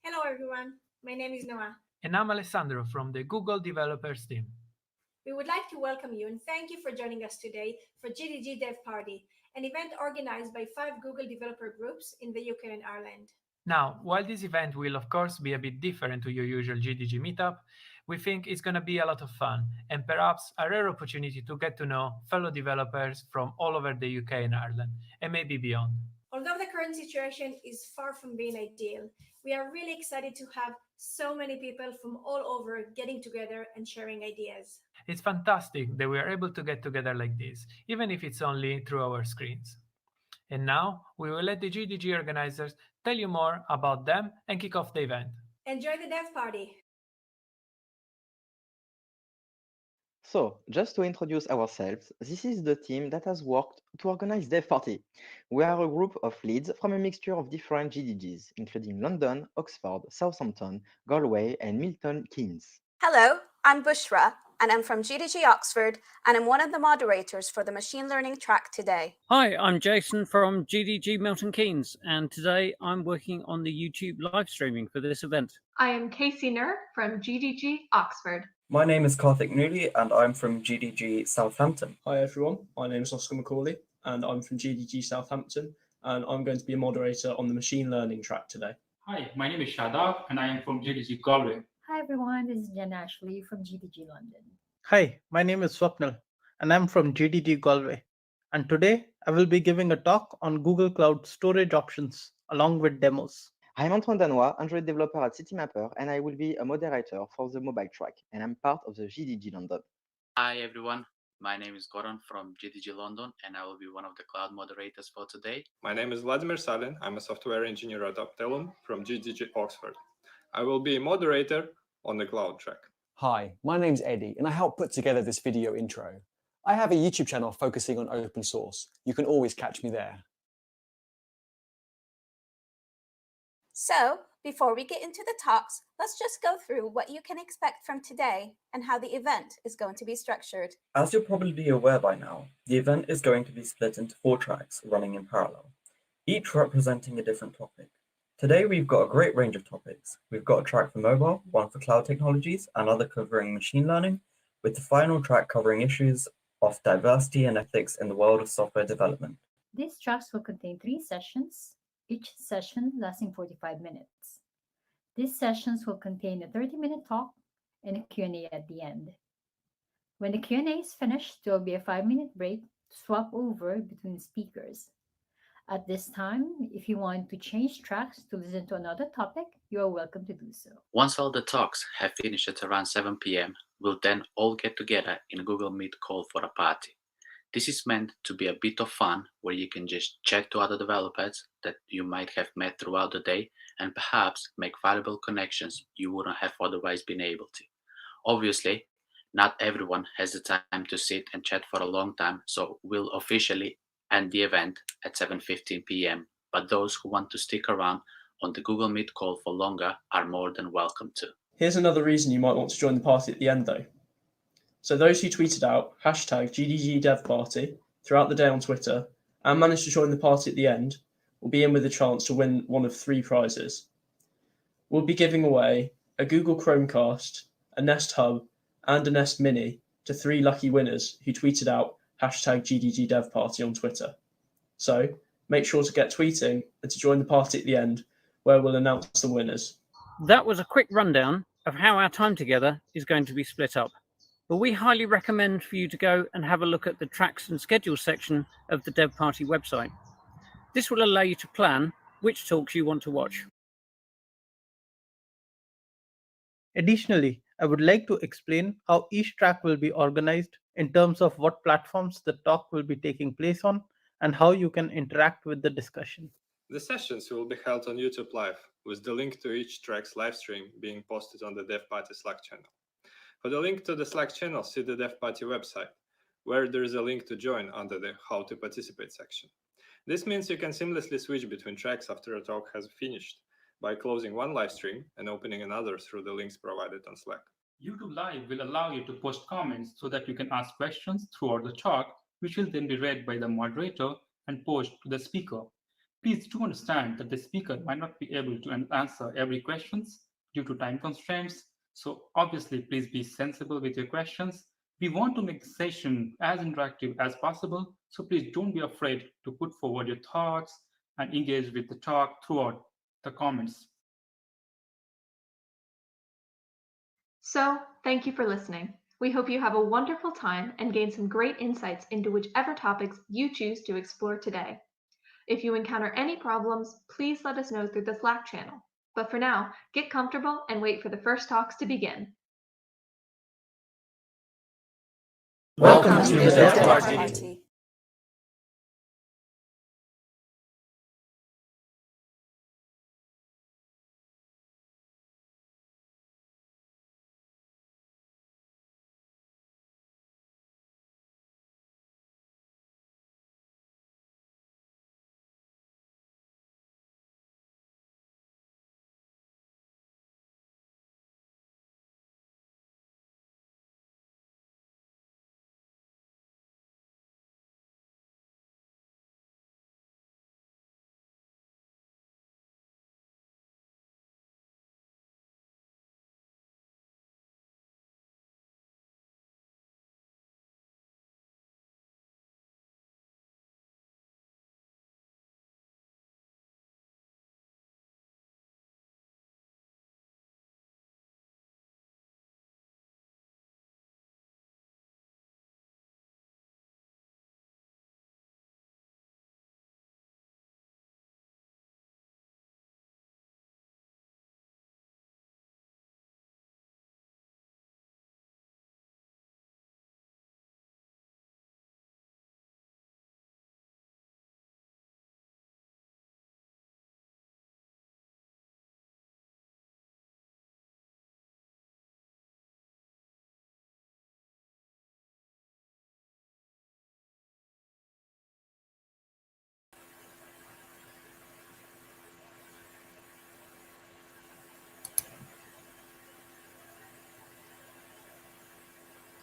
Hello everyone, my name is Noah. And I'm Alessandro from the Google Developers team. We would like to welcome you and thank you for joining us today for GDG DevParty, an event organized by 5 Google developer groups in the UK and Ireland. Now, while this event will of course be a bit different to your usual GDG meetup, we think it's going to be a lot of fun and perhaps a rare opportunity to get to know fellow developers from all over the UK and Ireland, and maybe beyond. Although the current situation is far from being ideal, we are really excited to have so many people from all over getting together and sharing ideas. It's fantastic that we are able to get together like this, even if it's only through our screens. And now we will let the GDG organizers tell you more about them and kick off the event. Enjoy the dev party! So, just to introduce ourselves, this is the team that has worked to organize DevParty. We are a group of leads from a mixture of different GDGs, including London, Oxford, Southampton, Galway, and Milton Keynes. Hello, I'm Bushra, and I'm from GDG Oxford, and I'm one of the moderators for the machine learning track today. Hi, I'm Jason from GDG Milton Keynes, and today I'm working on the YouTube live streaming for this event. I am Casey Nur from GDG Oxford. My name is Karthik Nooli and I'm from GDG Southampton. Hi everyone, my name is Oscar McCauley and I'm from GDG Southampton and I'm going to be a moderator on the machine learning track today. Hi, my name is Shadab and I am from GDG Galway. Hi everyone, this is Jen Ashley from GDG London. Hi, my name is Swapnil and I'm from GDG Galway. And today I will be giving a talk on Google Cloud storage options along with demos. I'm Antoine Danois, Android developer at CityMapper, and I will be a moderator for the mobile track, and I'm part of the GDG London. Hi everyone, my name is Goran from GDG London, and I will be one of the cloud moderators for today. My name is Vladimir Salin. I'm a software engineer at Optelum from GDG Oxford. I will be a moderator on the cloud track. Hi, my name's Eddie, and I helped put together this video intro. I have a YouTube channel focusing on open source. You can always catch me there. So, before we get into the talks, let's just go through what you can expect from today and how the event is going to be structured. As you'll probably be aware by now, the event is going to be split into 4 tracks running in parallel, each representing a different topic. Today we've got a great range of topics. We've got a track for mobile, one for cloud technologies, another covering machine learning, with the final track covering issues of diversity and ethics in the world of software development. These tracks will contain 3 sessions, each session lasting 45 minutes. These sessions will contain a 30-minute talk and a Q&A at the end. When the Q&A is finished, there will be a 5-minute break to swap over between speakers. At this time, if you want to change tracks to listen to another topic, you are welcome to do so. Once all the talks have finished at around 7 p.m., we'll then all get together in a Google Meet call for a party. This is meant to be a bit of fun where you can just chat to other developers that you might have met throughout the day and perhaps make valuable connections you wouldn't have otherwise been able to. Obviously, not everyone has the time to sit and chat for a long time, so we'll officially end the event at 7:15 p.m. But those who want to stick around on the Google Meet call for longer are more than welcome to. Here's another reason you might want to join the party at the end though. So those who tweeted out hashtag GDG DevParty throughout the day on Twitter and managed to join the party at the end will be in with a chance to win one of 3 prizes. We'll be giving away a Google Chromecast, a Nest Hub, and a Nest Mini to 3 lucky winners who tweeted out hashtag GDG DevParty on Twitter. So make sure to get tweeting and to join the party at the end where we'll announce the winners. That was a quick rundown of how our time together is going to be split up. But we highly recommend for you to go and have a look at the tracks and schedules section of the DevParty website. This will allow you to plan which talks you want to watch. Additionally, I would like to explain how each track will be organized in terms of what platforms the talk will be taking place on and how you can interact with the discussion. The sessions will be held on YouTube Live, with the link to each track's live stream being posted on the DevParty Slack channel. For the link to the Slack channel, see the DevParty website, where there is a link to join under the How to Participate section. This means you can seamlessly switch between tracks after a talk has finished by closing one live stream and opening another through the links provided on Slack. YouTube Live will allow you to post comments so that you can ask questions throughout the talk, which will then be read by the moderator and posed to the speaker. Please do understand that the speaker might not be able to answer every question due to time constraints. So obviously, please be sensible with your questions. We want to make the session as interactive as possible, so please don't be afraid to put forward your thoughts and engage with the talk throughout the comments. So, thank you for listening. We hope you have a wonderful time and gain some great insights into whichever topics you choose to explore today. If you encounter any problems, please let us know through the Slack channel. But for now, get comfortable and wait for the first talks to begin. Welcome to the DevParty.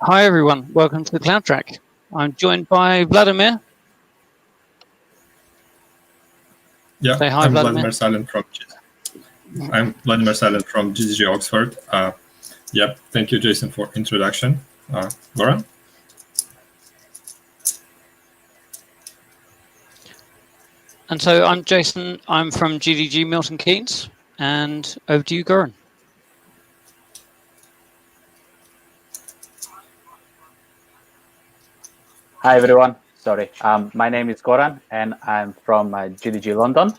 Hi everyone, welcome to the Cloud Track. I'm joined by Vladimir. Yeah, Say hi, I'm Vladimir. Vladimir Silent from GDG Oxford. Yeah, thank you, Jason, for introduction. Goran? And so I'm Jason, I'm from GDG Milton Keynes, and over to you, Goran. Hi everyone, sorry. My name is Goran and I'm from GDG London.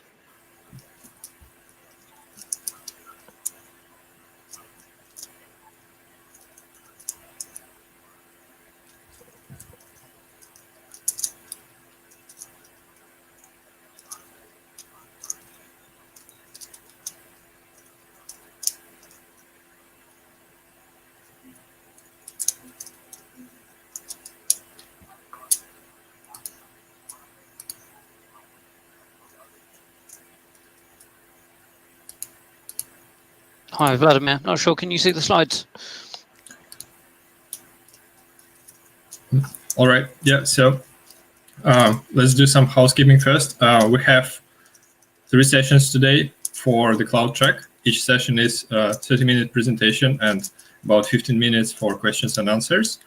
Hi, Vladimir. Not sure, can you see the slides? All right, yeah, so let's do some housekeeping first. We have 3 sessions today for the Cloud Track. Each session is a 30-minute presentation and about 15 minutes for questions and answers.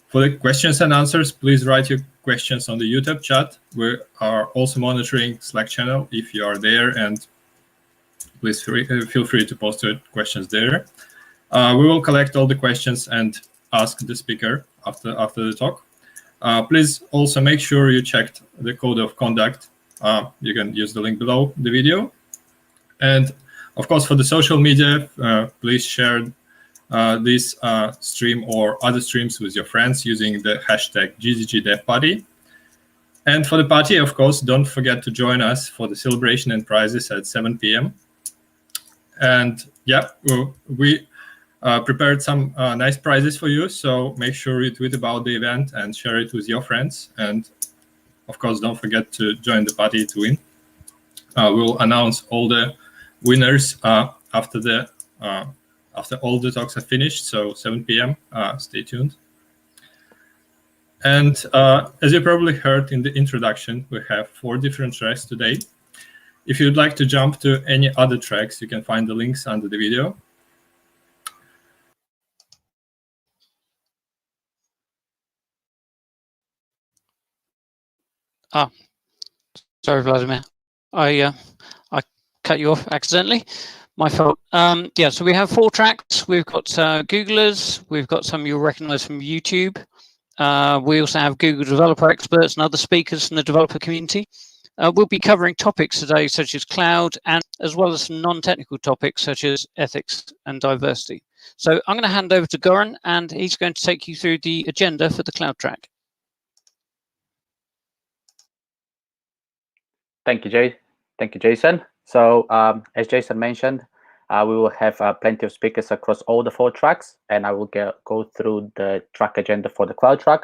For the questions and answers, please write your questions on the YouTube chat. We are also monitoring Slack channel if you are there, and please feel free to post your questions there. We will collect all the questions and ask the speaker after the talk. Please also make sure you checked the code of conduct. You can use the link below the video. And of course, for the social media, please share this stream or other streams with your friends using the hashtag GDG DevParty. And for the party, of course, don't forget to join us for the celebration and prizes at 7 p.m. And yeah, we prepared some nice prizes for you, so make sure you tweet about the event and share it with your friends. And of course, don't forget to join the party to win. We'll announce all the winners after all the talks are finished, so 7 p.m. Stay tuned. And as you probably heard in the introduction, we have 4 different tracks today. If you'd like to jump to any other tracks, you can find the links under the video. Sorry, Vladimir. I cut you off accidentally. My fault. Yeah, so we have 4 tracks. We've got Googlers. We've got some you'll recognize from YouTube. We also have Google developer experts and other speakers from the developer community. We'll be covering topics today such as cloud, and as well as non-technical topics such as ethics and diversity. So I'm going to hand over to Goran, and he's going to take you through the agenda for the cloud track. Thank you, Jason. So as Jason mentioned, we will have plenty of speakers across all the 4 tracks, and I will go through the track agenda for the cloud track.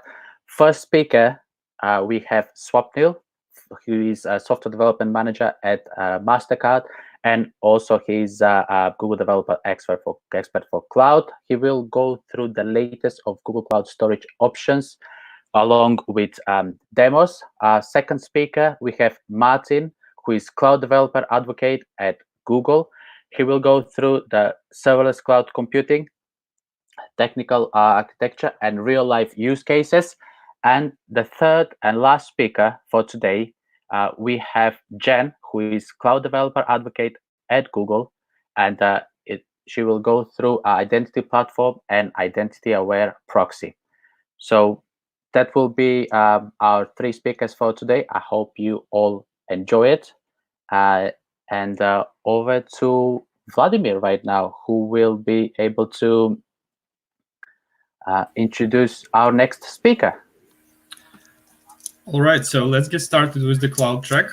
First speaker, we have Swapnil, who is a software development manager at MasterCard, and also he's a Google developer expert for cloud. He will go through the latest of Google Cloud Storage options, along with demos. Second speaker, we have Martin, who is cloud developer advocate at Google. He will go through the serverless cloud computing, technical architecture, and real-life use cases. And the third and last speaker for today, we have Jen, who is cloud developer advocate at Google, and she will go through identity platform and identity-aware proxy. So that will be our 3 speakers for today. I hope you all enjoy it. And over to Vladimir right now, who will be able to introduce our next speaker. All right, so let's get started with the cloud track.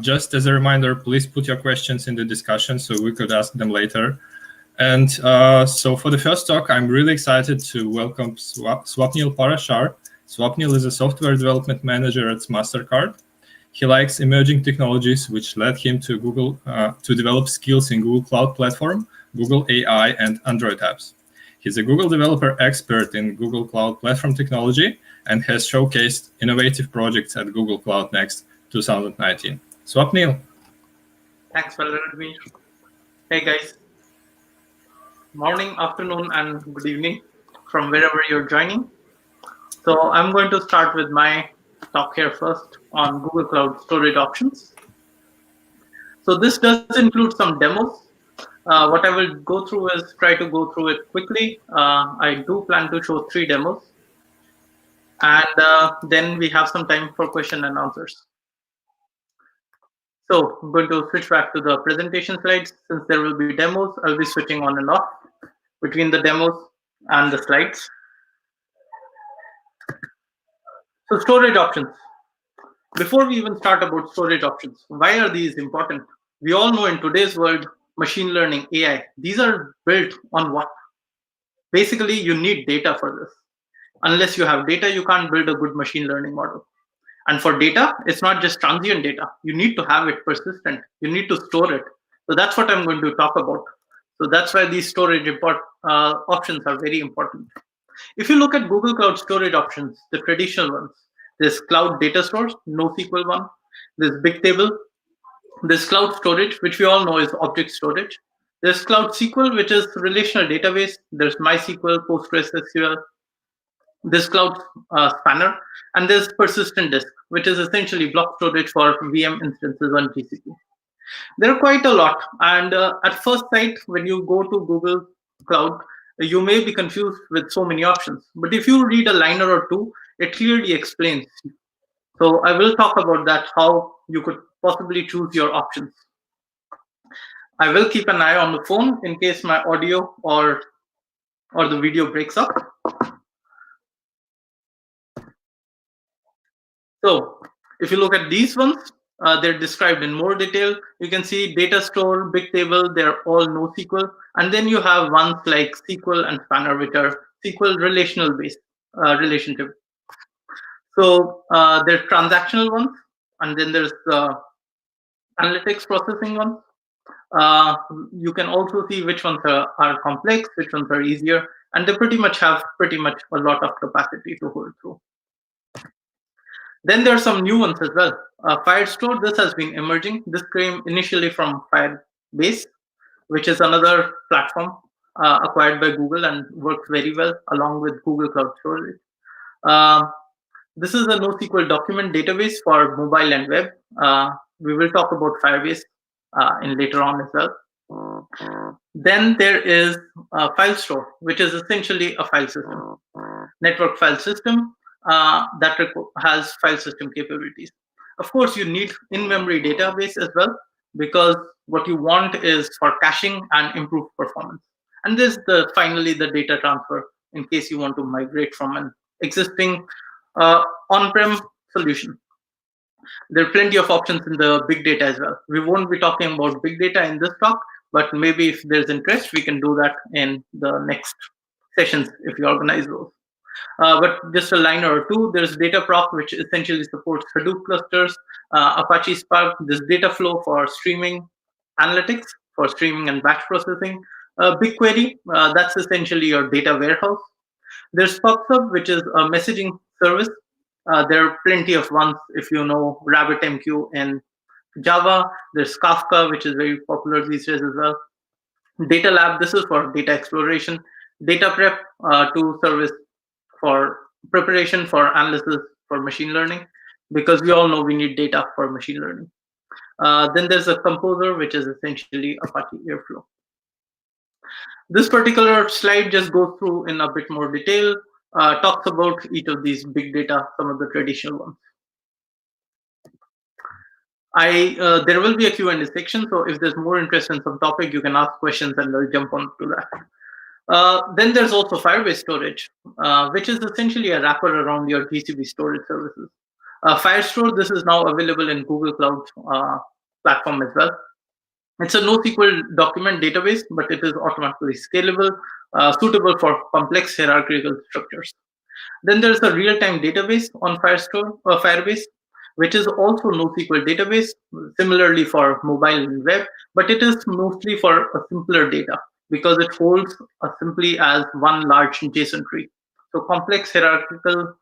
Just as a reminder, please put your questions in the discussion so we could ask them later. And so for the first talk, I'm really excited to welcome Swapnil Parashar. Swapnil is a software development manager at MasterCard. He likes emerging technologies, which led him to Google to develop skills in Google Cloud Platform, Google AI, and Android apps. He's a Google developer expert in Google Cloud Platform technology and has showcased innovative projects at Google Cloud Next 2019. Swapnil. Thanks, Vladimir. Hey, guys. Morning, afternoon, and good evening from wherever you're joining. So I'm going to start with my talk here first on Google Cloud Storage options. So this does include some demos. What I will go through is try to go through it quickly. I do plan to show 3 demos. And then we have some time for question and answers. So I'm going to switch back to the presentation slides. Since there will be demos, I'll be switching on and off between the demos and the slides. So storage options. Before we even start about storage options, why are these important? We all know in today's world, machine learning, AI, these are built on what? Basically, you need data for this. Unless you have data, you can't build a good machine learning model. And for data, it's not just transient data. You need to have it persistent. You need to store it. So that's what I'm going to talk about. So that's why these storage options are very important. If you look at Google Cloud Storage options, the traditional ones, there's Cloud Data Stores, NoSQL one. There's Bigtable. There's Cloud Storage, which we all know is object storage. There's Cloud SQL, which is relational database. There's MySQL, PostgreSQL. There's Cloud Spanner, and there's Persistent Disk, which is essentially block storage for VM instances on GCP. There are quite a lot, and at first sight, when you go to Google Cloud, you may be confused with so many options. But if you read a liner or 2, it clearly explains. So I will talk about that, how you could possibly choose your options. I will keep an eye on the phone in case my audio or the video breaks up. So if you look at these ones, they're described in more detail. You can see data store, Bigtable, they're all NoSQL. And then you have ones like SQL and Spanner, which are SQL relational based relationship. So there's transactional ones, and then there's analytics processing ones. You can also see which ones are complex, which ones are easier, and they pretty much have a lot of capacity to hold through. Then there are some new ones as well. Firestore, this has been emerging. This came initially from Firebase, which is another platform acquired by Google and works very well along with Google Cloud Storage. This is a NoSQL document database for mobile and web. We will talk about Firebase in later on as well. Then there is a file store, which is essentially a file system, network file system that has file system capabilities. Of course, you need in-memory database as well, because what you want is for caching and improved performance. And this finally the data transfer in case you want to migrate from an existing on-prem solution. There are plenty of options in the big data as well. We won't be talking about big data in this talk, but maybe if there's interest, we can do that in the next sessions if you organize those. But just a line or two, there's Dataproc, which essentially supports Hadoop clusters, Apache Spark, this data flow for streaming analytics, for streaming and batch processing. BigQuery, that's essentially your data warehouse. There's PubSub, which is a messaging service. There are plenty of ones if you know RabbitMQ in Java. There's Kafka, which is very popular these days as well. Data Lab, this is for data exploration. Data Prep, to service for preparation for analysis for machine learning, because we all know we need data for machine learning. Then there's a Composer, which is essentially Apache Airflow. This particular slide just goes through in a bit more detail, talks about each of these big data, some of the traditional ones. There will be a Q&A section, so if there's more interest in some topic, you can ask questions and I'll jump on to that. Then there's also Firebase storage, which is essentially a wrapper around your GCP storage services. Firestore, this is now available in Google Cloud platform as well. It's a NoSQL document database, but it is automatically scalable, suitable for complex hierarchical structures. Then there's a real-time database on Firebase, which is also NoSQL database, similarly for mobile and web, but it is mostly for a simpler data because it holds simply as one large JSON tree. So complex hierarchical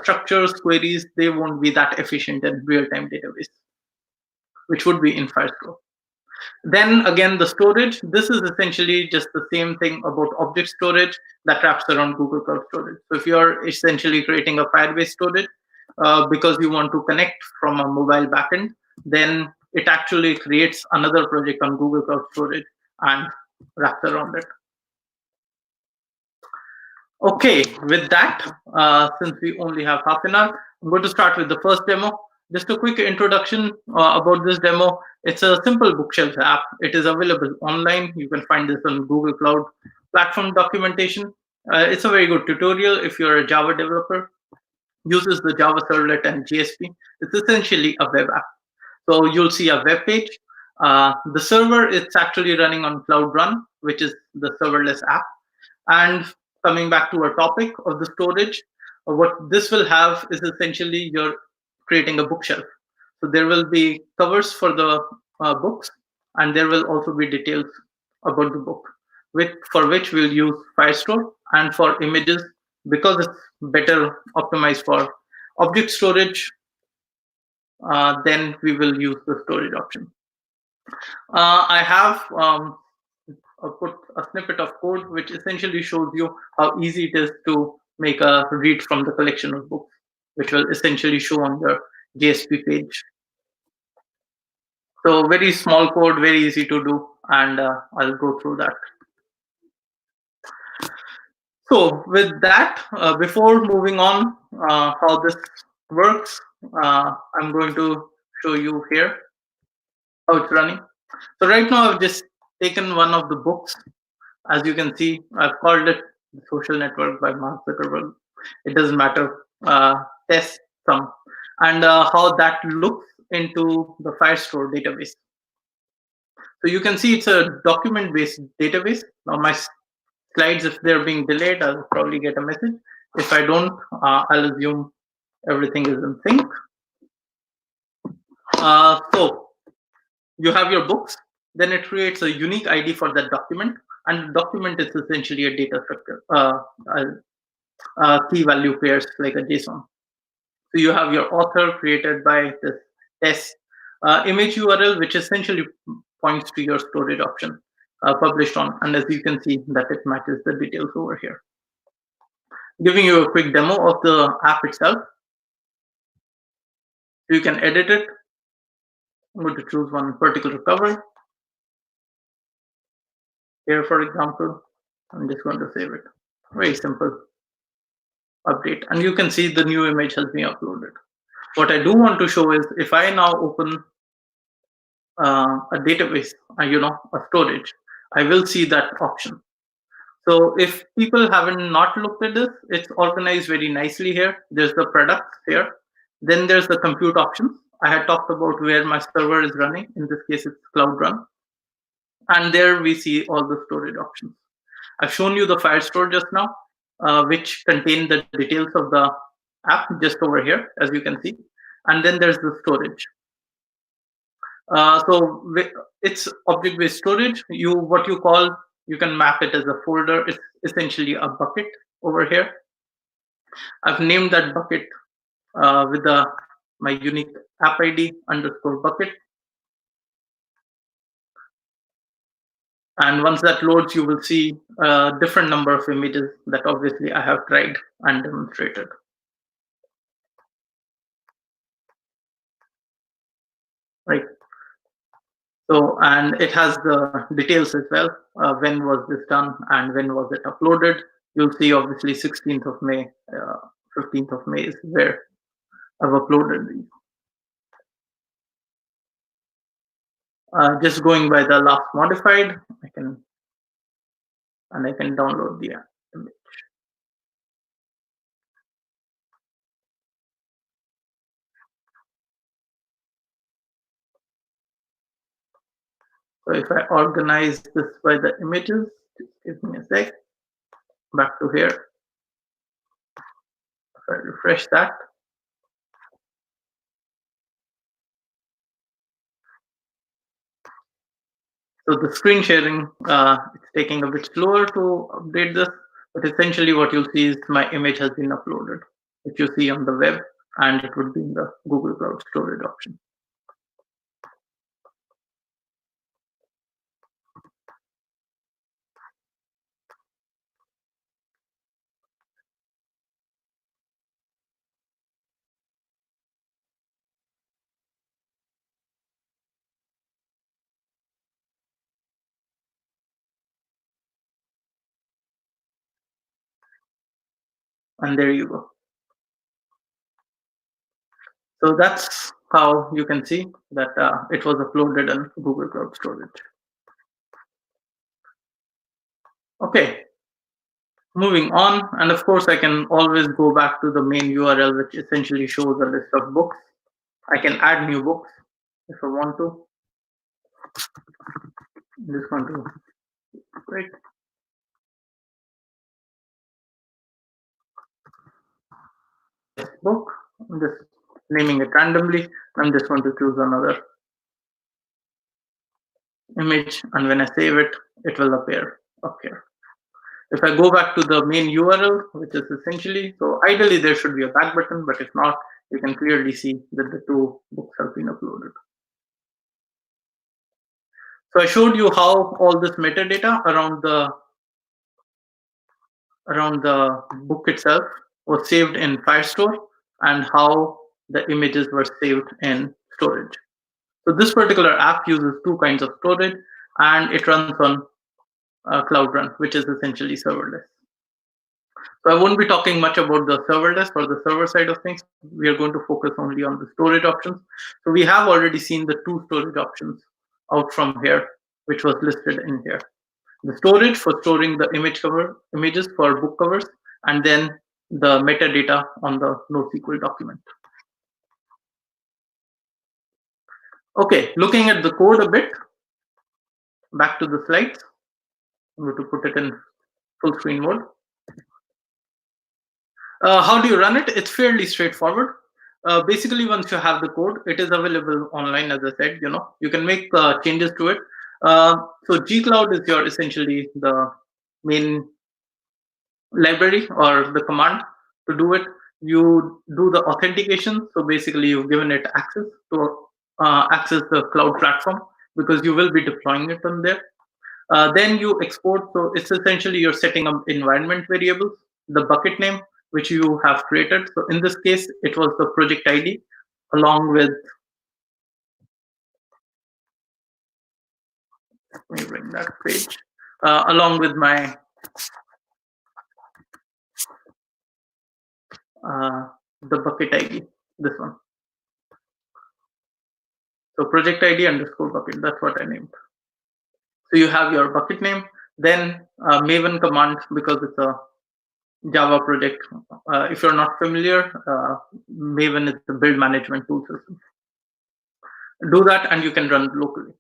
structures, queries, they won't be that efficient in real-time database, which would be in Firestore. Then again, the storage, this is essentially just the same thing about object storage that wraps around Google Cloud Storage. So if you're essentially creating a Firebase storage because you want to connect from a mobile backend, then it actually creates another project on Google Cloud Storage and wraps around it. Okay, with that, since we only have half an hour, I'm going to start with the first demo. Just a quick introduction about this demo. It's a simple bookshelf app. It is available online. You can find this on Google Cloud Platform documentation. It's a very good tutorial if you're a Java developer. Uses the Java servlet and JSP. It's essentially a web app. So you'll see a web page. The server, it's actually running on Cloud Run, which is the serverless app. And coming back to our topic of the storage, what this will have is essentially you're creating a bookshelf. So there will be covers for the books, and there will also be details about the book, for which we'll use Firestore. And for images, because it's better optimized for object storage, then we will use the storage option. I have put a snippet of code which essentially shows you how easy it is to make a read from the collection of books, which will essentially show on the JSP page. So very small code, very easy to do, and I'll go through that. So with that, before moving on how this works, I'm going to show you here how it's running. So right now I've just taken one of the books. As you can see, I've called it The Social Network by Mark Zuckerberg. It doesn't matter, test some, and how that looks into the Firestore database. So you can see it's a document-based database. Now my slides, if they're being delayed, I'll probably get a message. If I don't, I'll assume everything is in sync. So you have your books, then it creates a unique ID for that document, and the document is essentially a data structure, key value pairs like a JSON. So you have your author created by this test image URL, which essentially points to your storage option published on, and as you can see that it matches the details over here. Giving you a quick demo of the app itself. So you can edit it. I'm going to choose one particular cover. Here, for example, I'm just going to save it. Very simple update. And you can see the new image has been uploaded. What I do want to show is if I now open a database, a storage, I will see that option. So if people haven't not looked at this, it's organized very nicely here. There's the products here. Then there's the compute options. I had talked about where my server is running. In this case, it's Cloud Run. And there we see all the storage options. I've shown you the Firestore just now, which contain the details of the app just over here, as you can see. And then there's the storage. So it's object-based storage. You can map it as a folder. It's essentially a bucket over here. I've named that bucket with my unique app ID _bucket. And once that loads, you will see a different number of images that obviously I have tried and demonstrated. Right. So, and it has the details as well. When was this done and when was it uploaded? You'll see obviously 16th of May, 15th of May is where I've uploaded these. Just going by the last modified, I can download the image. So if I organize this by the images, just give me a sec. Back to here. If I refresh that. So the screen sharing, it's taking a bit slower to update this, but essentially what you'll see is my image has been uploaded, which you see on the web, and it would be in the Google Cloud Storage option. And there you go. So that's how you can see that it was uploaded in Google Cloud Storage. Okay, moving on. And of course, I can always go back to the main URL, which essentially shows a list of books. I can add new books if I want to. I'm just going to great. Book. I'm just naming it randomly. I'm just going to choose another image, and when I save it, it will appear up here. If I go back to the main URL, which is essentially, so ideally there should be a back button, but if not, you can clearly see that the two books have been uploaded. So I showed you how all this metadata around the book itself was saved in Firestore and how the images were saved in storage. So this particular app uses two kinds of storage, and it runs on Cloud Run, which is essentially serverless. So I won't be talking much about the serverless or the server side of things. We are going to focus only on the storage options. So we have already seen the two storage options out from here, which was listed in here. The storage for storing the images for book covers, and then the metadata on the NoSQL document. Okay, looking at the code a bit, back to the slides. I'm going to put it in full screen mode. How do you run it? It's fairly straightforward. Basically, once you have the code, it is available online, as I said, you can make changes to it. So gcloud is your essentially the main library or the command to do it. You do the authentication. So basically, you've given it access to access the cloud platform because you will be deploying it on there. Then you export. So it's essentially you're setting up environment variables, the bucket name, which you have created. So in this case, it was the project ID along with, let me bring that page, along with my the bucket ID, this one. So project ID underscore bucket, that's what I named. So you have your bucket name, then Maven command, because it's a Java project. If you're not familiar, Maven is the build management tool system. Do that and you can run it locally.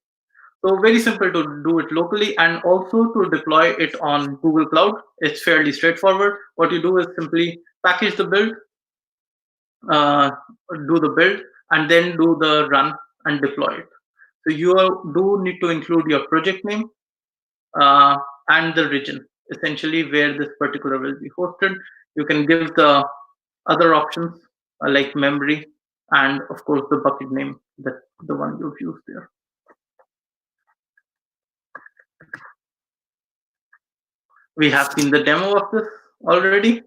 So very simple to do it locally, and also to deploy it on Google Cloud. It's fairly straightforward. What you do is simply package the build, do the build, and then do the run and deploy it. So you do need to include your project name and the region, essentially where this particular will be hosted. You can give the other options like memory and of course the bucket name, that the one you've used there. We have seen the demo of this already,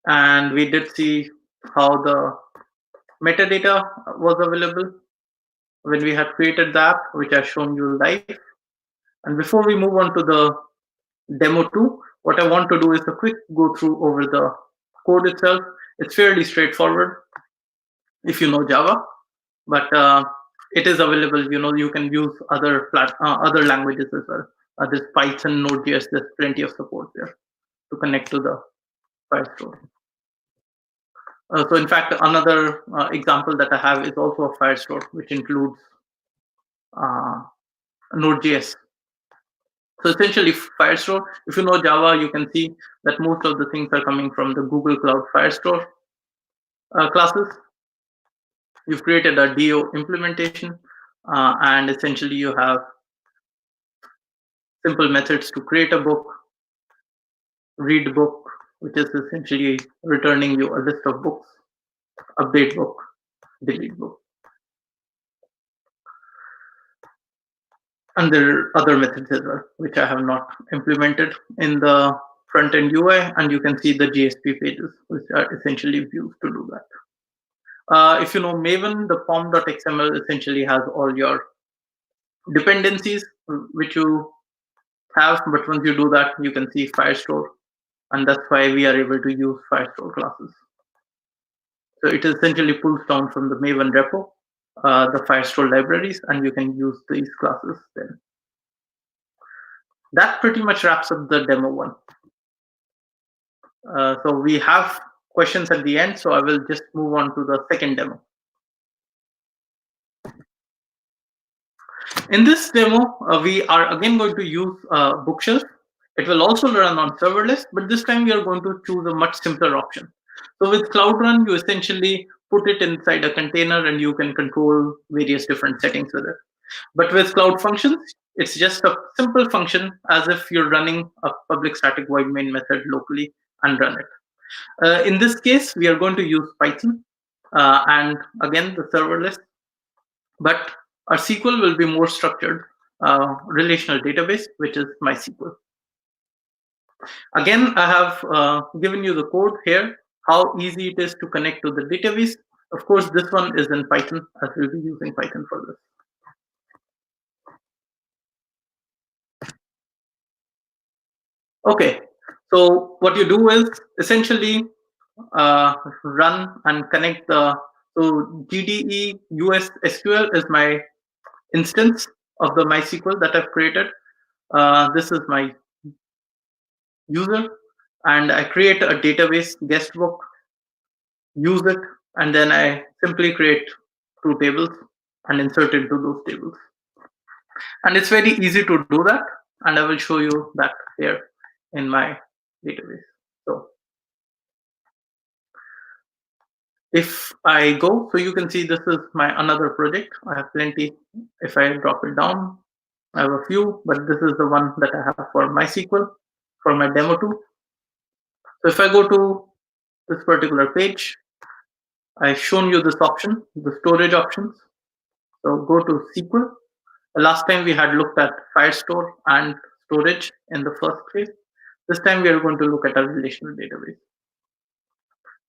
and we did see how the metadata was available when we had created the app, which I've shown you live. And before we move on to the demo 2, what I want to do is a quick go through over the code itself. It's fairly straightforward if you know Java, but it is available. You can use other languages as well. There's Python, Node.js, there's plenty of support there to connect to the Firestore. So in fact, another example that I have is also a Firestore, which includes Node.js. So essentially, Firestore, if you know Java, you can see that most of the things are coming from the Google Cloud Firestore classes. You've created a DO implementation, and essentially you have simple methods to create a book, read book, which is essentially returning you a list of books, update book, delete book. And there are other methods as well, which I have not implemented in the front-end UI, and you can see the JSP pages, which are essentially used to do that. If you know Maven, the form.xml essentially has all your dependencies, which you have, but once you do that, you can see Firestore, and that's why we are able to use Firestore classes. So it essentially pulls down from the Maven repo the Firestore libraries, and you can use these classes then. That pretty much wraps up the demo 1. So we have questions at the end, so I will just move on to the second demo. In this demo, we are again going to use Bookshelf. It will also run on serverless, but this time we are going to choose a much simpler option. So with Cloud Run, you essentially put it inside a container and you can control various different settings with it. But with Cloud Functions, it's just a simple function as if you're running a public static void main method locally and run it. In this case, we are going to use Python and again the serverless, but our SQL will be more structured relational database, which is MySQL. Again, I have given you the code here, how easy it is to connect to the database. Of course, this one is in Python, as we'll be using Python for this. Okay, so what you do is essentially run and connect the, so GDE US SQL is my instance of the MySQL that I've created. This is my user, and I create a database guest book, use it, and then I simply create 2 tables and insert into those tables. And it's very easy to do that, and I will show you that here in my database. So if I go, so you can see this is my another project. I have plenty. If I drop it down, I have a few, but this is the one that I have for MySQL for my demo 2. So if I go to this particular page, I've shown you this option, the storage options. So go to SQL. Last time we had looked at Firestore and storage in the first phase. This time we are going to look at a relational database.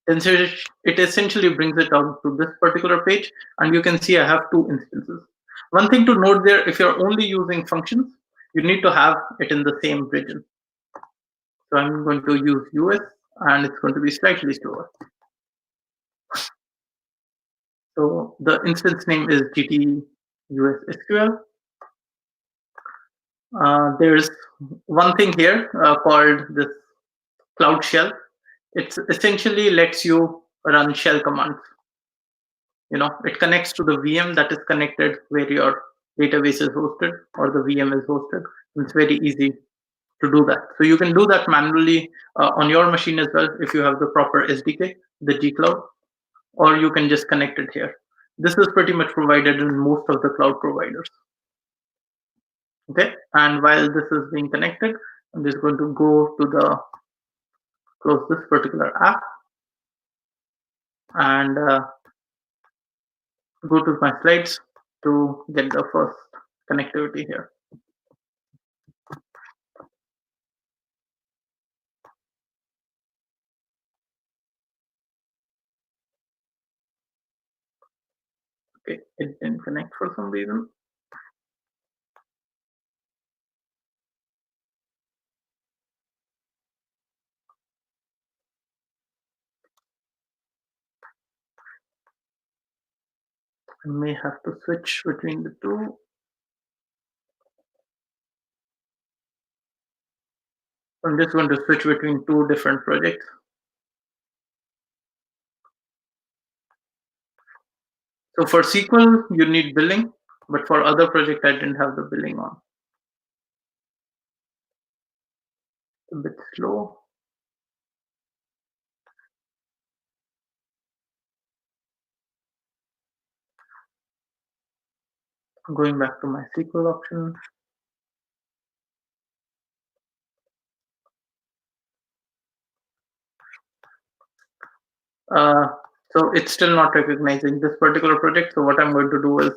And so it essentially brings it down to this particular page, and you can see I have 2 instances. One thing to note there, if you're only using functions, you need to have it in the same region. So I'm going to use US, and it's going to be slightly slower. So the instance name is GDG US SQL. There's one thing here called this Cloud Shell. It essentially lets you run shell commands. It connects to the VM that is connected where your database is hosted or the VM is hosted. It's very easy to do that. So you can do that manually on your machine as well if you have the proper SDK, the G-Cloud, or you can just connect it here. This is pretty much provided in most of the cloud providers. Okay, and while this is being connected, I'm just going to go to close this particular app and go to my slides to get the first connectivity here. Okay, it didn't connect for some reason. I may have to switch between the two. I'm just going to switch between two different projects. So for SQL, you need billing, but for other project, I didn't have the billing on. A bit slow. Going back to my SQL option. So it's still not recognizing this particular project. So what I'm going to do is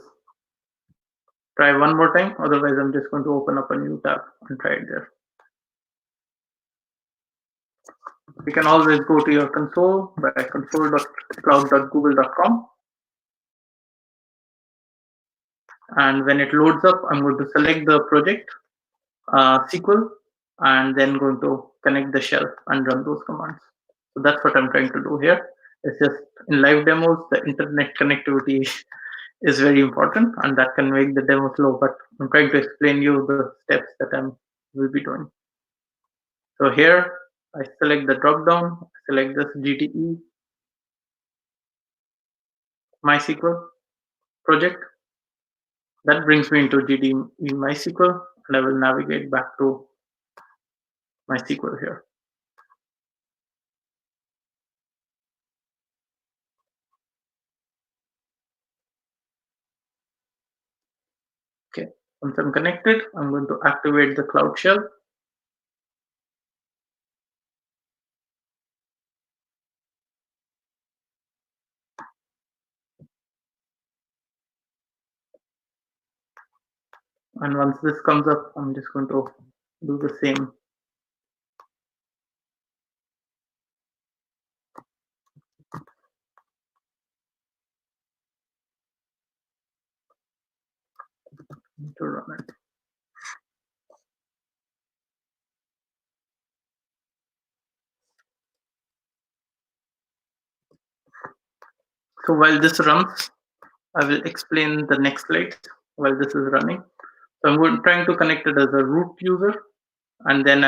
try one more time. Otherwise, I'm just going to open up a new tab and try it there. You can always go to your console by console.cloud.google.com. And when it loads up, I'm going to select the project, SQL, and then going to connect the shell and run those commands. So that's what I'm trying to do here. It's just in live demos, the internet connectivity is very important, and that can make the demo slow, but I'm trying to explain you the steps that I will be doing. So here, I select the drop-down, select this GDE MySQL project. That brings me into GDE MySQL, and I will navigate back to MySQL here. Okay, once I'm connected, I'm going to activate the Cloud Shell. And once this comes up, I'm just going to do the same. To run it. So while this runs, I will explain the next slide while this is running. So I'm trying to connect it as a root user, and then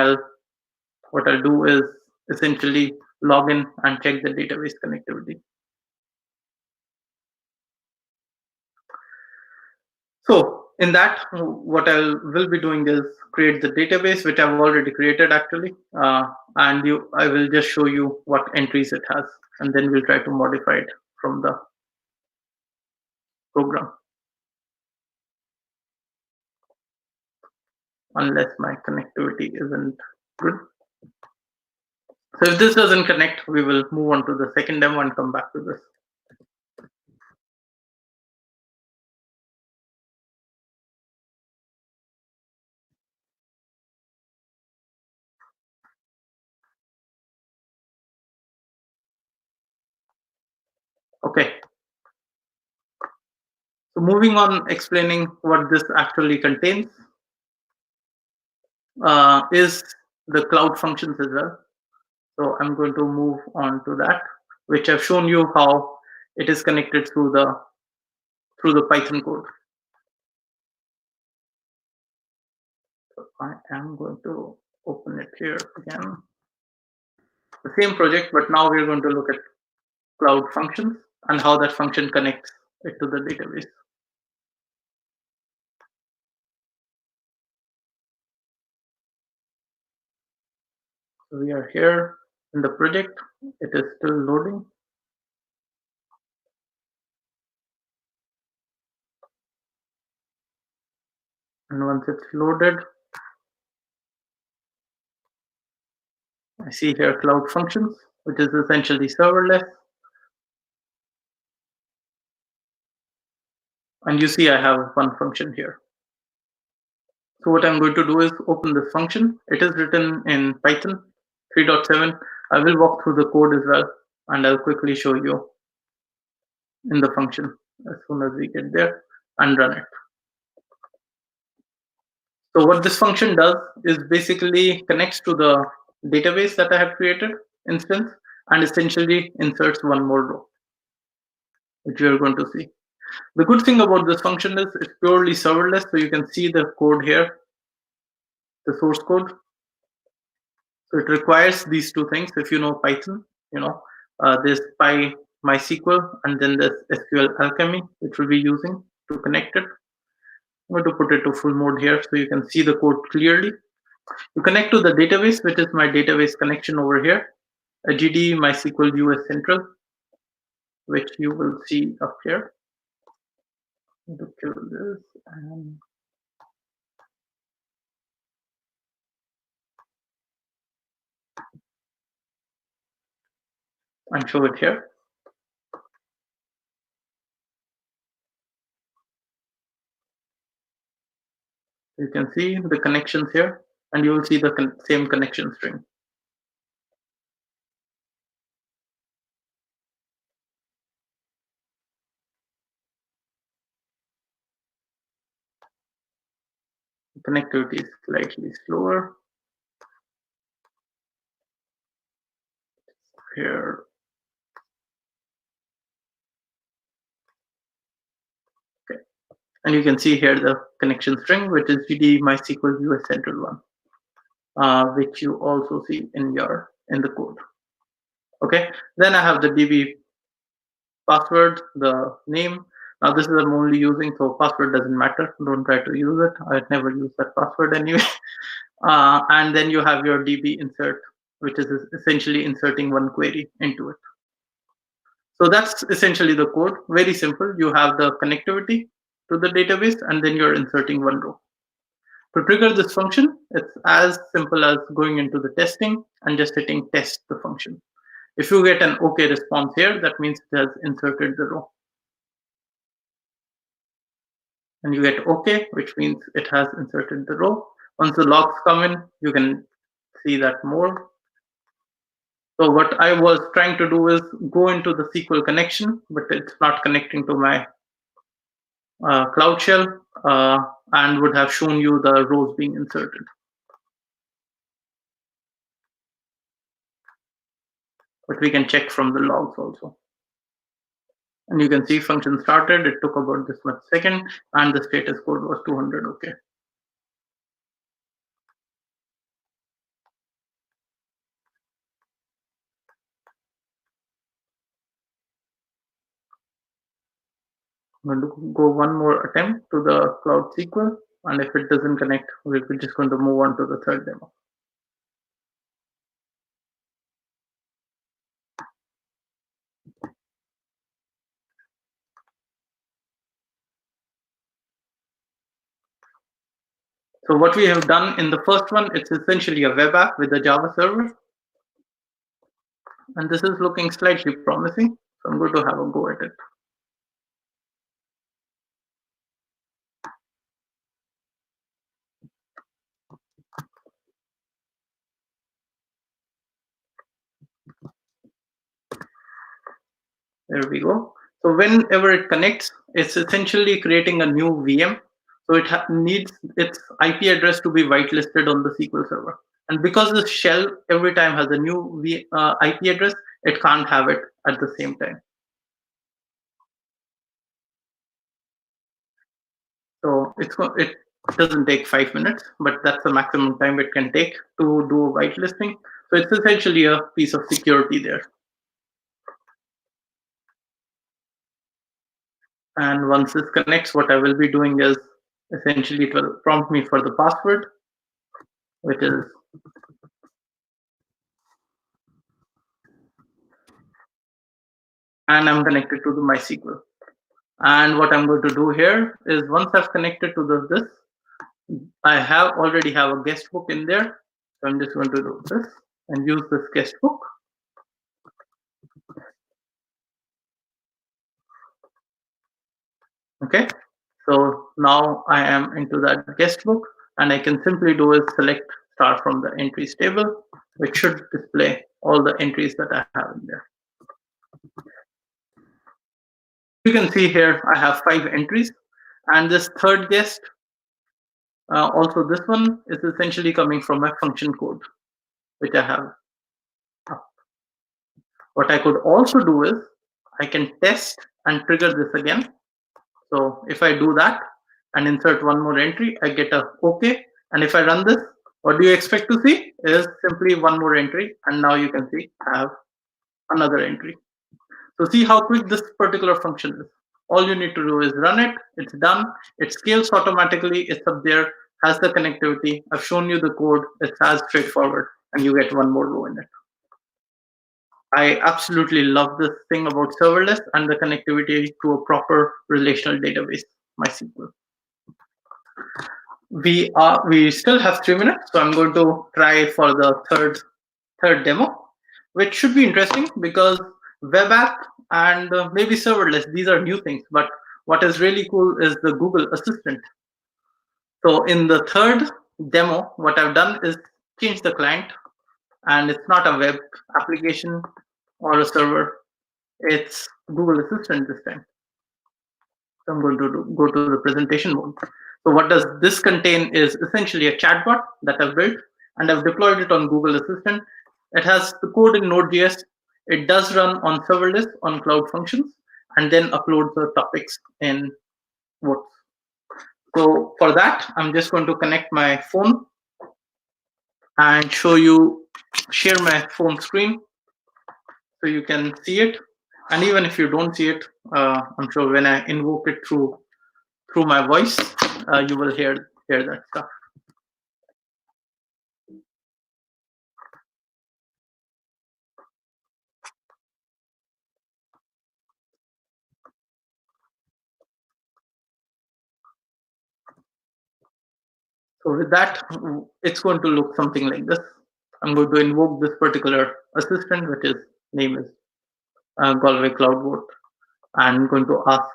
what I'll do is essentially log in and check the database connectivity. So in that, what I will be doing is create the database, which I've already created actually, and I will just show you what entries it has, and then we'll try to modify it from the program. Unless my connectivity isn't good. So if this doesn't connect, we will move on to the second demo and come back to this. Okay. So moving on, explaining what this actually contains. is the cloud functions as well. So I'm going to move on to that, which I've shown you how it is connected through the Python code. So I am going to open it here again. The same project, but now we're going to look at cloud functions and how that function connects it to the database. So we are here in the project. It is still loading. And once it's loaded, I see here cloud functions, which is essentially serverless. And you see I have one function here. So what I'm going to do is open this function. It is written in Python 3.7. I will walk through the code as well, and I'll quickly show you in the function as soon as we get there and run it. So what this function does is basically connects to the database that I have created instance and essentially inserts one more row, which we are going to see. The good thing about this function is it's purely serverless, so you can see the code here, the source code. So it requires these two things. If you know Python, you know there's MySQL and then there's SQL Alchemy, which we'll be using to connect it. I'm going to put it to full mode here so you can see the code clearly. You connect to the database, which is my database connection over here, a GD MySQL US Central, which you will see up here. I'm going to kill this and show it here. You can see the connections here, and you will see the same connection string. Connectivity is slightly slower. Here. Okay. And you can see here the connection string, which is GD MySQL US Central one, which you also see in the code. Okay. Then I have the DB password, the name. Now this is I'm only using, so password doesn't matter. Don't try to use it. I'd never use that password anyway. And then you have your DB insert, which is essentially inserting one query into it. So that's essentially the code. Very simple. You have the connectivity to the database, and then you're inserting one row. To trigger this function, it's as simple as going into the testing and just hitting test the function. If you get an OK response here, that means it has inserted the row. And you get OK, which means it has inserted the row. Once the logs come in, you can see that more. So what I was trying to do is go into the SQL connection, but it's not connecting to my Cloud Shell and would have shown you the rows being inserted. But we can check from the logs also. And you can see function started. It took about this much second, and the status code was 200 OK. I'm going to go one more attempt to the Cloud SQL, and if it doesn't connect, we're just going to move on to the third demo. So what we have done in the first one, it's essentially a web app with a Java server. And this is looking slightly promising. So I'm going to have a go at it. There we go. So whenever it connects, it's essentially creating a new VM. So it needs its IP address to be whitelisted on the SQL Server. And because the shell every time has a new IP address, it can't have it at the same time. So it doesn't take 5 minutes, but that's the maximum time it can take to do a whitelisting. So it's essentially a piece of security there. And once this connects, what I will be doing is essentially it will prompt me for the password, which is and I'm connected to the MySQL. And what I'm going to do here is once I've connected to this, I already have a guest book in there. So I'm just going to do this and use this guest book. Okay, so now I am into that guest book, and I can simply do is select star from the entries table, which should display all the entries that I have in there. You can see here I have 5 entries, and this third guest, also this one is essentially coming from my function code, which I have. What I could also do is I can test and trigger this again. So if I do that and insert one more entry, I get a OK. And if I run this, what do you expect to see is simply one more entry. And now you can see I have another entry. So see how quick this particular function is. All you need to do is run it. It's done. It scales automatically. It's up there, has the connectivity. I've shown you the code. It's as straightforward. And you get one more row in it. I absolutely love this thing about serverless and the connectivity to a proper relational database, MySQL. We still have 3 minutes, so I'm going to try for the third demo, which should be interesting because web app and maybe serverless, these are new things. But what is really cool is the Google Assistant. So in the third demo, what I've done is change the client, and it's not a web application or a server. It's Google Assistant this time. So I'm going to go to the presentation mode. So what does this contain is essentially a chatbot that I've built, and I've deployed it on Google Assistant. It has the code in Node.js. It does run on serverless on Cloud Functions, and then uploads the topics in Votes. So for that, I'm just going to connect my phone and share my phone screen so you can see it. And even if you don't see it, I'm sure when I invoke it through my voice, you will hear that stuff. So with that, it's going to look something like this. I'm going to invoke this particular assistant, which is name is Galway Cloud Vote. I'm going to ask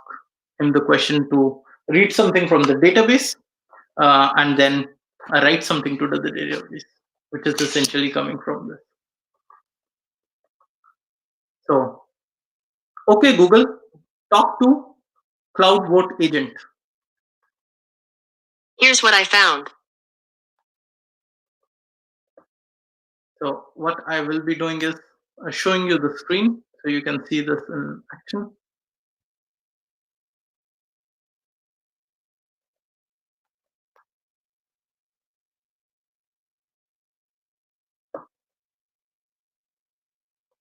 him the question to read something from the database and then write something to the database, which is essentially coming from this. So, okay, Google, talk to Cloud Vote agent. Here's what I found. So what I will be doing is showing you the screen so you can see this in action.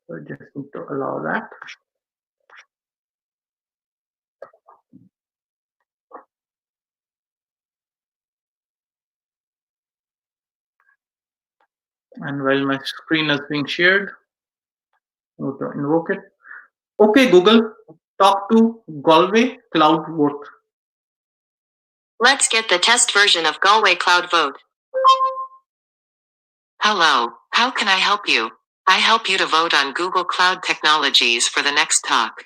So I just need to allow that. And while my screen is being shared, I'm going to invoke it. Okay, Google, talk to Galway Cloud Vote. Let's get the test version of Galway Cloud Vote. Hello, how can I help you? I help you to vote on Google Cloud Technologies for the next talk.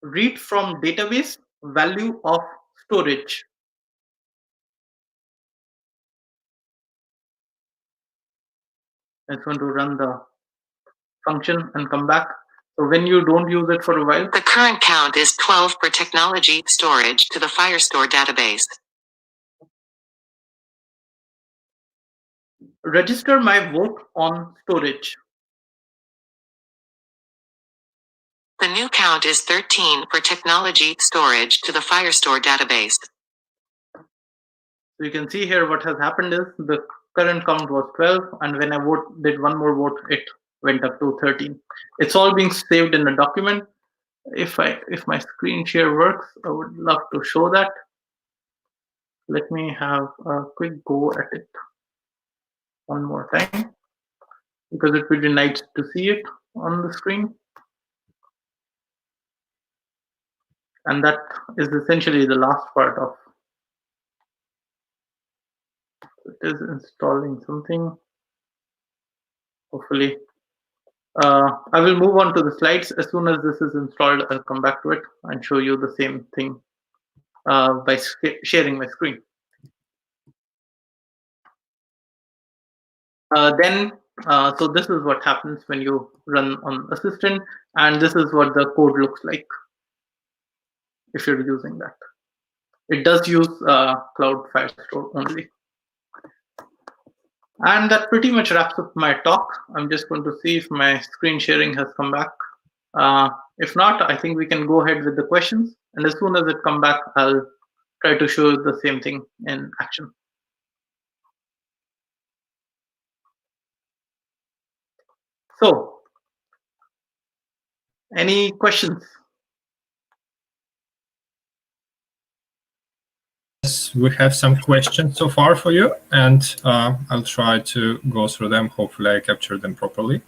Read from database value of storage. It's going to run the function and come back. So when you don't use it for a while, The current count is 12 per technology storage to the Firestore database. register my vote on storage. The new count is 13 per technology storage to the Firestore database. So you can see here what has happened is the current count was 12, and when I did one more vote, it went up to 13. It's all being saved in a document. If my screen share works, I would love to show that. Let me have a quick go at it one more time, because it would be nice to see it on the screen. And that is essentially the last part of it. Is installing something. Hopefully, I will move on to the slides. As soon as this is installed, I'll come back to it and show you the same thing by sharing my screen. So this is what happens when you run on Assistant, and this is what the code looks like if you're using that. It does use Cloud Firestore only. And that pretty much wraps up my talk. I'm just going to see if my screen sharing has come back. If not, I think we can go ahead with the questions. And as soon as it comes back, I'll try to show you the same thing in action. So, any questions? Yes, we have some questions so far for you, and I'll try to go through them. Hopefully I capture them properly.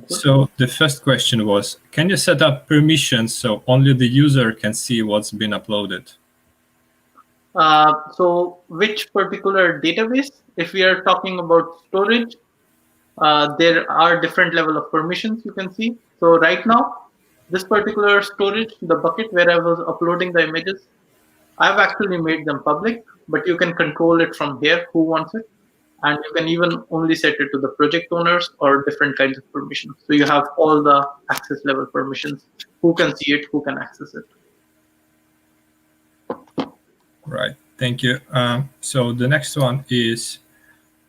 So the first question was, can you set up permissions so only the user can see what's been uploaded? So which particular database? If we are talking about storage, there are different level of permissions you can see. So right now, this particular storage, the bucket where I was uploading the images, I've actually made them public, but you can control it from here, who wants it. And you can even only set it to the project owners or different kinds of permissions. So you have all the access level permissions, who can see it, who can access it. Right, thank you. So the next one is,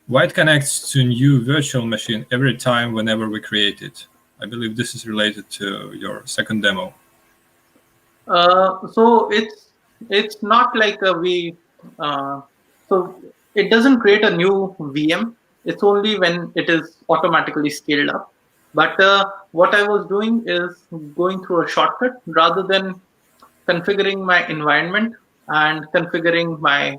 why it connects to new virtual machine every time whenever we create it? I believe this is related to your second demo. So it's not like so it doesn't create a new VM. It's only when it is automatically scaled up. But what I was doing is going through a shortcut rather than configuring my environment and configuring my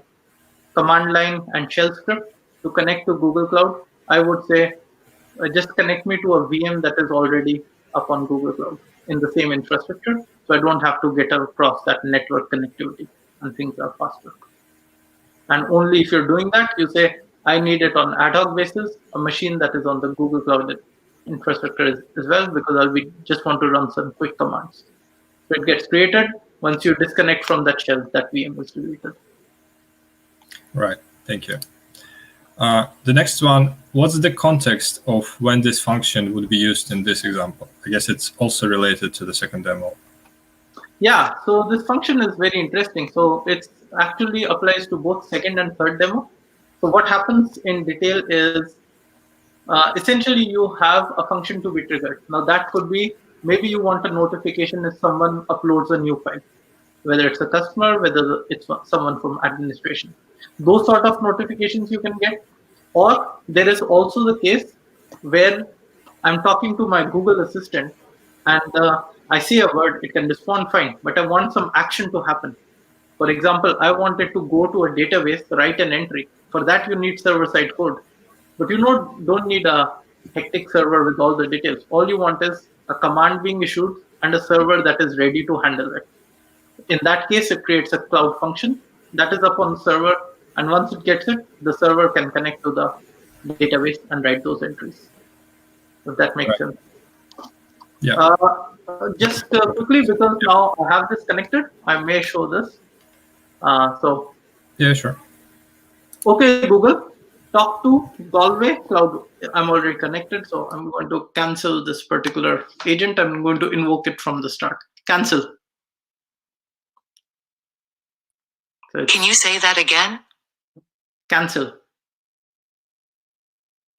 command line and shell script to connect to Google Cloud. I would say just connect me to a VM that is already up on Google Cloud in the same infrastructure, so I don't have to get across that network connectivity, and things are faster. And only if you're doing that, you say, I need it on ad hoc basis, a machine that is on the Google Cloud infrastructure as well, because I'll just want to run some quick commands. So it gets created. Once you disconnect from that shell, that VM is deleted. Right, thank you. The next one, what's the context of when this function would be used in this example? I guess it's also related to the second demo. Yeah, so this function is very interesting. So it actually applies to both second and third demo. So what happens in detail is essentially you have a function to be triggered. Now that could be, maybe you want a notification if someone uploads a new file, whether it's a customer, whether it's someone from administration. Those sort of notifications you can get. Or there is also the case where I'm talking to my Google Assistant and I say a word, it can respond fine, but I want some action to happen. For example, I wanted to go to a database, write an entry. For that, you need server-side code. But you don't need a hectic server with all the details. All you want is a command being issued and a server that is ready to handle it. In that case, it creates a cloud function that is up on the server. And once it gets it, the server can connect to the database and write those entries. If that makes sense. Yeah. Just quickly, because now I have this connected, I may show this. Yeah, sure. Okay, Google, talk to Galway Cloud. I'm already connected, so I'm going to cancel this particular agent. I'm going to invoke it from the start. Cancel. So Can you say that again? cancel,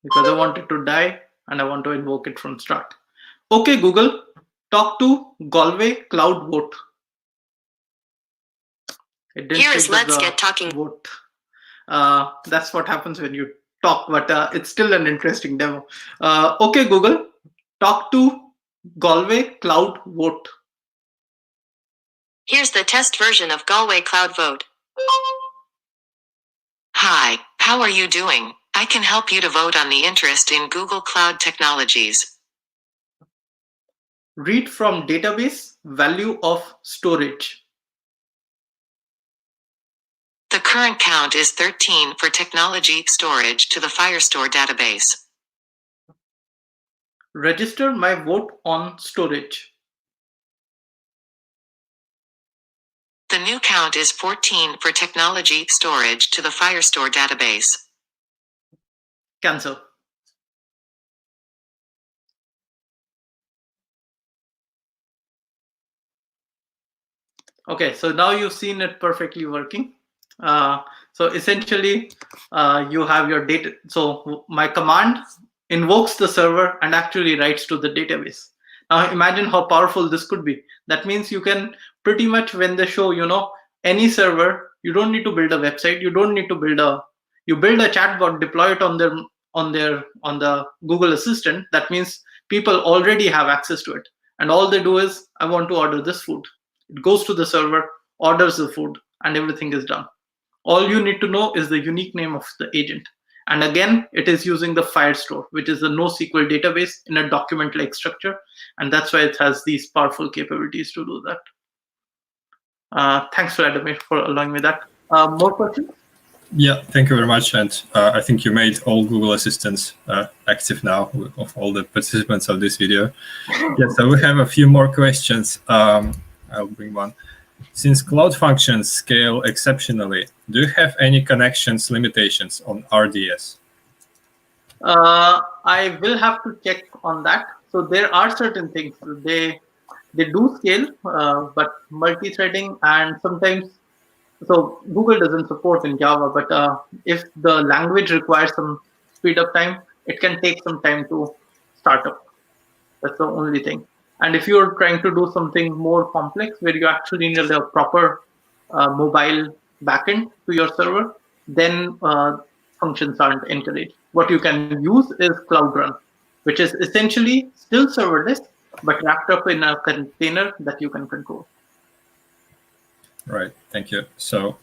because I want it to die and I want to invoke it from start. Okay, Google, talk to Galway Cloud Vote. Here is Let's Get Talking. Vote. That's what happens when you talk, but it's still an interesting demo. Okay, Google, talk to Galway Cloud Vote. Here's the test version of Galway Cloud Vote. Hi, how are you doing? I can help you to vote on the interest in Google Cloud technologies. Read from database value of storage. The current count is 13 for technology storage to the Firestore database. Register my vote on storage. The new count is 14 for technology storage to the Firestore database. Cancel. Okay, so now you've seen it perfectly working. So essentially, you have your data. So my command invokes the server and actually writes to the database. Now imagine how powerful this could be. That means you can pretty much, when they show, any server, you don't need to build a website. You don't need to you build a chatbot, deploy it on the Google Assistant. That means people already have access to it. And all they do is, I want to order this food. It goes to the server, orders the food, and everything is done. All you need to know is the unique name of the agent. And again, it is using the Firestore, which is a NoSQL database in a document-like structure. And that's why it has these powerful capabilities to do that. Thanks, Vladimir, for allowing me that. More questions? Yeah, thank you very much. And I think you made all Google Assistants active now of all the participants of this video. Yeah, so we have a few more questions. I'll bring one. Since Cloud Functions scale exceptionally, do you have any connections limitations on RDS? I will have to check on that. So there are certain things. They do scale, but multi-threading and sometimes, so Google doesn't support in Java, but if the language requires some speed up time, it can take some time to start up. That's the only thing. And if you're trying to do something more complex, where you actually need a proper mobile backend to your server, then functions aren't encouraged. What you can use is Cloud Run, which is essentially still serverless, but wrapped up in a container that you can control. Right, thank you. So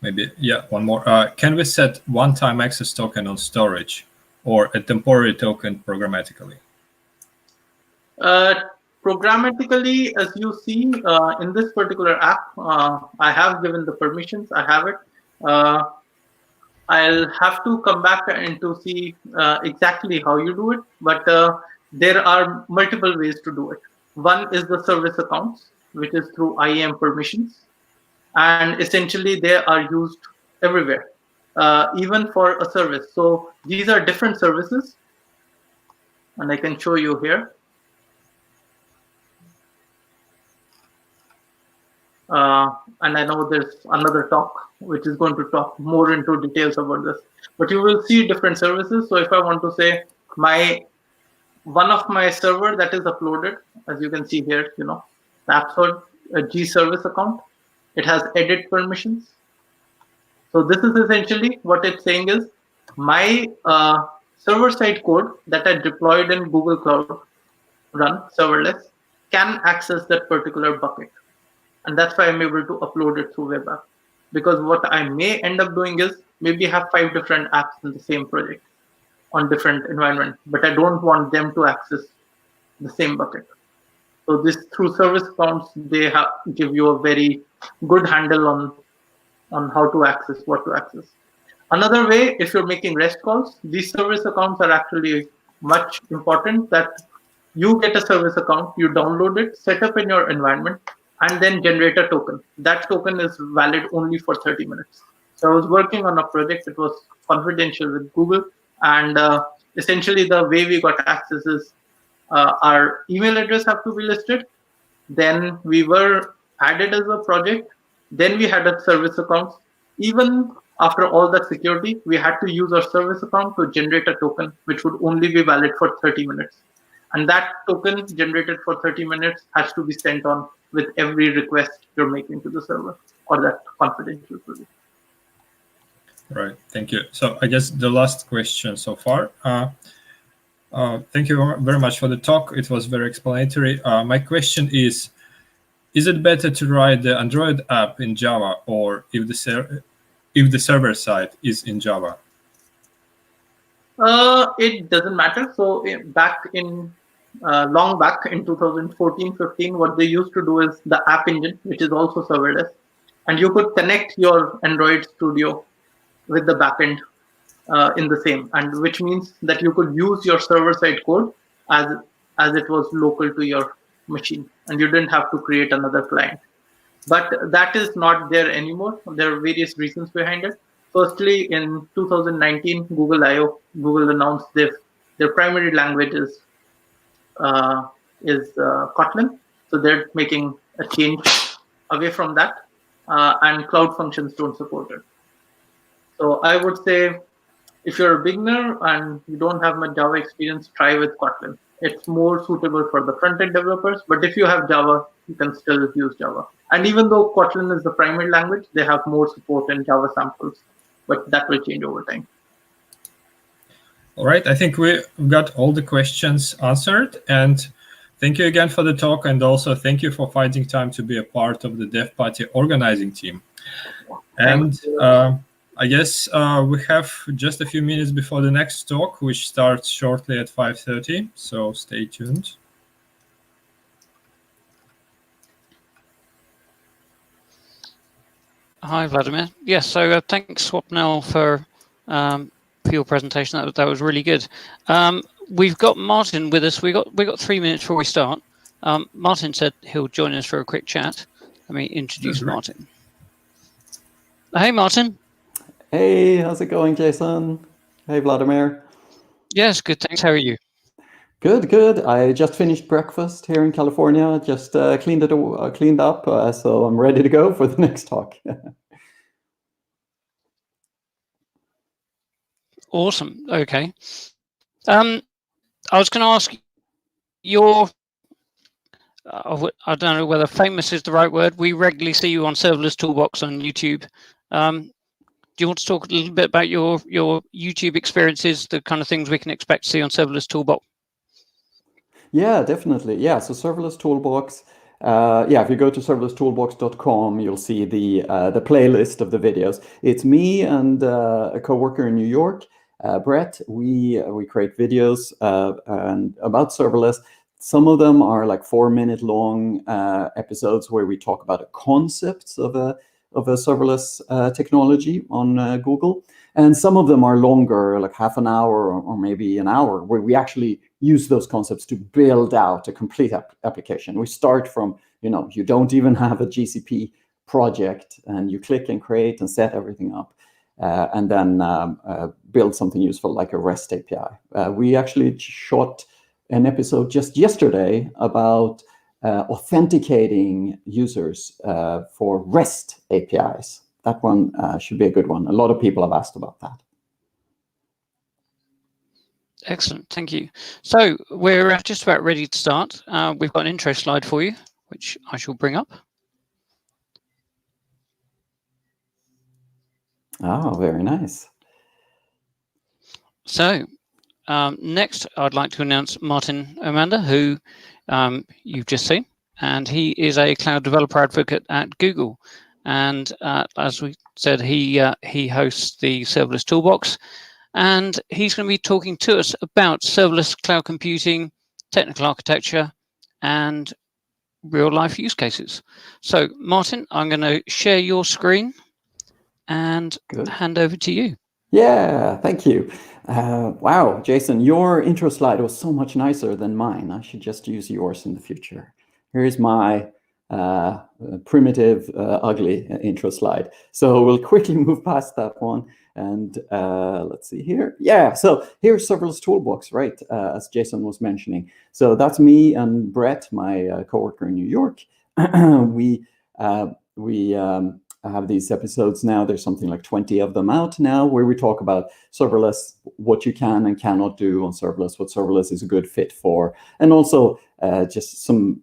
maybe, yeah, one more. Can we set one-time access token on storage or a temporary token programmatically? Programmatically, as you see in this particular app, I have given the permissions. I have it. I'll have to come back and to see exactly how you do it, but there are multiple ways to do it. One is the service accounts, which is through IAM permissions, and essentially they are used everywhere, even for a service. So these are different services, and I can show you here. And I know there's another talk which is going to talk more into details about this, but you will see different services. So if I want to say one of my server that is uploaded, as you can see here, the AppSort G service account, it has edit permissions. So this is essentially what it's saying is my server-side code that I deployed in Google Cloud Run serverless can access that particular bucket. And that's why I'm able to upload it through web app. Because what I may end up doing is maybe have 5 different apps in the same project on different environment, but I don't want them to access the same bucket. So this through service accounts, they give you a very good handle on how to access, what to access. Another way, if you're making REST calls, these service accounts are actually much important, that you get a service account, you download it, set up in your environment, and then generate a token. That token is valid only for 30 minutes. So I was working on a project that was confidential with Google, and essentially the way we got access is our email address have to be listed. Then we were added as a project. Then we had a service account. Even after all that security, we had to use our service account to generate a token, which would only be valid for 30 minutes. And that token generated for 30 minutes has to be sent on with every request you're making to the server or that confidential project. Right, thank you. So I guess the last question so far. Thank you very much for the talk. It was very explanatory. My question is it better to write the Android app in Java, or if the server side is in Java? It doesn't matter. So back in long back in 2014-15, what they used to do is the app engine, which is also serverless, and you could connect your Android Studio with the backend in the same, and which means that you could use your server-side code as it was local to your machine, and you didn't have to create another client. But that is not there anymore. There are various reasons behind it. Firstly, in 2019, Google I/O, Google announced their primary language is Kotlin, so they're making a change away from that, and Cloud Functions don't support it. So I would say, if you're a beginner and you don't have much Java experience, try with Kotlin. It's more suitable for the front-end developers, but if you have Java, you can still use Java. And even though Kotlin is the primary language, they have more support in Java samples, but that will change over time. All right, I think we've got all the questions answered, and thank you again for the talk, and also thank you for finding time to be a part of the DevParty organizing team. And I guess we have just a few minutes before the next talk, which starts shortly at 5:30, so stay tuned. Hi, Vladimir. Yes, so thanks, Swapnil, for your presentation. That was really good. We've got Martin with us. We got 3 minutes before we start. Martin said he'll join us for a quick chat. Let me introduce Martin. Hey, Martin. Hey, how's it going, Jason? Hey, Vladimir. Yes, good, thanks. How are you? Good, good. I just finished breakfast here in California. Just cleaned up, so I'm ready to go for the next talk. Awesome. Okay. I was going to ask your. I don't know whether famous is the right word. We regularly see you on Serverless Toolbox on YouTube. Do you want to talk a little bit about your YouTube experiences, the kind of things we can expect to see on Serverless Toolbox? Yeah, definitely. Yeah, so Serverless Toolbox. Yeah, if you go to serverlesstoolbox.com, you'll see the playlist of the videos. It's me and a coworker in New York, Brett. We create videos and about serverless. Some of them are like 4-minute long episodes where we talk about the concepts of a serverless technology on Google. And some of them are longer, like half an hour or maybe an hour, where we actually use those concepts to build out a complete application. We start from, you don't even have a GCP project, and you click and create and set everything up, and then build something useful like a REST API. We actually shot an episode just yesterday about authenticating users for REST APIs. That one should be a good one. A lot of people have asked about that. Excellent, thank you. So we're just about ready to start. We've got an intro slide for you, which I shall bring up. Oh, very nice. So next, I'd like to announce Martin Omander, who you've just seen, and he is a cloud developer advocate at Google. And as we said, he hosts the Serverless Toolbox, and he's going to be talking to us about serverless cloud computing, technical architecture, and real-life use cases. So, Martin, I'm going to share your screen and hand over to you. Yeah, thank you. Wow, Jason, your intro slide was so much nicer than mine. I should just use yours in the future. Here's my primitive, ugly intro slide. So we'll quickly move past that one. And let's see here. Yeah, so here's Serverless Toolbox, right, as Jason was mentioning. So that's me and Brett, my coworker in New York. we have these episodes now. There's something like 20 of them out now, where we talk about serverless, what you can and cannot do on serverless, what serverless is a good fit for, and also just some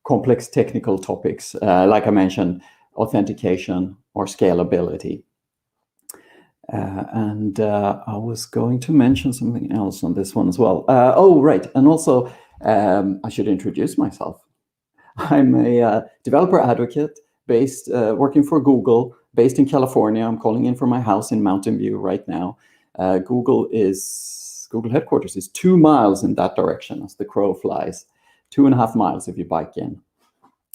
complex technical topics, like I mentioned, authentication or scalability. And I was going to mention something else on this one as well. Oh, right. And also, I should introduce myself. I'm a developer advocate based, working for Google, based in California. I'm calling in from my house in Mountain View right now. Google headquarters is 2 miles in that direction as the crow flies, 2.5 miles if you bike in.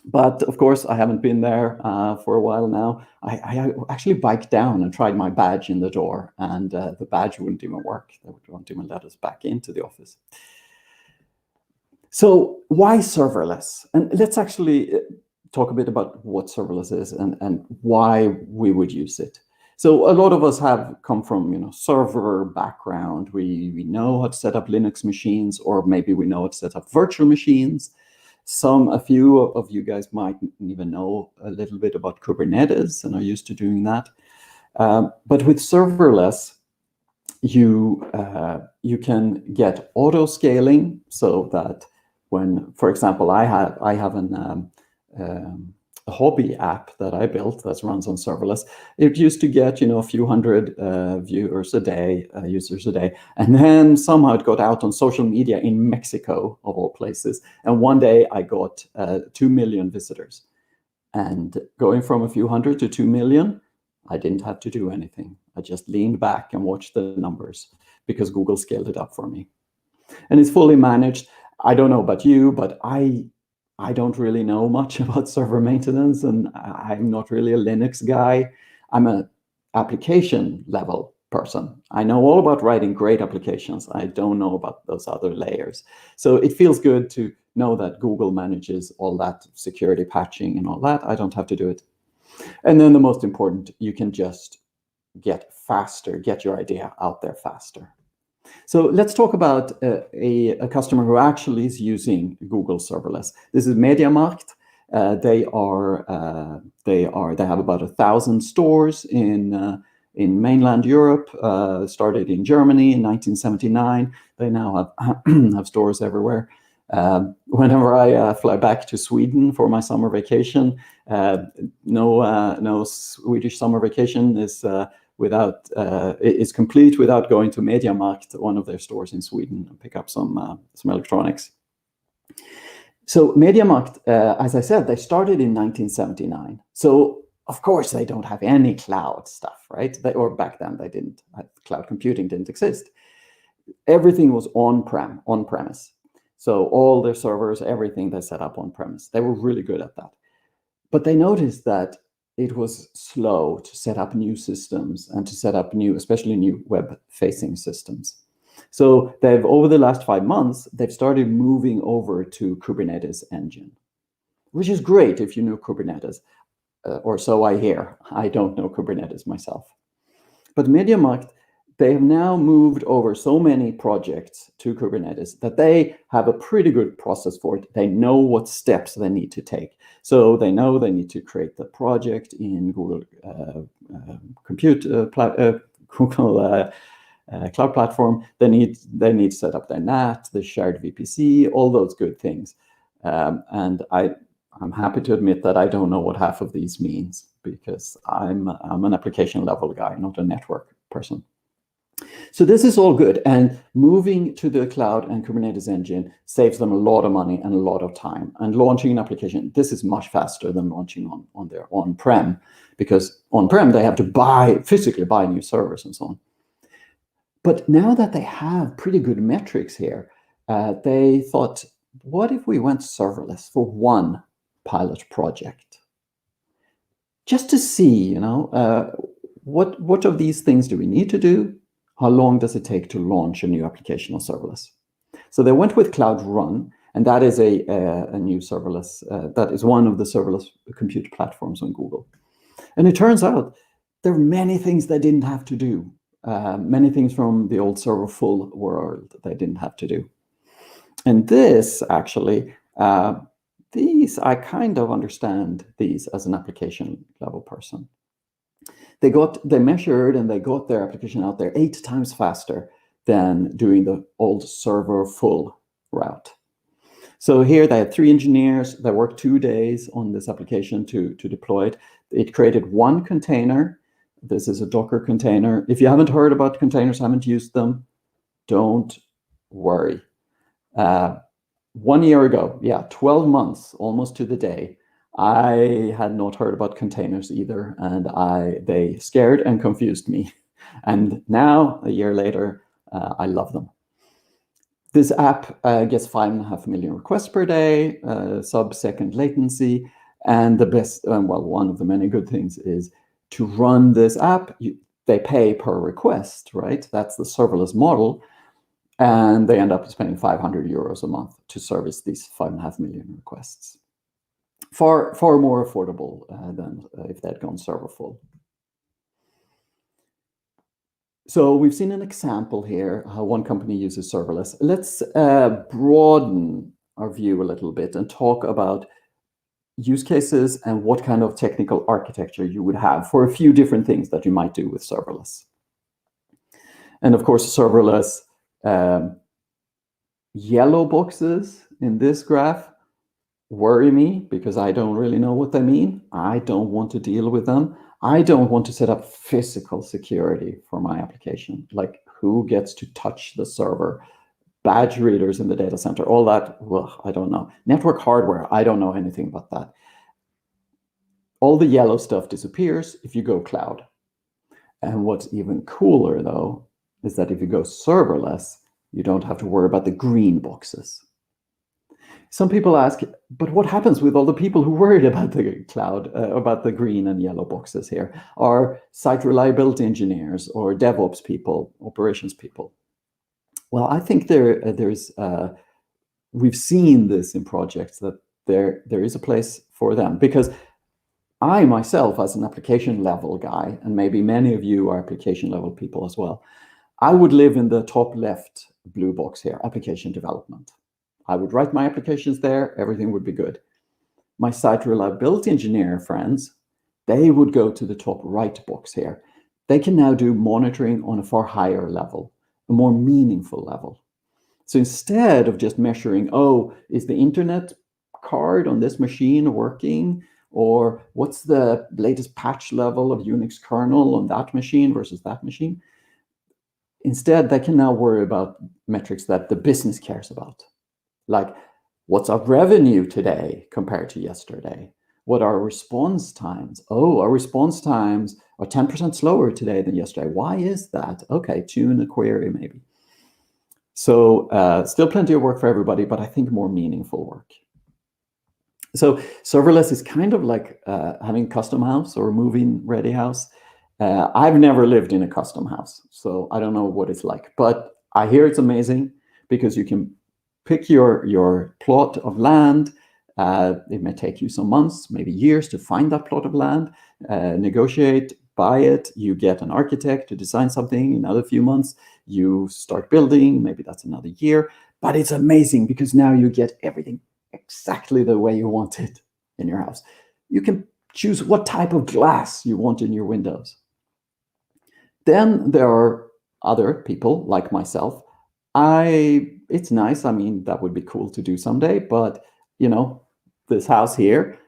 But of course, I haven't been there for a while now. I actually biked down and tried my badge in the door, and the badge wouldn't even work. They wouldn't even let us back into the office. So why serverless? And let's actually talk a bit about what serverless is and why we would use it. So a lot of us have come from, server background. We know how to set up Linux machines, or maybe we know how to set up virtual machines. A few of you guys might even know a little bit about Kubernetes and are used to doing that. But with serverless, you can get auto scaling, so that when, for example, I have a hobby app that I built that runs on serverless. It used to get a few hundred users a day, and then somehow it got out on social media in Mexico, of all places. And one day I got 2 million visitors. And going from a few hundred to 2 million, I didn't have to do anything. I just leaned back and watched the numbers because Google scaled it up for me. And it's fully managed. I don't know about you, but I don't really know much about server maintenance, and I'm not really a Linux guy. I'm an application level person. I know all about writing great applications. I don't know about those other layers. So it feels good to know that Google manages all that security patching and all that. I don't have to do it. And then the most important, you can just get your idea out there faster. So let's talk about a customer who actually is using Google Serverless. This is MediaMarkt. They have about 1,000 stores in mainland Europe. Started in Germany in 1979. They now have stores everywhere. Whenever I fly back to Sweden for my summer vacation, no Swedish summer vacation is complete without going to MediaMarkt, one of their stores in Sweden, and pick up some electronics. So MediaMarkt, as I said, they started in 1979. So of course they don't have any cloud stuff, right? Or back then they didn't. Cloud computing didn't exist. Everything was on-premise. So all their servers, everything they set up on-premise. They were really good at that. But they noticed that it was slow to set up new systems and to set up especially new web-facing systems. So over the last 5 months, they've started moving over to Kubernetes engine, which is great if you know Kubernetes, or so I hear. I don't know Kubernetes myself. But MediaMarkt, they have now moved over so many projects to Kubernetes that they have a pretty good process for it. They know what steps they need to take. So they know they need to create the project in Google Cloud Platform. They need to set up their NAT, the shared VPC, all those good things. And I'm happy to admit that I don't know what half of these means, because I'm an application level guy, not a network person. So this is all good, and moving to the cloud and Kubernetes engine saves them a lot of money and a lot of time. And launching an application, this is much faster than launching on their on-prem, because on-prem they have to physically buy new servers and so on. But now that they have pretty good metrics here, they thought, what if we went serverless for one pilot project? Just to see, what of these things do we need to do? How long does it take to launch a new application on serverless? So they went with Cloud Run, And that is a new serverless, that is one of the serverless compute platforms on Google. And it turns out there are many things they didn't have to do. Many things from the old serverful world they didn't have to do. And this actually, these, I kind of understand these as an application level person. They measured and they got their application out there 8 times faster than doing the old serverful route. So here they had 3 engineers that worked 2 days on this application to deploy it. It created 1 container. This is a Docker container. If you haven't heard about containers, haven't used them, don't worry. 1 year ago, 12 months, almost to the day, I had not heard about containers either, and they scared and confused me. And now, a year later, I love them. This app gets 5.5 million requests per day, sub-second latency, and the best, well, one of the many good things is to run this app, they pay per request, right? That's the serverless model, and they end up spending 500 euros a month to service these 5.5 million requests. Far more affordable than if they'd gone serverful. So we've seen an example here how one company uses serverless. Let's broaden our view a little bit and talk about use cases and what kind of technical architecture you would have for a few different things that you might do with serverless. And of course, serverless yellow boxes in this graph worry me because I don't really know what they mean. I don't want to deal with them. I don't want to set up physical security for my application, like who gets to touch the server, badge readers in the data center, all that, well, I don't know. Network hardware, I don't know anything about that. All the yellow stuff disappears if you go cloud. And what's even cooler, though, is that if you go serverless, you don't have to worry about the green boxes. Some people ask, but what happens with all the people who worried about the cloud, about the green and yellow boxes here? Are site reliability engineers or DevOps people, operations people? Well, I think we've seen this in projects that there is a place for them, because I myself, as an application level guy, and maybe many of you are application level people as well, I would live in the top left blue box here, application development. I would write my applications there, everything would be good. My site reliability engineer friends, they would go to the top right box here. They can now do monitoring on a far higher level, a more meaningful level. So instead of just measuring, oh, is the internet card on this machine working? Or what's the latest patch level of Unix kernel on that machine versus that machine? Instead, they can now worry about metrics that the business cares about. Like, what's our revenue today compared to yesterday? What are our response times? Oh, our response times are 10% slower today than yesterday. Why is that? Okay, tune a query maybe. So still plenty of work for everybody, but I think more meaningful work. So serverless is kind of like having custom house or moving ready house. I've never lived in a custom house, so I don't know what it's like, but I hear it's amazing because you can pick your plot of land. It may take you some months, maybe years to find that plot of land, negotiate, buy it. You get an architect to design something. In another few months, you start building. Maybe that's another year. But it's amazing because now you get everything exactly the way you want it in your house. You can choose what type of glass you want in your windows. Then there are other people like myself. It's nice. I mean, that would be cool to do someday, but you know, this house here,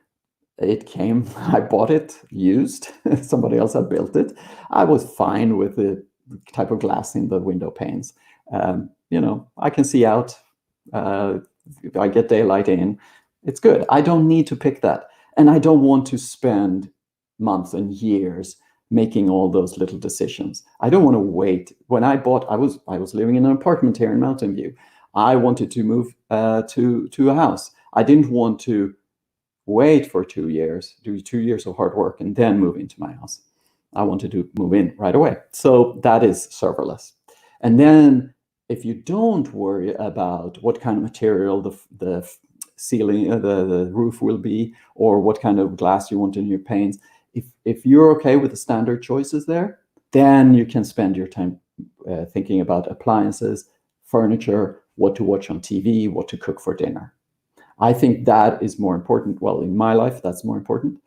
it came, I bought it used. Somebody else had built it. I was fine with the type of glass in the window panes. You know, I can see out. I get daylight in. It's good. I don't need to pick that. And I don't want to spend months and years making all those little decisions. I don't want to wait. When I bought, I was living in an apartment here in Mountain View. I wanted to move to a house. I didn't want to wait for 2 years, do 2 years of hard work, and then move into my house. I wanted to move in right away. So that is serverless. And then if you don't worry about what kind of material the ceiling, the roof will be, or what kind of glass you want in your panes, if you're okay with the standard choices there, then you can spend your time thinking about appliances, furniture, what to watch on TV, what to cook for dinner. I think that is more important. Well, in my life, that's more important.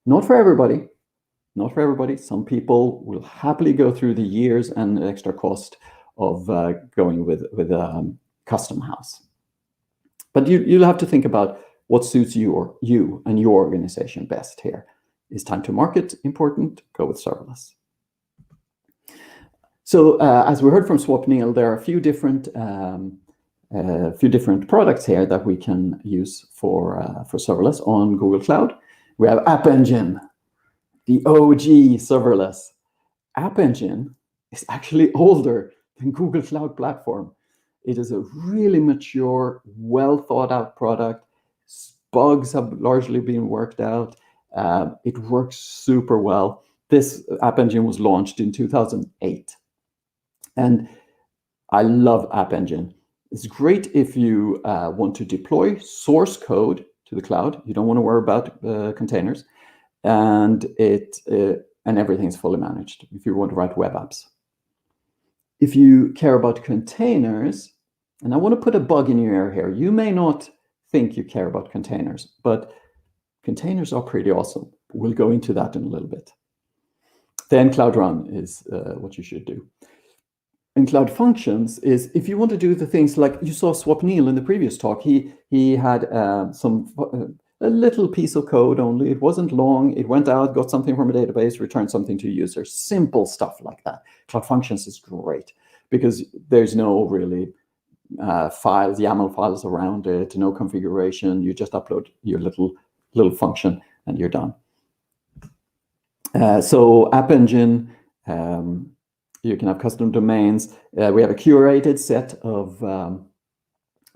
Not for everybody. Not for everybody. Some people will happily go through the years and the extra cost of going with a custom house. But you'll have to think about what suits you and your organization best here. Is time to market important? Go with serverless. So as we heard from Swapnil, there are a few different products here that we can use for serverless on Google Cloud. We have App Engine, the OG serverless. App Engine is actually older than Google Cloud Platform. It is a really mature, well thought out product. Bugs have largely been worked out. It works super well. This App Engine was launched in 2008. And I love App Engine. It's great if you want to deploy source code to the cloud. You don't want to worry about containers. And everything's fully managed if you want to write web apps. If you care about containers, and I want to put a bug in your ear here. You may not think you care about containers, but containers are pretty awesome. We'll go into that in a little bit. Then Cloud Run is what you should do. And Cloud Functions is if you want to do the things like you saw Swapnil in the previous talk. He had a little piece of code only. It wasn't long. It went out, got something from a database, returned something to users. Simple stuff like that. Cloud Functions is great because there's no really files, YAML files around it, no configuration. You just upload your little function and you're done. So App Engine, you can have custom domains. We have a curated set of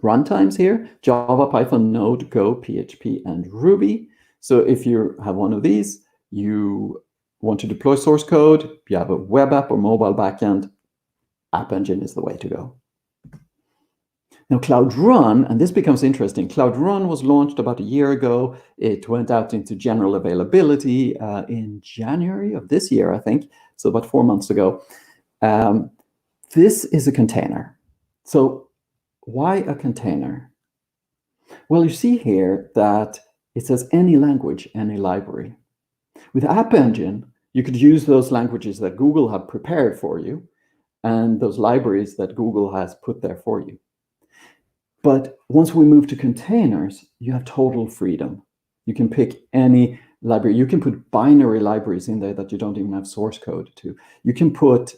runtimes here: Java, Python, Node, Go, PHP, and Ruby. So if you have one of these, you want to deploy source code, you have a web app or mobile backend, App Engine is the way to go. Now Cloud Run, and this becomes interesting. Cloud Run was launched about a year ago. It went out into general availability in January of this year, I think, so about 4 months ago. This is a container. So why a container? Well, you see here that it says any language, any library. With App Engine, you could use those languages that Google have prepared for you and those libraries that Google has put there for you. But once we move to containers, you have total freedom. You can pick any library. You can put binary libraries in there that you don't even have source code to. You can put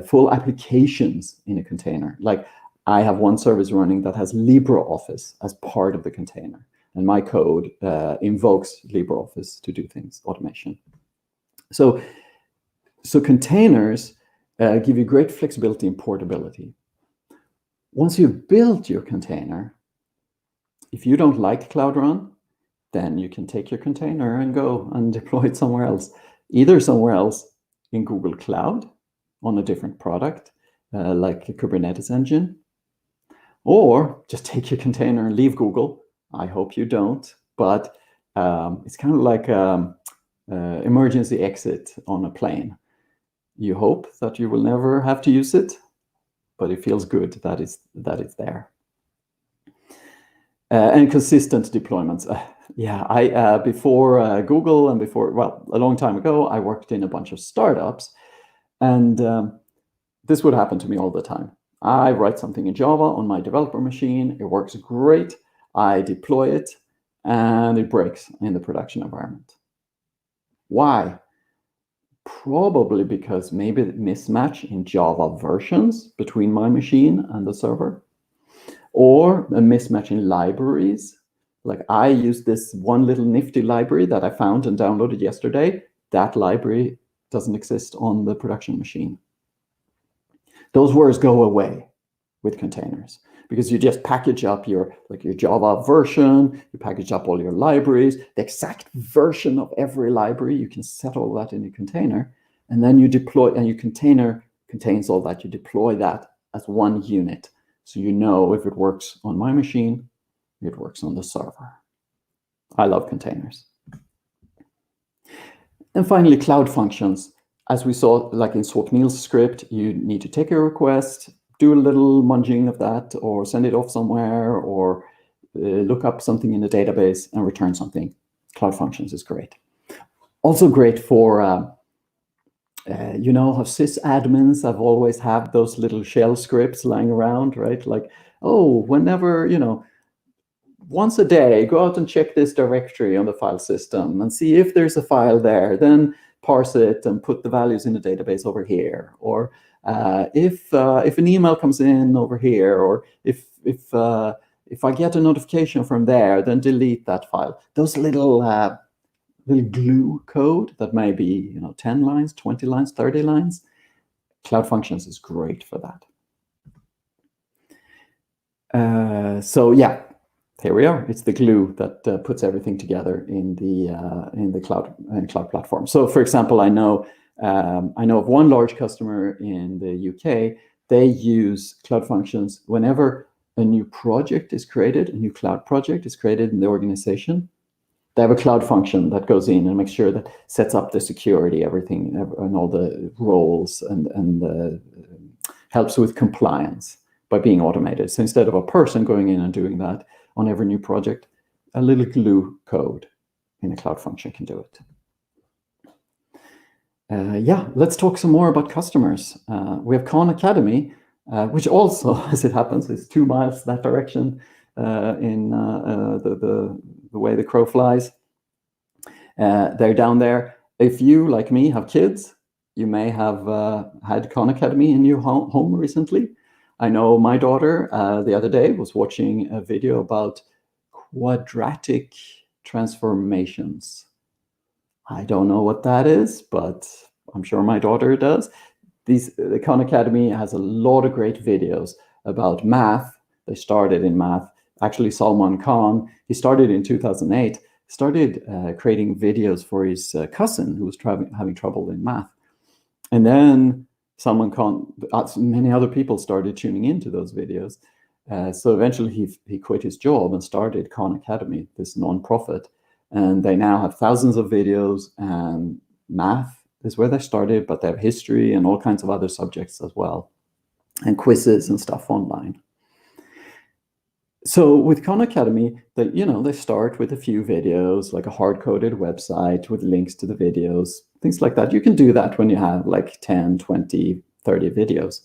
full applications in a container. Like I have one service running that has LibreOffice as part of the container, and my code invokes LibreOffice to do things, automation. So containers give you great flexibility and portability. Once you've built your container, if you don't like Cloud Run, then you can take your container and go and deploy it somewhere else, either somewhere else in Google Cloud on a different product, like a Kubernetes engine, or just take your container and leave Google. I hope you don't, but it's kind of like emergency exit on a plane. You hope that you will never have to use it, but it feels good that it's there. And consistent deployments. Yeah, before Google and a long time ago, I worked in a bunch of startups, and this would happen to me all the time. I write something in Java on my developer machine. It works great. I deploy it, and it breaks in the production environment. Why? Probably because maybe a mismatch in Java versions between my machine and the server, or a mismatch in libraries. Like I use this one little nifty library that I found and downloaded yesterday. That library doesn't exist on the production machine. Those words go away with containers because you just package up your Java version, you package up all your libraries, the exact version of every library. You can set all that in a container, and then you deploy, and you container contains all that. You deploy that as one unit. So you know if it works on my machine, it works on the server. I love containers. And finally, cloud functions. As we saw, like in Swapnil's script, you need to take a request, do a little munging of that, or send it off somewhere, or look up something in the database and return something. Cloud functions is great. Also great for, you know, how sysadmins have always had those little shell scripts lying around, right? Like, oh, whenever, you know, once a day, go out and check this directory on the file system and see if there's a file there, then parse it and put the values in the database over here. Or if an email comes in over here, or if I get a notification from there, then delete that file. Those little glue code that may be, you know, 10 lines, 20 lines, 30 lines. Cloud Functions is great for that. So yeah, here we are. It's the glue that puts everything together in the cloud platform. So, for example, I know of one large customer in the UK. They use Cloud Functions whenever a new project is created, a new cloud project is created in the organization. They have a cloud function that goes in and makes sure that sets up the security, everything, and all the roles, and helps with compliance by being automated. So instead of a person going in and doing that on every new project, a little glue code in a cloud function can do it. Yeah, let's talk some more about customers. We have Khan Academy, which also, as it happens, is 2 miles that direction in the way the crow flies. They're down there. If you, like me, have kids, you may have had Khan Academy in your home recently. I know my daughter the other day was watching a video about quadratic transformations. I don't know what that is, but I'm sure my daughter does. The Khan Academy has a lot of great videos about math. They started in math. Actually, Salman Khan, he started in 2008, started creating videos for his cousin who was having trouble in math. And then Salman Khan, many other people started tuning into those videos. So eventually he quit his job and started Khan Academy, this non-profit. And they now have thousands of videos, and math is where they started, but they have history and all kinds of other subjects as well, and quizzes and stuff online. So with Khan Academy, they start with a few videos, like a hard-coded website with links to the videos, things like that. You can do that when you have like 10, 20, 30 videos.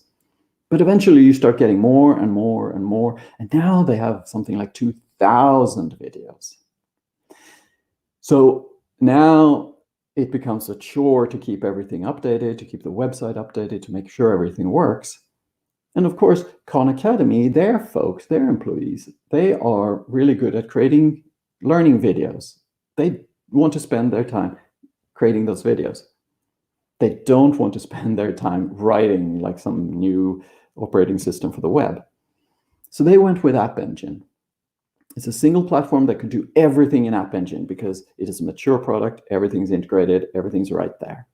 But eventually you start getting more and more and more. And now they have something like 2,000 videos. So now it becomes a chore to keep everything updated, to keep the website updated, to make sure everything works. And of course, Khan Academy, their folks, their employees, they are really good at creating learning videos. They want to spend their time creating those videos. They don't want to spend their time writing like some new operating system for the web. So they went with App Engine. It's a single platform that could do everything in App Engine because it is a mature product, everything's integrated, everything's right there.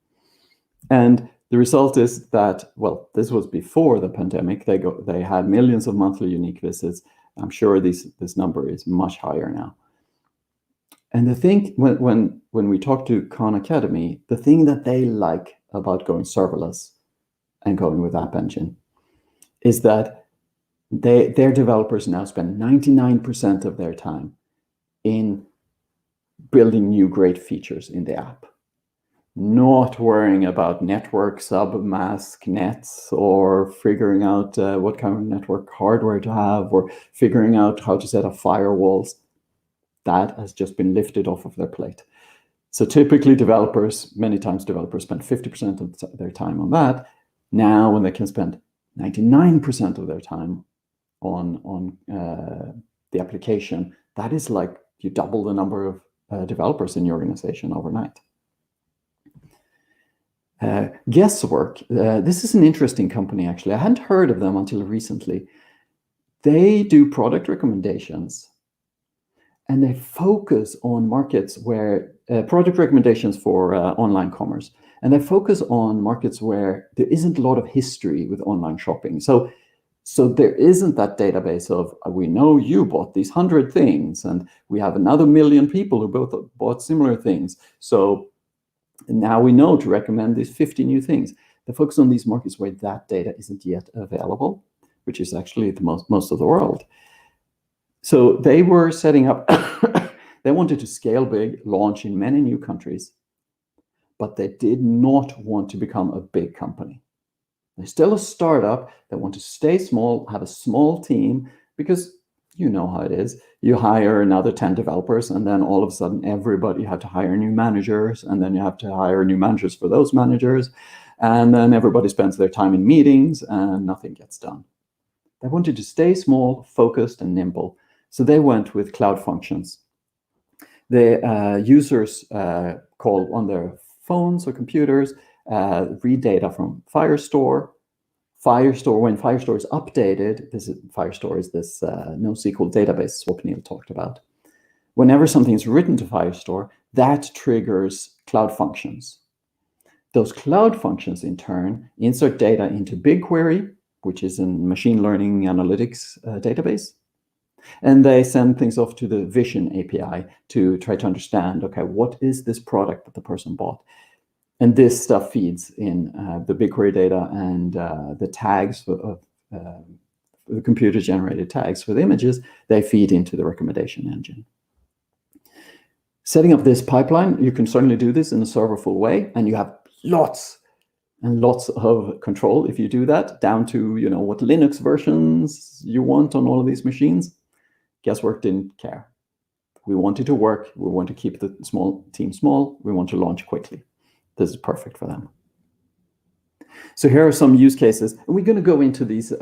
And the result is that, well, this was before the pandemic. They had millions of monthly unique visits. I'm sure this number is much higher now. And the thing, when we talk to Khan Academy, the thing that they like about going serverless and going with App Engine is that their developers now spend 99% of their time in building new great features in the app. Not worrying about network submask nets or figuring out what kind of network hardware to have or figuring out how to set up firewalls. That has just been lifted off of their plate. So typically many times developers spend 50% of their time on that. Now when they can spend 99% of their time on the application, that is like you double the number of developers in your organization overnight. Guesswork. This is an interesting company, actually. I hadn't heard of them until recently. They do product recommendations, and they focus on markets where product recommendations for online commerce. And they focus on markets where there isn't a lot of history with online shopping. So there isn't that database of, we know you bought these 100 things, and we have another million people who both bought similar things. So now we know to recommend these 50 new things. They focus on these markets where that data isn't yet available, which is actually the most of the world. So they were setting up, they wanted to scale big, launch in many new countries, but they did not want to become a big company. They're still a startup. They want to stay small, have a small team, because you know how it is. You hire another 10 developers, and then all of a sudden everybody had to hire new managers, and then you have to hire new managers for those managers, and then everybody spends their time in meetings and nothing gets done. They wanted to stay small, focused, and nimble. So they went with Cloud Functions. The users call on their phones or computers, read data from Firestore. When Firestore is updated, Firestore is this NoSQL database Swapnil talked about. Whenever something is written to Firestore, that triggers Cloud Functions. Those Cloud Functions, in turn, insert data into BigQuery, which is a machine learning analytics database. And they send things off to the Vision API to try to understand, okay, what is this product that the person bought? And this stuff feeds in the BigQuery data and the tags of the computer-generated tags for the images. They feed into the recommendation engine. Setting up this pipeline, you can certainly do this in a serverful way, and you have lots and lots of control if you do that, down to what Linux versions you want on all of these machines. Guesswork didn't care. We want it to work. We want to keep the team small. We want to launch quickly. This is perfect for them. So here are some use cases. And we're going to go into these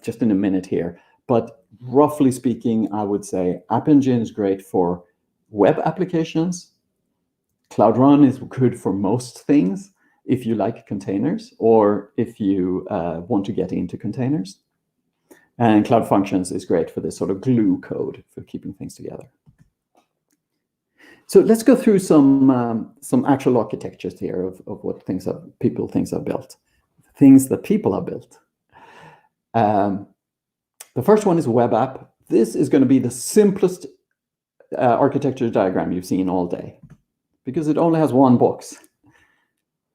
just in a minute here. But roughly speaking, I would say App Engine is great for web applications. Cloud Run is good for most things if you like containers or if you want to get into containers. And Cloud Functions is great for this sort of glue code for keeping things together. So let's go through some actual architectures here of what people have built. Things that people have built. The first one is web app. This is going to be the simplest architecture diagram you've seen all day, because it only has one box.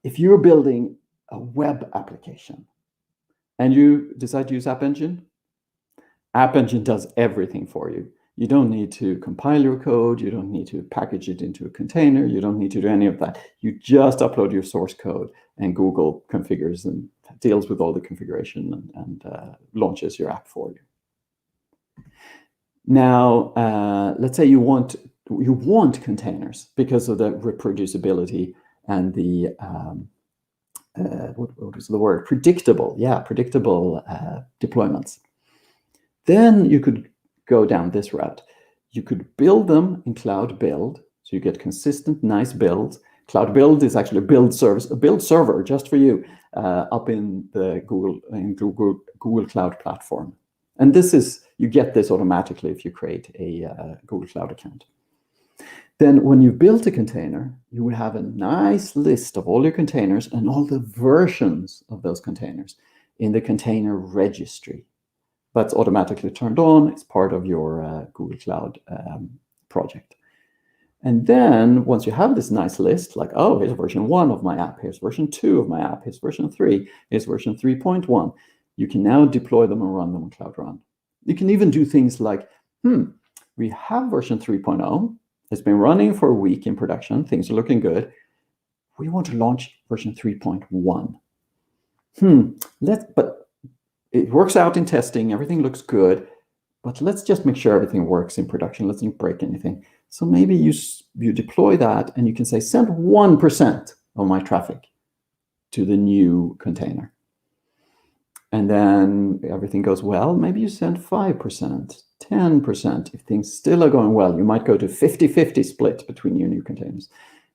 If you're building a web application and you decide to use App Engine does everything for you. You don't need to compile your code. You don't need to package it into a container. You don't need to do any of that. You just upload your source code, and Google configures and deals with all the configuration and launches your app for you. Now, let's say you want containers because of the reproducibility and the what was the word? Predictable deployments. Then you could go down this route. You could build them in Cloud Build, so you get consistent, nice builds. Cloud Build is actually a build server just for you up in the Google Cloud Platform. And you get this automatically if you create a Google Cloud account. Then when you build a container, you would have a nice list of all your containers and all the versions of those containers in the container registry. That's automatically turned on. It's part of your Google Cloud project. And then once you have this nice list, like, oh, here's version 1 of my app, here's version 2 of my app, here's version 3, here's version 3.1, you can now deploy them and run them on Cloud Run. You can even do things like, we have version 3.0. It's been running for a week in production. Things are looking good. We want to launch version 3.1. But it works out in testing. Everything looks good. But let's just make sure everything works in production. Let's not break anything. So maybe you deploy that, and you can say, send 1% of my traffic to the new container. And then everything goes well. Maybe you send 5%, 10%. If things still are going well, you might go to 50-50 split between your new containers.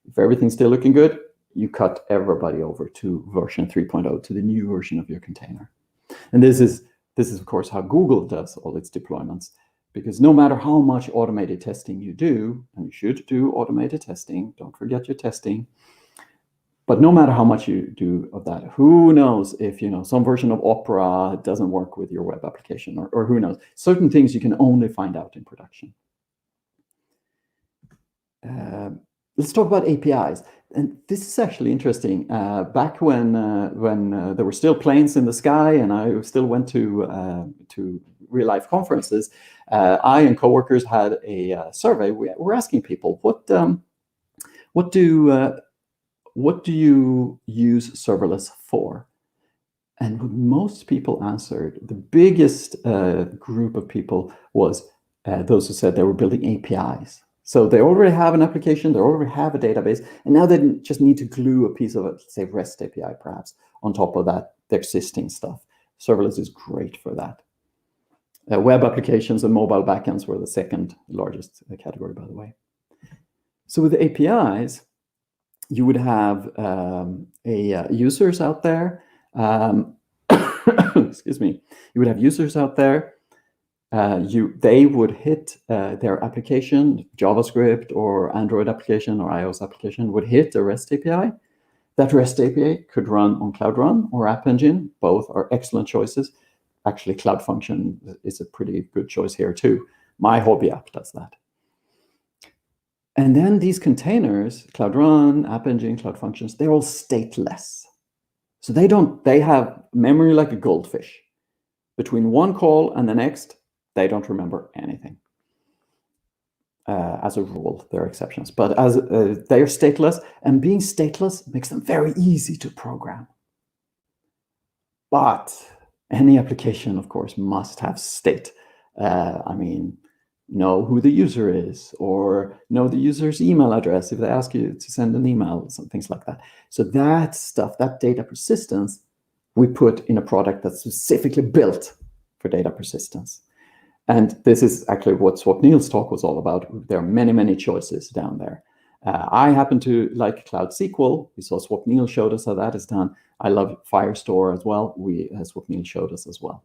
If everything's still looking good, you cut everybody over to version 3.0, to the new version of your container. And this is, of course, how Google does all its deployments. Because no matter how much automated testing you do, and you should do automated testing, don't forget your testing, But no matter how much you do of that, who knows if some version of Opera doesn't work with your web application, or who knows? Certain things you can only find out in production. Let's talk about APIs. And this is actually interesting. Back when there were still planes in the sky, and I still went to real life conferences, I and coworkers had a survey. We're asking people, what do you use serverless for? And what most people answered, the biggest group of people was those who said they were building APIs. So they already have an application, they already have a database, and now they just need to glue a piece of it, say REST API perhaps, on top of that, the existing stuff. Serverless is great for that. Web applications and mobile backends were the second largest category, by the way. So with APIs, you would have users out there. Excuse me. You would have users out there. They would hit their application, JavaScript or Android application or iOS application would hit a REST API. That REST API could run on Cloud Run or App Engine. Both are excellent choices. Actually, Cloud Function is a pretty good choice here too. My hobby app does that. And then these containers, Cloud Run, App Engine, Cloud Functions, they're all stateless. So they have memory like a goldfish. Between one call and the next, they don't remember anything. As a rule, there are exceptions, but as they are stateless, and being stateless makes them very easy to program. But any application, of course, must have state. Know who the user is, or know the user's email address if they ask you to send an email, some things like that. So that stuff, that data persistence, we put in a product that's specifically built for data persistence. And this is actually what Swapnil's talk was all about. There are many, many choices down there. I happen to like Cloud SQL. We saw Swapnil showed us how that is done. I love Firestore as well. Swapnil showed us as well.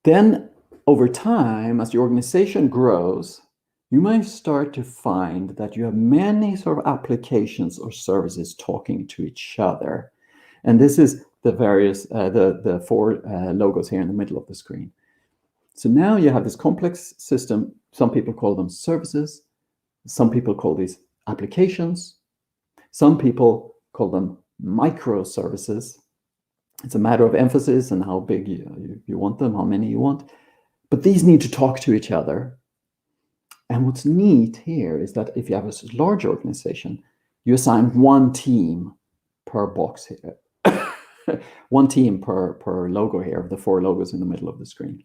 Then over time, as the organization grows, you might start to find that you have many sort of applications or services talking to each other. And this is the various, the four logos here in the middle of the screen. So now you have this complex system. Some people call them services. Some people call these applications. Some people call them microservices. It's a matter of emphasis and how big you want them, how many you want. But these need to talk to each other. And what's neat here is that if you have a large organization, you assign one team per box here. One team per logo here, the four logos in the middle of the screen.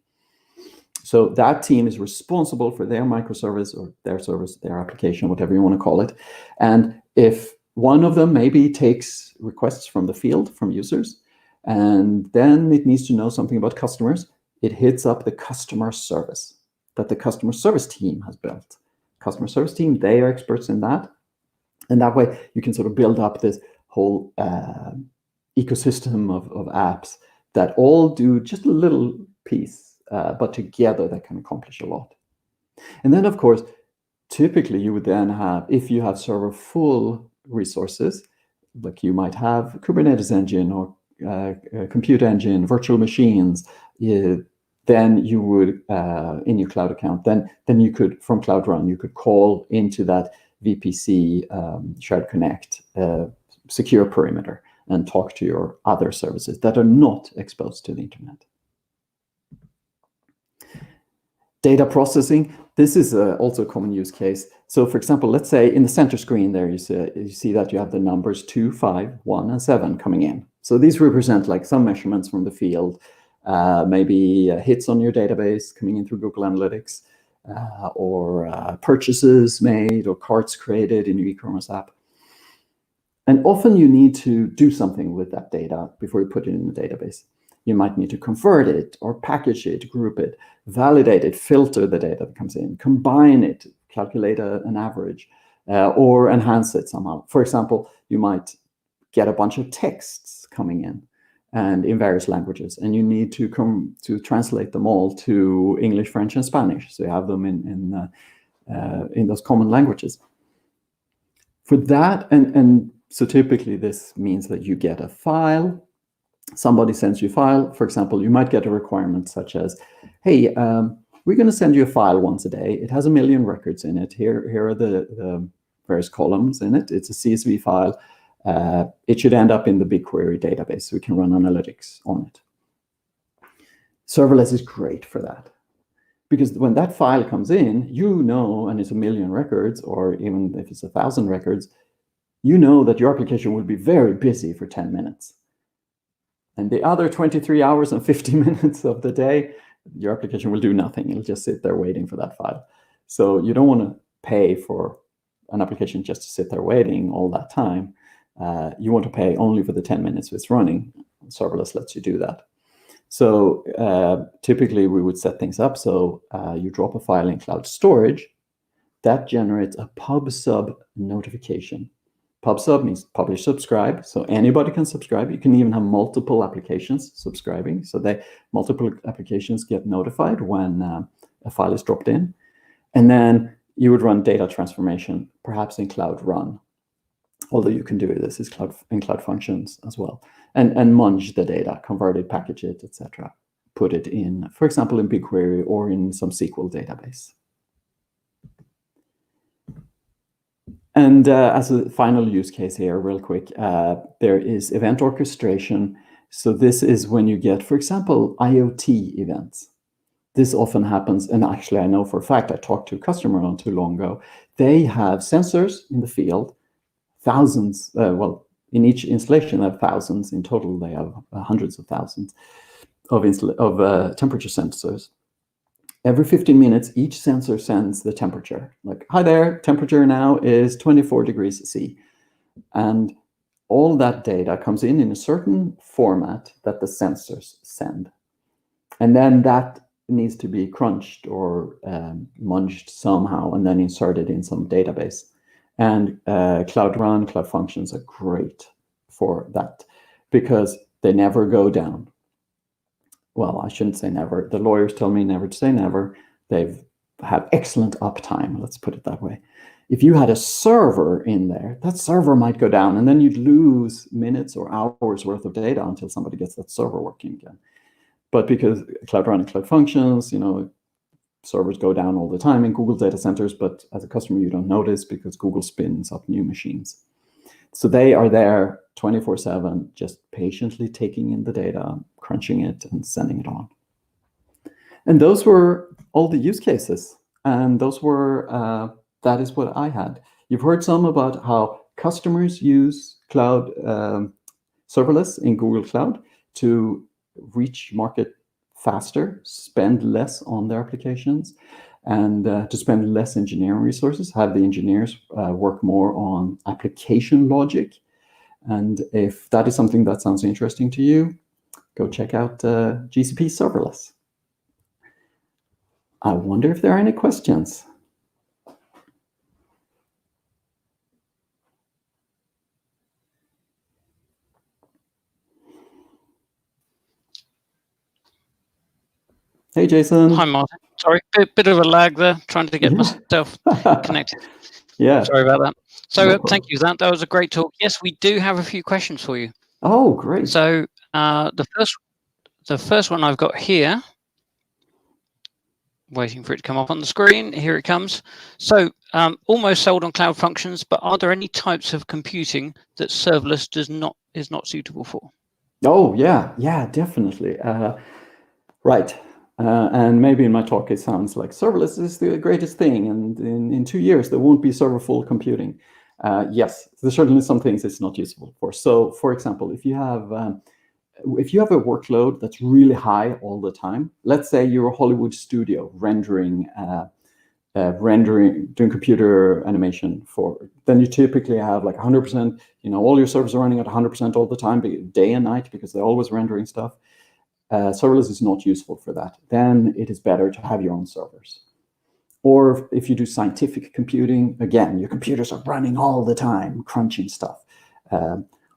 So that team is responsible for their microservice or their service, their application, whatever you want to call it. And if one of them maybe takes requests from the field, from users, and then it needs to know something about customers, it hits up the customer service that the customer service team has built. Customer service team, they are experts in that. And that way you can sort of build up this whole ecosystem of apps that all do just a little piece, but together they can accomplish a lot. And then, of course, typically you would then have, if you have server full resources, like you might have Kubernetes engine or compute engine, virtual machines, then you would, in your cloud account, then you could, from Cloud Run, you could call into that VPC Shared Connect secure perimeter and talk to your other services that are not exposed to the internet. Data processing, this is also a common use case. So for example, let's say in the center screen there, you see that you have the numbers 2, 5, 1, and 7 coming in. So these represent like some measurements from the field, maybe hits on your database coming in through Google Analytics, or purchases made or carts created in your e-commerce app. And often you need to do something with that data before you put it in the database. You might need to convert it or package it, group it, validate it, filter the data that comes in, combine it, calculate an average, or enhance it somehow. For example, you might get a bunch of texts coming in and in various languages, and you need to translate them all to English, French, and Spanish. So you have them in those common languages. For that, and so typically this means that you get a file, somebody sends you a file. For example, you might get a requirement such as, hey, we're going to send you a file once a day. It has 1 million records in it. Here are the various columns in it. It's a CSV file. It should end up in the BigQuery database so we can run analytics on it. Serverless is great for that. Because when that file comes in, you know, and it's 1 million records, or even if it's 1,000 records, you know that your application will be very busy for 10 minutes. And the other 23 hours and 50 minutes of the day, your application will do nothing. It'll just sit there waiting for that file. So you don't want to pay for an application just to sit there waiting all that time. You want to pay only for the 10 minutes it's running. Serverless lets you do that. So typically we would set things up so you drop a file in cloud storage. That generates a pub/sub notification. Pub/sub means publish, subscribe. So anybody can subscribe. You can even have multiple applications subscribing. So multiple applications get notified when a file is dropped in. And then you would run data transformation, perhaps in Cloud Run. Although you can do this in Cloud Functions as well. And munge the data, convert it, package it, etc. Put it in, for example, in BigQuery or in some SQL database. And as a final use case here, real quick, there is event orchestration. So this is when you get, for example, IoT events. This often happens, and actually I know for a fact, I talked to a customer not too long ago. They have sensors in the field, thousands, well, in each installation they have thousands. In total, they have hundreds of thousands of temperature sensors. Every 15 minutes, each sensor sends the temperature. Like, hi there, temperature now is 24 degrees C. And all that data comes in a certain format that the sensors send. And then that needs to be crunched or munged somehow and then inserted in some database. And Cloud Run, Cloud Functions are great for that because they never go down. Well, I shouldn't say never. The lawyers tell me never to say never. They have excellent uptime, let's put it that way. If you had a server in there, that server might go down and then you'd lose minutes or hours worth of data until somebody gets that server working again. But because Cloud Run and Cloud Functions, servers go down all the time in Google data centers, but as a customer, you don't notice because Google spins up new machines. So they are there 24/7, just patiently taking in the data, crunching it, and sending it on. And those were all the use cases. And those were, that is what I had. You've heard some about how customers use cloud serverless in Google Cloud to reach market faster, spend less on their applications, and to spend less engineering resources, have the engineers work more on application logic. And if that is something that sounds interesting to you, go check out GCP Serverless. I wonder if there are any questions. Hey, Jason. Hi, Martin. Sorry, bit of a lag there, trying to get myself connected. Yeah. Sorry about that. So No thank you. That was a great talk. Yes, we do have a few questions for you. Oh, great. So the first one I've got here, waiting for it to come up on the screen. Here it comes. So almost sold on Cloud Functions, but are there any types of computing that serverless is not suitable for? Oh, yeah, definitely. Right. And maybe in my talk, it sounds like serverless is the greatest thing. And in 2 years, there won't be server-full computing. Yes, there's certainly some things it's not useful for. So, for example, if you have a workload that's really high all the time, let's say you're a Hollywood studio rendering, doing computer animation then you typically have like 100%, all your servers are running at 100% all the time, day and night, because they're always rendering stuff. Serverless is not useful for that. Then it is better to have your own servers. Or if you do scientific computing, again, your computers are running all the time, crunching stuff.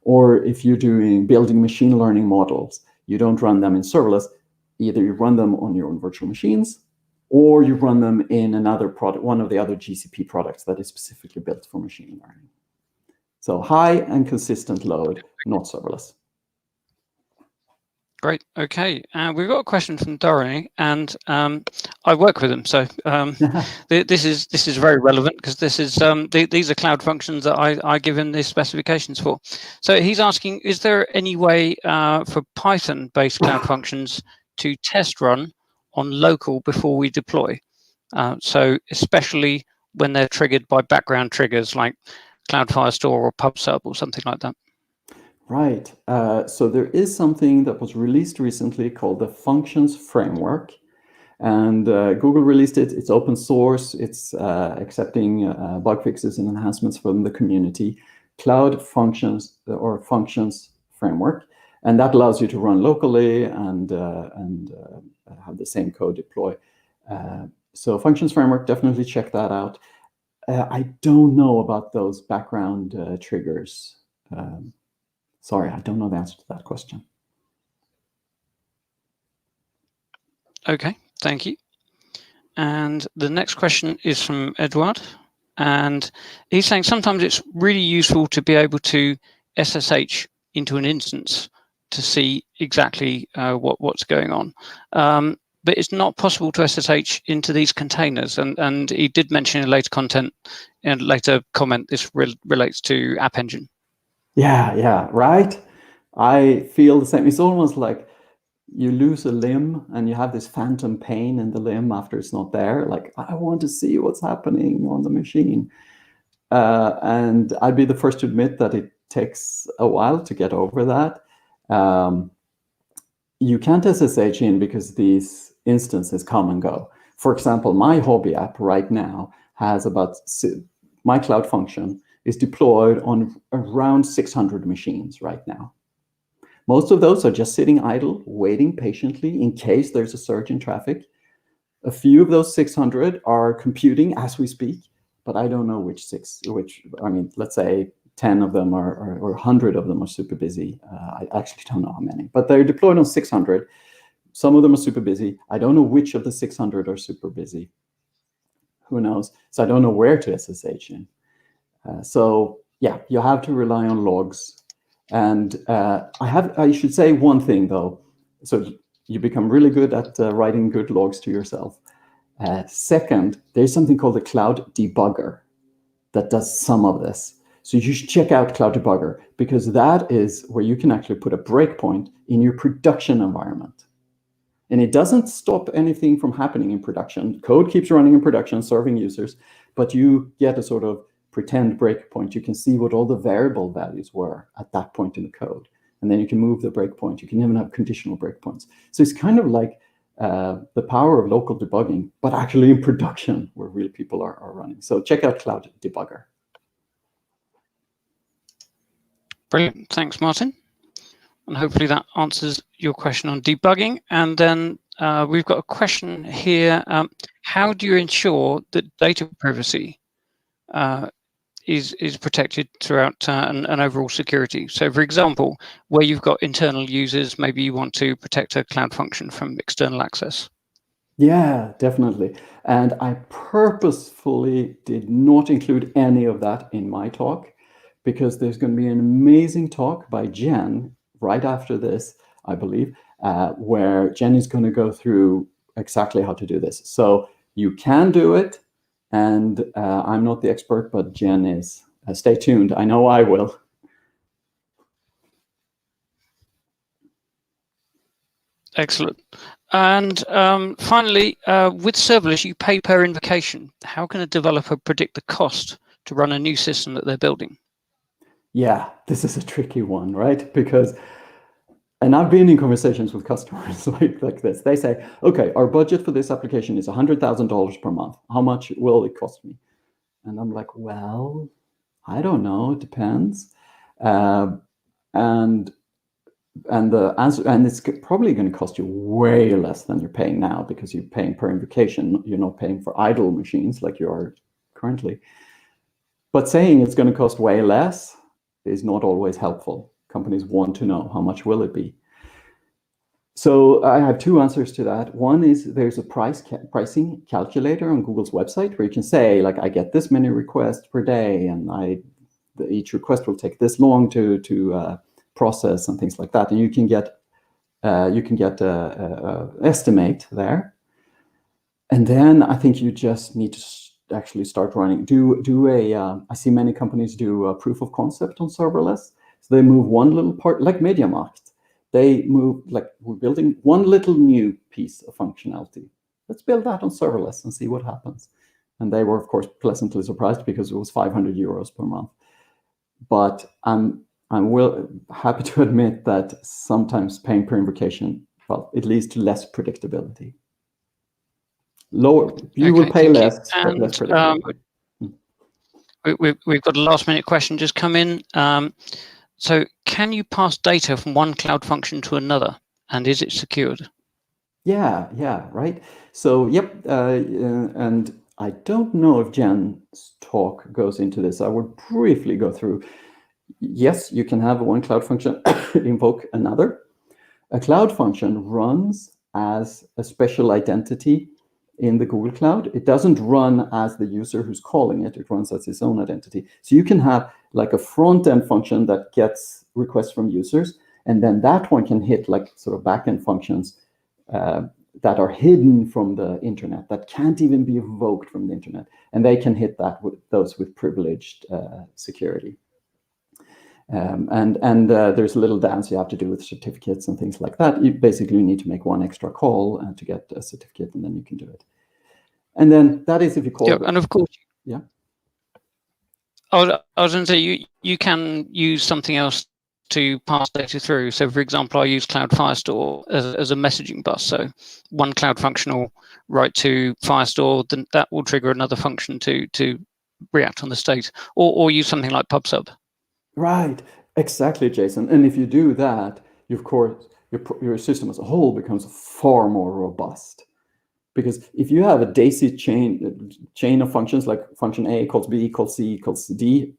Or if you're building machine learning models, you don't run them in serverless. Either you run them on your own virtual machines, or you run them in another product, one of the other GCP products that is specifically built for machine learning. So high and consistent load, not serverless. Great. Okay. We've got a question from Dorothy, and I work with him, so this is very relevant because this is these are cloud functions that I give him the specifications for. So he's asking, is there any way for Python-based cloud functions to test run on local before we deploy? So especially when they're triggered by background triggers like Cloud Firestore or PubSub or something like that. Right. So there is something that was released recently called the Functions Framework. And Google released it. It's open source. It's accepting bug fixes and enhancements from the community. Cloud Functions or Functions Framework. And that allows you to run locally and have the same code deploy. So Functions Framework, definitely check that out. I don't know about those background triggers. Sorry, I don't know the answer to that question. Okay, thank you. And the next question is from Edward. And he's saying sometimes it's really useful to be able to SSH into an instance to see exactly what's going on. But it's not possible to SSH into these containers. And he did mention in later comment, this relates to App Engine. Yeah, right. I feel the same. It's almost like you lose a limb and you have this phantom pain in the limb after it's not there. Like, I want to see what's happening on the machine. And I'd be the first to admit that it takes a while to get over that. You can't SSH in because these instances come and go. For example, my hobby app right now has my cloud function is deployed on around 600 machines right now. Most of those are just sitting idle, waiting patiently in case there's a surge in traffic. A few of those 600 are computing as we speak, but I don't know let's say 10 of them or 100 of them are super busy. I actually don't know how many, but they're deployed on 600. Some of them are super busy. I don't know which of the 600 are super busy. Who knows? So I don't know where to SSH in. So yeah, you have to rely on logs. And I should say one thing though. So you become really good at writing good logs to yourself. Second, there's something called the Cloud Debugger that does some of this. So you should check out Cloud Debugger because that is where you can actually put a breakpoint in your production environment. And it doesn't stop anything from happening in production. Code keeps running in production, serving users, but you get a sort of pretend breakpoint. You can see what all the variable values were at that point in the code. And then you can move the breakpoint. You can even have conditional breakpoints. So it's kind of like the power of local debugging, but actually in production where real people are running. So check out Cloud Debugger. Brilliant. Thanks, Martin. And hopefully that answers your question on debugging. And then we've got a question here. How do you ensure that data privacy is protected throughout and overall security? So for example, where you've got internal users, maybe you want to protect a cloud function from external access. Yeah, definitely. And I purposefully did not include any of that in my talk because there's going to be an amazing talk by Jen right after this, I believe, where Jen is going to go through exactly how to do this. So you can do it. And I'm not the expert, but Jen is. Stay tuned. I know I will. Excellent. And finally, with serverless, you pay per invocation. How can a developer predict the cost to run a new system that they're building? Yeah, this is a tricky one, right? Because, and I've been in conversations with customers like this. They say, okay, our budget for this application is $100,000 per month. How much will it cost me? And I'm like, well, I don't know. It depends. And the answer, and it's probably going to cost you way less than you're paying now because you're paying per invocation. You're not paying for idle machines like you are currently. But saying it's going to cost way less is not always helpful. Companies want to know how much will it be. So I have two answers to that. One is there's a pricing calculator on Google's website where you can say, like, I get this many requests per day and I each request will take this long to process and things like that, and you can get estimate there. And then I think you just need to actually start running. I see many companies do a proof of concept on serverless. So they move one little part, like MediaMarkt. They move, like, we're building one little new piece of functionality. Let's build that on serverless and see what happens. And they were, of course, pleasantly surprised because it was 500 euros per month. But I'm happy to admit that sometimes paying per invocation, well, it leads to less predictability. You will pay less, but less predictability. We've got a last-minute question just come in. So can you pass data from one cloud function to another, and is it secured? Yeah, right. So, yep, and I don't know if Jen's talk goes into this. I would briefly go through. Yes, you can have one cloud function invoke another. A cloud function runs as a special identity in the Google Cloud. It doesn't run as the user who's calling it. It runs as its own identity. So you can have like a front-end function that gets requests from users, and then that one can hit like sort of back-end functions that are hidden from the internet, that can't even be invoked from the internet, and they can hit that with those with privileged security. And there's a little dance you have to do with certificates and things like that. You basically need to make one extra call to get a certificate, and then you can do it. And then that is if you call. Yeah, and of course. Yeah. I was going to say you can use something else to pass data through. So, for example, I use Cloud Firestore as a messaging bus. So, one cloud function will write to Firestore, then that will trigger another function to react on the state, or use something like PubSub. Right, exactly, Jason. And if you do that, of course, your system as a whole becomes far more robust. Because if you have a daisy chain of functions, like function A equals B equals C equals D,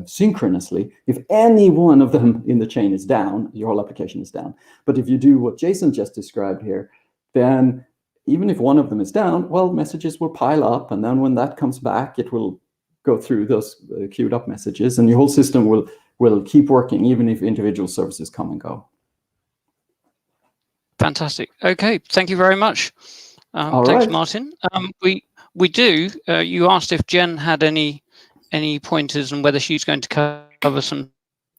synchronously, if any one of them in the chain is down, your whole application is down. But if you do what Jason just described here, then even if one of them is down, well, messages will pile up, and then when that comes back, it will go through those queued up messages, and your whole system will keep working even if individual services come and go. Fantastic. Okay, thank you very much. Thanks, right. Martin. We do. You asked if Jen had any pointers on whether she's going to cover some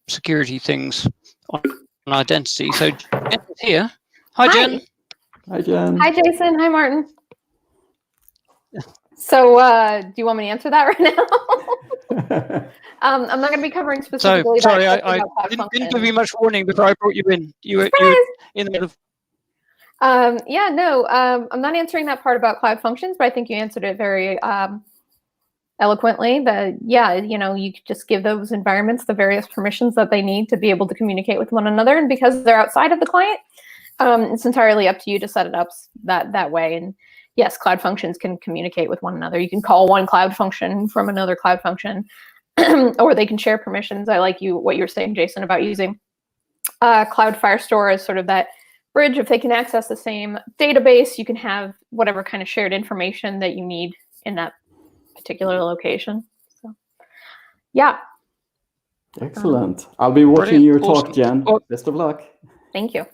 security things on identity. So Jen is here. Hi, Jen. Hi, Jen. Hi, Jason. Hi, Martin. So do you want me to answer that right now? I'm not going to be covering specifically. So, sorry, I didn't give you much warning before I brought you in. You were in the middle of... Yeah, no, I'm not answering that part about cloud functions, but I think you answered it very eloquently. You just give those environments the various permissions that they need to be able to communicate with one another. And because they're outside of the client, it's entirely up to you to set it up that way. And yes, cloud functions can communicate with one another. You can call one cloud function from another cloud function, or they can share permissions. I like what you're saying, Jason, about using Cloud Firestore as sort of that bridge. If they can access the same database, you can have whatever kind of shared information that you need in that particular location. So, yeah. Excellent. I'll be watching your talk, Jen. Best of luck. Thank you.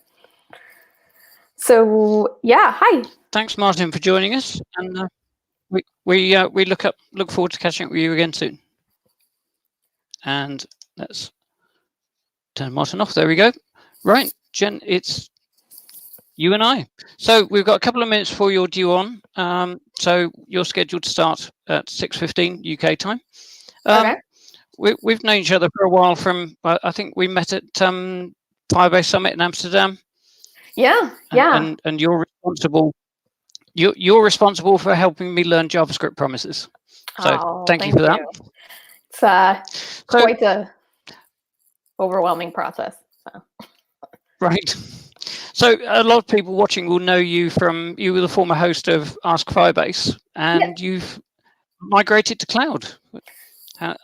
So, yeah, hi. Thanks, Martin, for joining us, and we look forward to catching up with you again soon. And let's turn Martin off. There we go. Right, Jen, it's you and I. So we've got a couple of minutes before you're due on. So you're scheduled to start at 6:15 UK time. Okay. We've known each other for a while from, I think we met at Firebase Summit in Amsterdam. Yeah. And you're responsible. You're responsible for helping me learn JavaScript promises. So thank you for that. It's quite a overwhelming process. So. Right. So a lot of people watching will know you from, you were the former host of Ask Firebase, and you've migrated to cloud. Do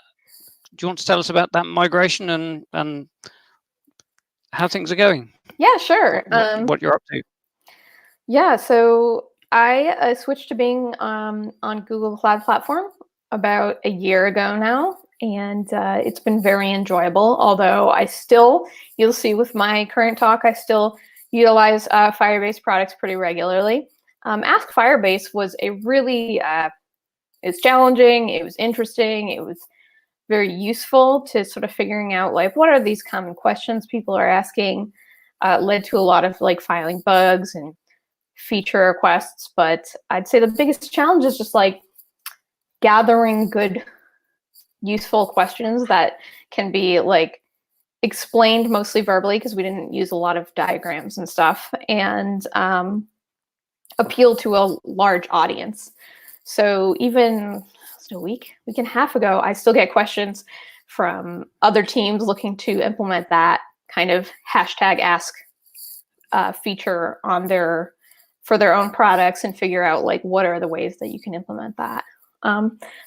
you want to tell us about that migration and how things are going? Yeah, sure. What you're up to? Yeah, so I switched to being on Google Cloud Platform about a year ago now, and it's been very enjoyable. Although you'll see with my current talk, I still utilize Firebase products pretty regularly. Ask Firebase was a really, it's challenging, it was interesting, it was very useful to sort of figuring out like what are these common questions people are asking. Led to a lot of like filing bugs and feature requests, but I'd say the biggest challenge is just like gathering good, useful questions that can be like explained mostly verbally, because we didn't use a lot of diagrams and stuff, and appeal to a large audience. So even a week and a half ago, I still get questions from other teams looking to implement that kind of #ask feature on for their own products and figure out like what are the ways that you can implement that.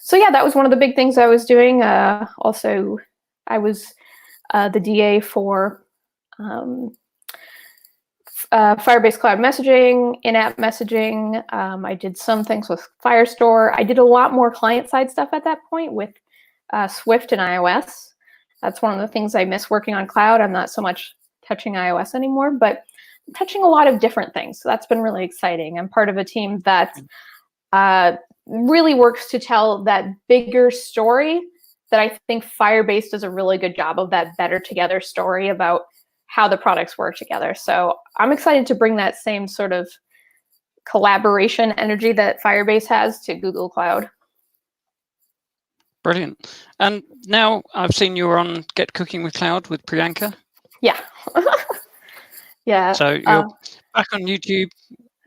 So yeah, that was one of the big things I was doing. Also, I was the DA for Firebase Cloud Messaging, in-app messaging. I did some things with Firestore. I did a lot more client-side stuff at that point with Swift and iOS. That's one of the things I miss working on cloud. I'm not so much touching iOS anymore, but I'm touching a lot of different things. So that's been really exciting. I'm part of a team that really works to tell that bigger story that I think Firebase does a really good job of, that better together story about how the products work together. So I'm excited to bring that same sort of collaboration energy that Firebase has to Google Cloud. Brilliant. And now I've seen you were on Get Cooking with Cloud with Priyanka. Yeah. Yeah. So you're back on YouTube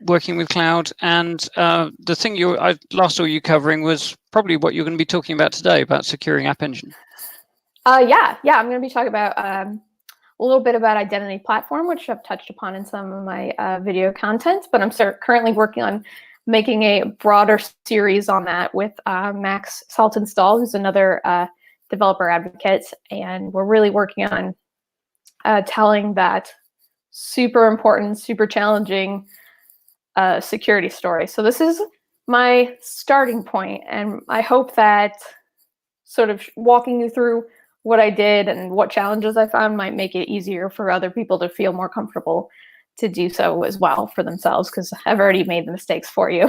working with cloud, and the thing I last saw you covering was probably what you're going to be talking about today, about securing App Engine. Yeah, I'm going to be talking about a little bit about identity platform, which I've touched upon in some of my video content, but I'm currently working on making a broader series on that with Max Saltonstall, who's another developer advocate, and we're really working on telling that super important, super challenging security story. So this is my starting point, and I hope that sort of walking you through what I did and what challenges I found might make it easier for other people to feel more comfortable to do so as well for themselves, because I've already made the mistakes for you.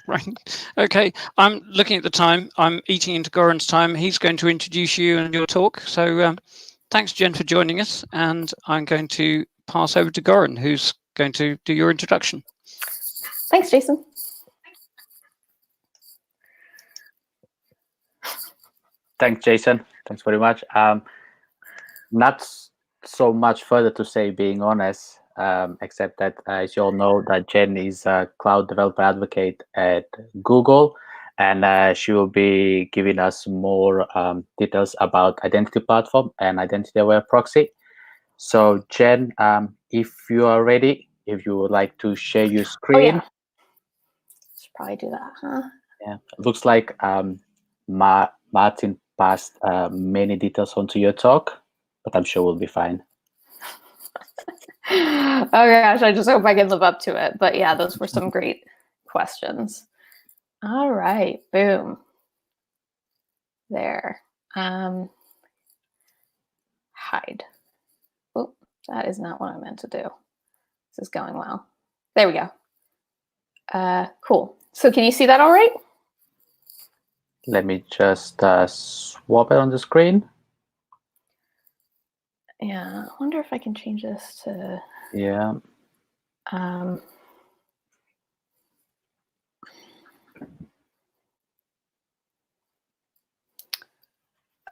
Right. Okay. I'm looking at the time. I'm eating into Goran's time. He's going to introduce you and your talk. So thanks, Jen, for joining us. And I'm going to pass over to Goran, who's going to do your introduction. Thanks, Jason. Thanks, Jason. Thanks very much. Not so much further to say, being honest, except that, as you all know, that Jen is a cloud developer advocate at Google, and she will be giving us more details about identity platform and identity-aware proxy. So, Jen, if you are ready, if you would like to share your screen. Oh, yeah. Should probably do that, huh? Yeah, it looks like Martin passed many details onto your talk, but I'm sure we'll be fine. Oh gosh, I just hope I can live up to it. But yeah, those were some great questions. All right, boom. There. Hide. Oh, that is not what I meant to do. This is going well. There we go. Cool. So can you see that all right? Let me just swap it on the screen. Yeah, I wonder if I can change this to... Yeah.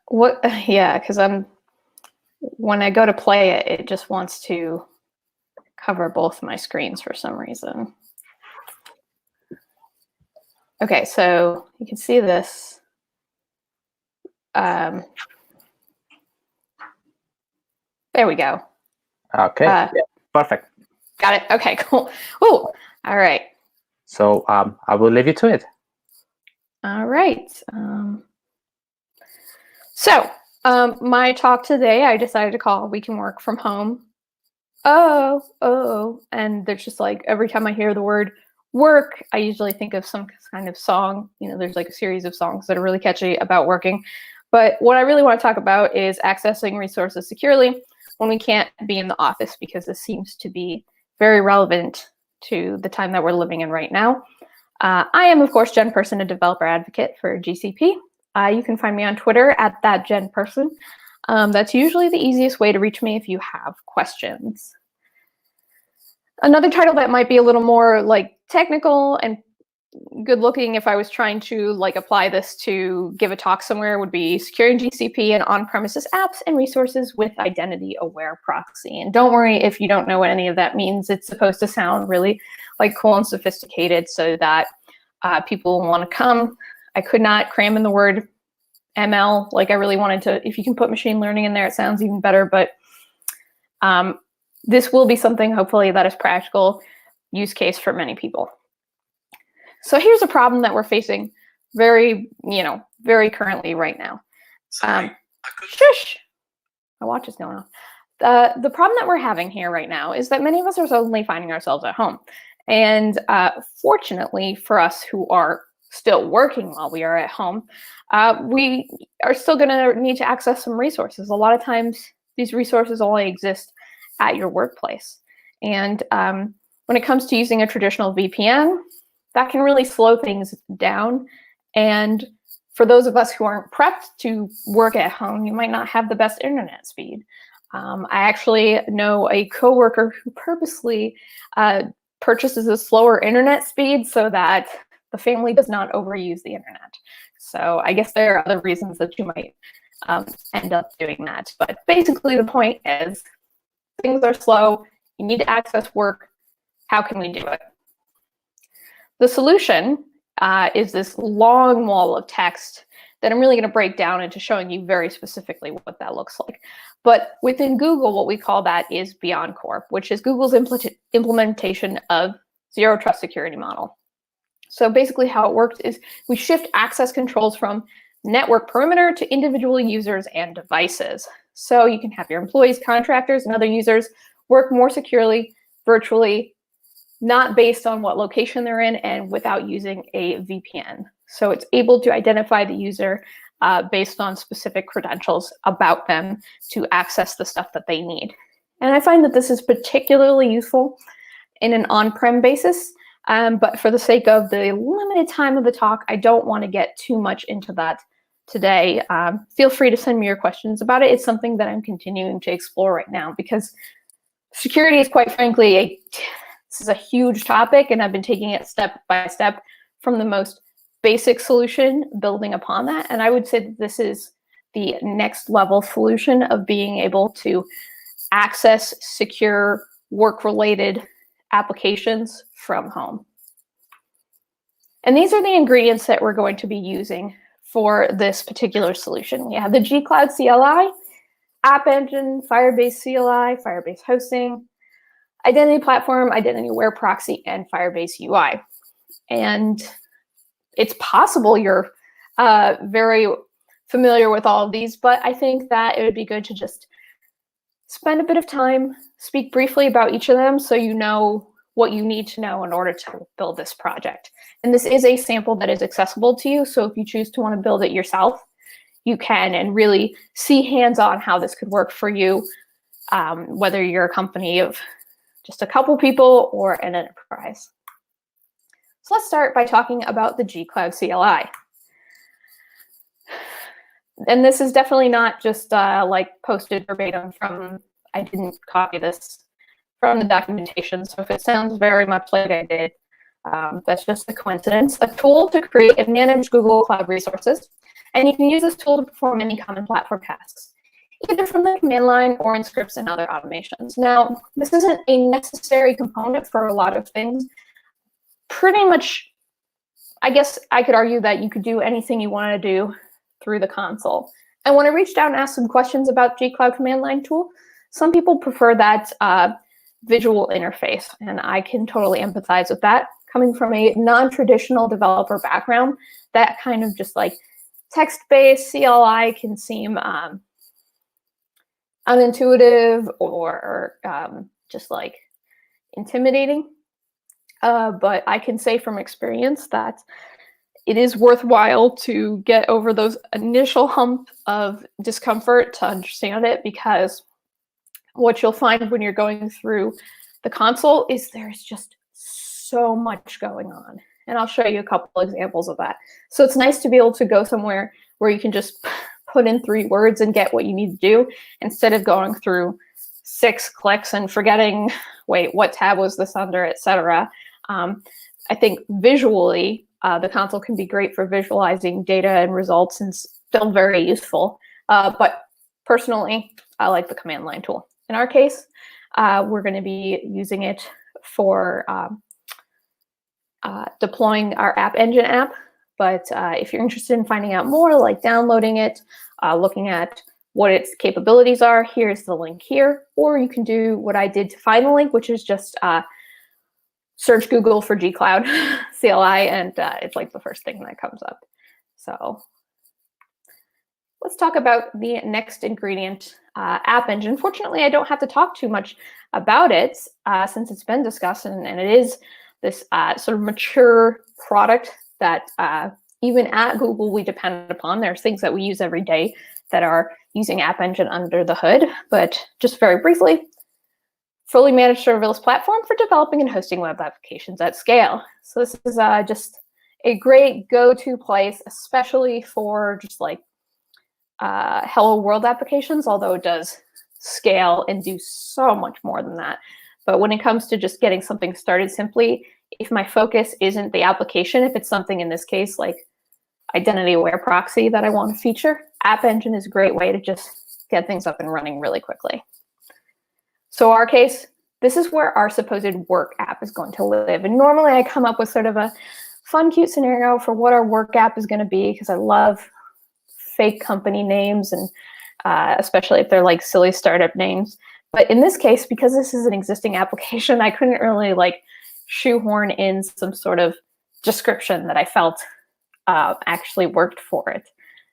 What? Yeah, because when I go to play it, it just wants to cover both my screens for some reason. Okay, so you can see this. There we go. Okay, yeah, perfect. Got it. Okay, cool. Oh, all right. So I will leave you to it. All right. My talk today, I decided to call "We Can Work From Home." Oh, and there's just like every time I hear the word work, I usually think of some kind of song. There's like a series of songs that are really catchy about working. But what I really want to talk about is accessing resources securely when we can't be in the office, because this seems to be very relevant to the time that we're living in right now. I am, of course, Jen Person, a developer advocate for GCP. You can find me on Twitter at @JenPerson. That's usually the easiest way to reach me if you have questions. Another title that might be a little more like technical and good looking if I was trying to like apply this to give a talk somewhere would be Securing GCP and On-Premises Apps and Resources with Identity-Aware Proxy. And don't worry if you don't know what any of that means. It's supposed to sound really like cool and sophisticated so that people want to come. I could not cram in the word ML like I really wanted to. If you can put machine learning in there, it sounds even better. But this will be something hopefully that is practical use case for many people. So here's a problem that we're facing very currently right now. Shush! My watch is going off. The problem that we're having here right now is that many of us are suddenly finding ourselves at home. And fortunately for us who are still working while we are at home, we are still going to need to access some resources. A lot of times these resources only exist at your workplace. And when it comes to using a traditional VPN, that can really slow things down. And for those of us who aren't prepped to work at home, you might not have the best internet speed. I actually know a coworker who purposely purchases a slower internet speed so that the family does not overuse the internet. So I guess there are other reasons that you might end up doing that. But basically the point is things are slow. You need to access work. How can we do it? The solution is this long wall of text that I'm really going to break down into showing you very specifically what that looks like. But within Google, what we call that is Beyond Core, which is Google's implementation of Zero Trust Security Model. So basically how it works is we shift access controls from network perimeter to individual users and devices. So you can have your employees, contractors, and other users work more securely, virtually, not based on what location they're in and without using a VPN. So it's able to identify the user based on specific credentials about them to access the stuff that they need. And I find that this is particularly useful in an on-prem basis, but for the sake of the limited time of the talk, I don't want to get too much into that today. Feel free to send me your questions about it. It's something that I'm continuing to explore right now because security is quite frankly this is a huge topic, and I've been taking it step by step from the most basic solution, building upon that. And I would say that this is the next level solution of being able to access secure work-related applications from home. And these are the ingredients that we're going to be using for this particular solution. We have the G-Cloud CLI, App Engine, Firebase CLI, Firebase Hosting, Identity Platform, Identity-Aware Proxy, and Firebase UI. And it's possible you're very familiar with all of these, but I think that it would be good to just spend a bit of time, speak briefly about each of them so you know what you need to know in order to build this project. And this is a sample that is accessible to you, so if you choose to want to build it yourself, you can and really see hands-on how this could work for you, whether you're a company of just a couple people or an enterprise. So let's start by talking about the G-Cloud CLI. And this is definitely not just like posted verbatim from, I didn't copy this from the documentation. So if it sounds very much like I did, that's just a coincidence. A tool to create and manage Google Cloud resources. And you can use this tool to perform any common platform tasks, either from the command line or in scripts and other automations. Now, this isn't a necessary component for a lot of things. Pretty much, I guess I could argue that you could do anything you want to do through the console. And when I reached out and asked some questions about G-Cloud command line tool, some people prefer that visual interface, and I can totally empathize with that. Coming from a non-traditional developer background, that kind of just like text-based CLI can seem unintuitive or just like intimidating. but I can say from experience that it is worthwhile to get over those initial hump of discomfort to understand it, because what you'll find when you're going through the console is there's just so much going on. And I'll show you a couple examples of that. So it's nice to be able to go somewhere where you can just put in 3 words and get what you need to do, instead of going through 6 clicks and forgetting, wait, what tab was this under, etc. I think visually, the console can be great for visualizing data and results and still very useful. But personally, I like the command line tool. In our case, we're going to be using it for deploying our App Engine app. But if you're interested in finding out more, like downloading it, looking at what its capabilities are, here's the link here. Or you can do what I did to find the link, which is just search Google for gcloud CLI, and it's like the first thing that comes up. So let's talk about the next ingredient, App Engine. Fortunately, I don't have to talk too much about it since it's been discussed, and it is this sort of mature product that even at Google we depend upon. There's things that we use every day that are using App Engine under the hood, but just very briefly, fully managed serverless platform for developing and hosting web applications at scale. So this is just a great go-to place, especially for just like hello world applications, although it does scale and do so much more than that. But when it comes to just getting something started simply, if my focus isn't the application, if it's something in this case like identity aware proxy that I want to feature, App Engine is a great way to just get things up and running really quickly. So our case, this is where our supposed work app is going to live. And normally I come up with sort of a fun, cute scenario for what our work app is going to be, because I love fake company names, and especially if they're like silly startup names. But in this case, because this is an existing application, I couldn't really like shoehorn in some sort of description that I felt actually worked for it.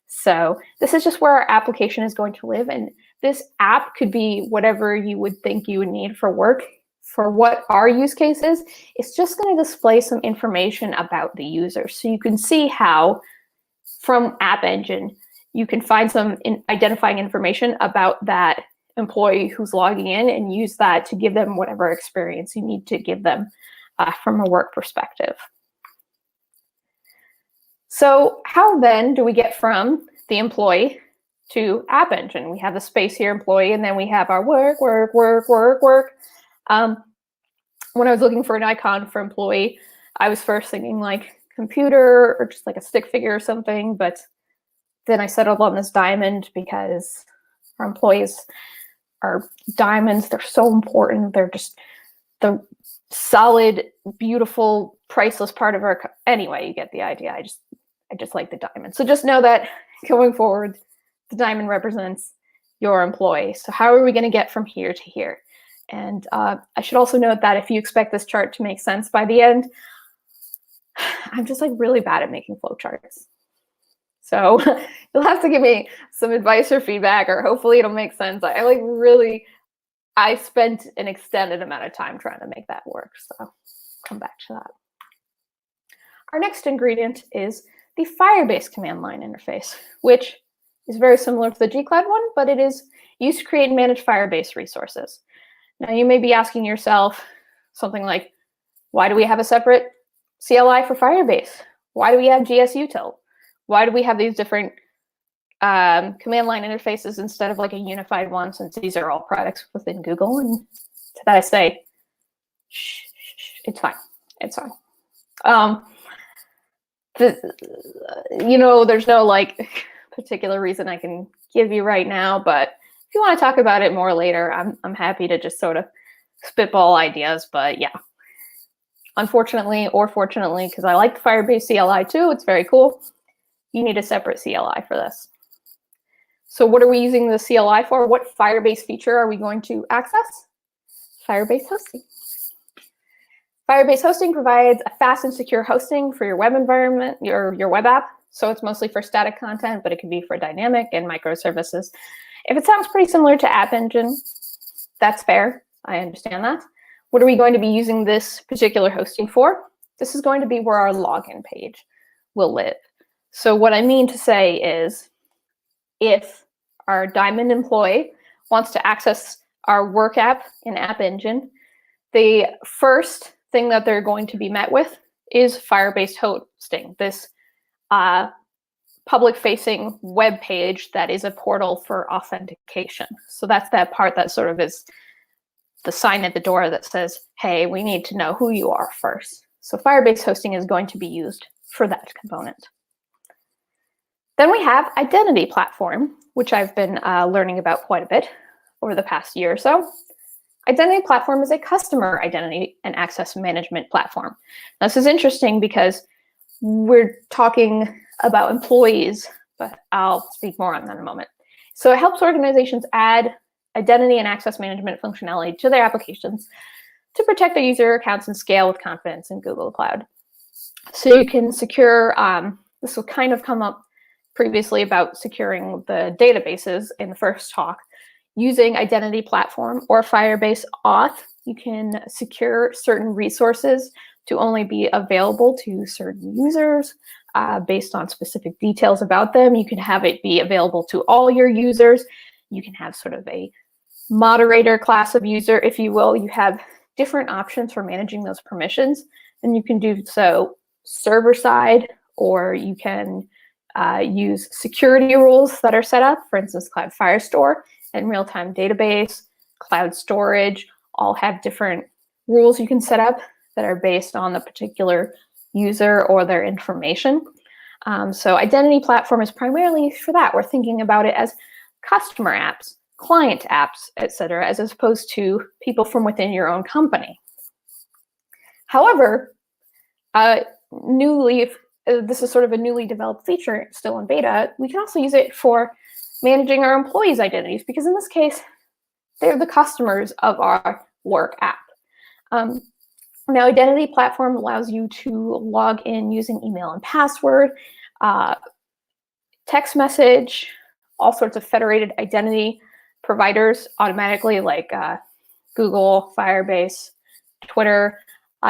So this is just where our application is going to live. And this app could be whatever you would think you would need for work. For what our use case is, it's just going to display some information about the user. So you can see how from App Engine, you can find some identifying information about that employee who's logging in and use that to give them whatever experience you need to give them from a work perspective. So how then do we get from the employee to App Engine? We have the space here, employee, and then we have our work. When I was looking for an icon for employee, I was first thinking like computer or just like a stick figure or something, but then I settled on this diamond because our employees are diamonds. They're so important. They're just the solid, beautiful, priceless part of our, anyway, you get the idea. I just like the diamond. So just know that going forward, the diamond represents your employee. So how are we going to get from here to here? And I should also note that if you expect this chart to make sense by the end, I'm just like really bad at making flowcharts. So you'll have to give me some advice or feedback, or hopefully it'll make sense. I spent an extended amount of time trying to make that work. So come back to that. Our next ingredient is the Firebase command line interface, which is very similar to the gcloud one, but it is used to create and manage Firebase resources. Now you may be asking yourself something like, why do we have a separate CLI for Firebase? Why do we have GSUtil? Why do we have these different command line interfaces instead of like a unified one, since these are all products within Google? And to that I say, shh, it's fine. It's fine. There's no like particular reason I can give you right now, but if you want to talk about it more later, I'm happy to just sort of spitball ideas. But yeah, unfortunately or fortunately, because I like the Firebase CLI too, it's very cool, you need a separate CLI for this. So what are we using the CLI for? What Firebase feature are we going to access? Firebase hosting. Firebase hosting provides a fast and secure hosting for your web environment, your web app. So it's mostly for static content, but it can be for dynamic and microservices. If it sounds pretty similar to App Engine, that's fair. I understand that. What are we going to be using this particular hosting for? This is going to be where our login page will live. So what I mean to say is, if our Diamond employee wants to access our work app in App Engine, the first thing that they're going to be met with is Firebase hosting, this public-facing web page that is a portal for authentication. So that's that part that sort of is the sign at the door that says, hey, we need to know who you are first. So Firebase hosting is going to be used for that component. Then we have Identity Platform, which I've been learning about quite a bit over the past year or so. Identity Platform is a customer identity and access management platform. Now, this is interesting because we're talking about employees, but I'll speak more on that in a moment. So it helps organizations add identity and access management functionality to their applications to protect their user accounts and scale with confidence in Google Cloud. So you can secure, this will kind of come up previously about securing the databases in the first talk. Using Identity Platform or Firebase Auth, you can secure certain resources to only be available to certain users based on specific details about them. You can have it be available to all your users. You can have sort of a moderator class of user, if you will. You have different options for managing those permissions, and you can do so server-side, or you can use security rules that are set up. For instance, Cloud Firestore and real-time database, cloud storage, all have different rules you can set up that are based on the particular user or their information. So Identity Platform is primarily for that. We're thinking about it as customer apps, client apps, etc., as opposed to people from within your own company. However, this is sort of a newly developed feature, still in beta. We can also use it for managing our employees' identities, because in this case, they're the customers of our work app. Now, Identity Platform allows you to log in using email and password, text message, all sorts of federated identity providers automatically, like Google, Firebase, Twitter.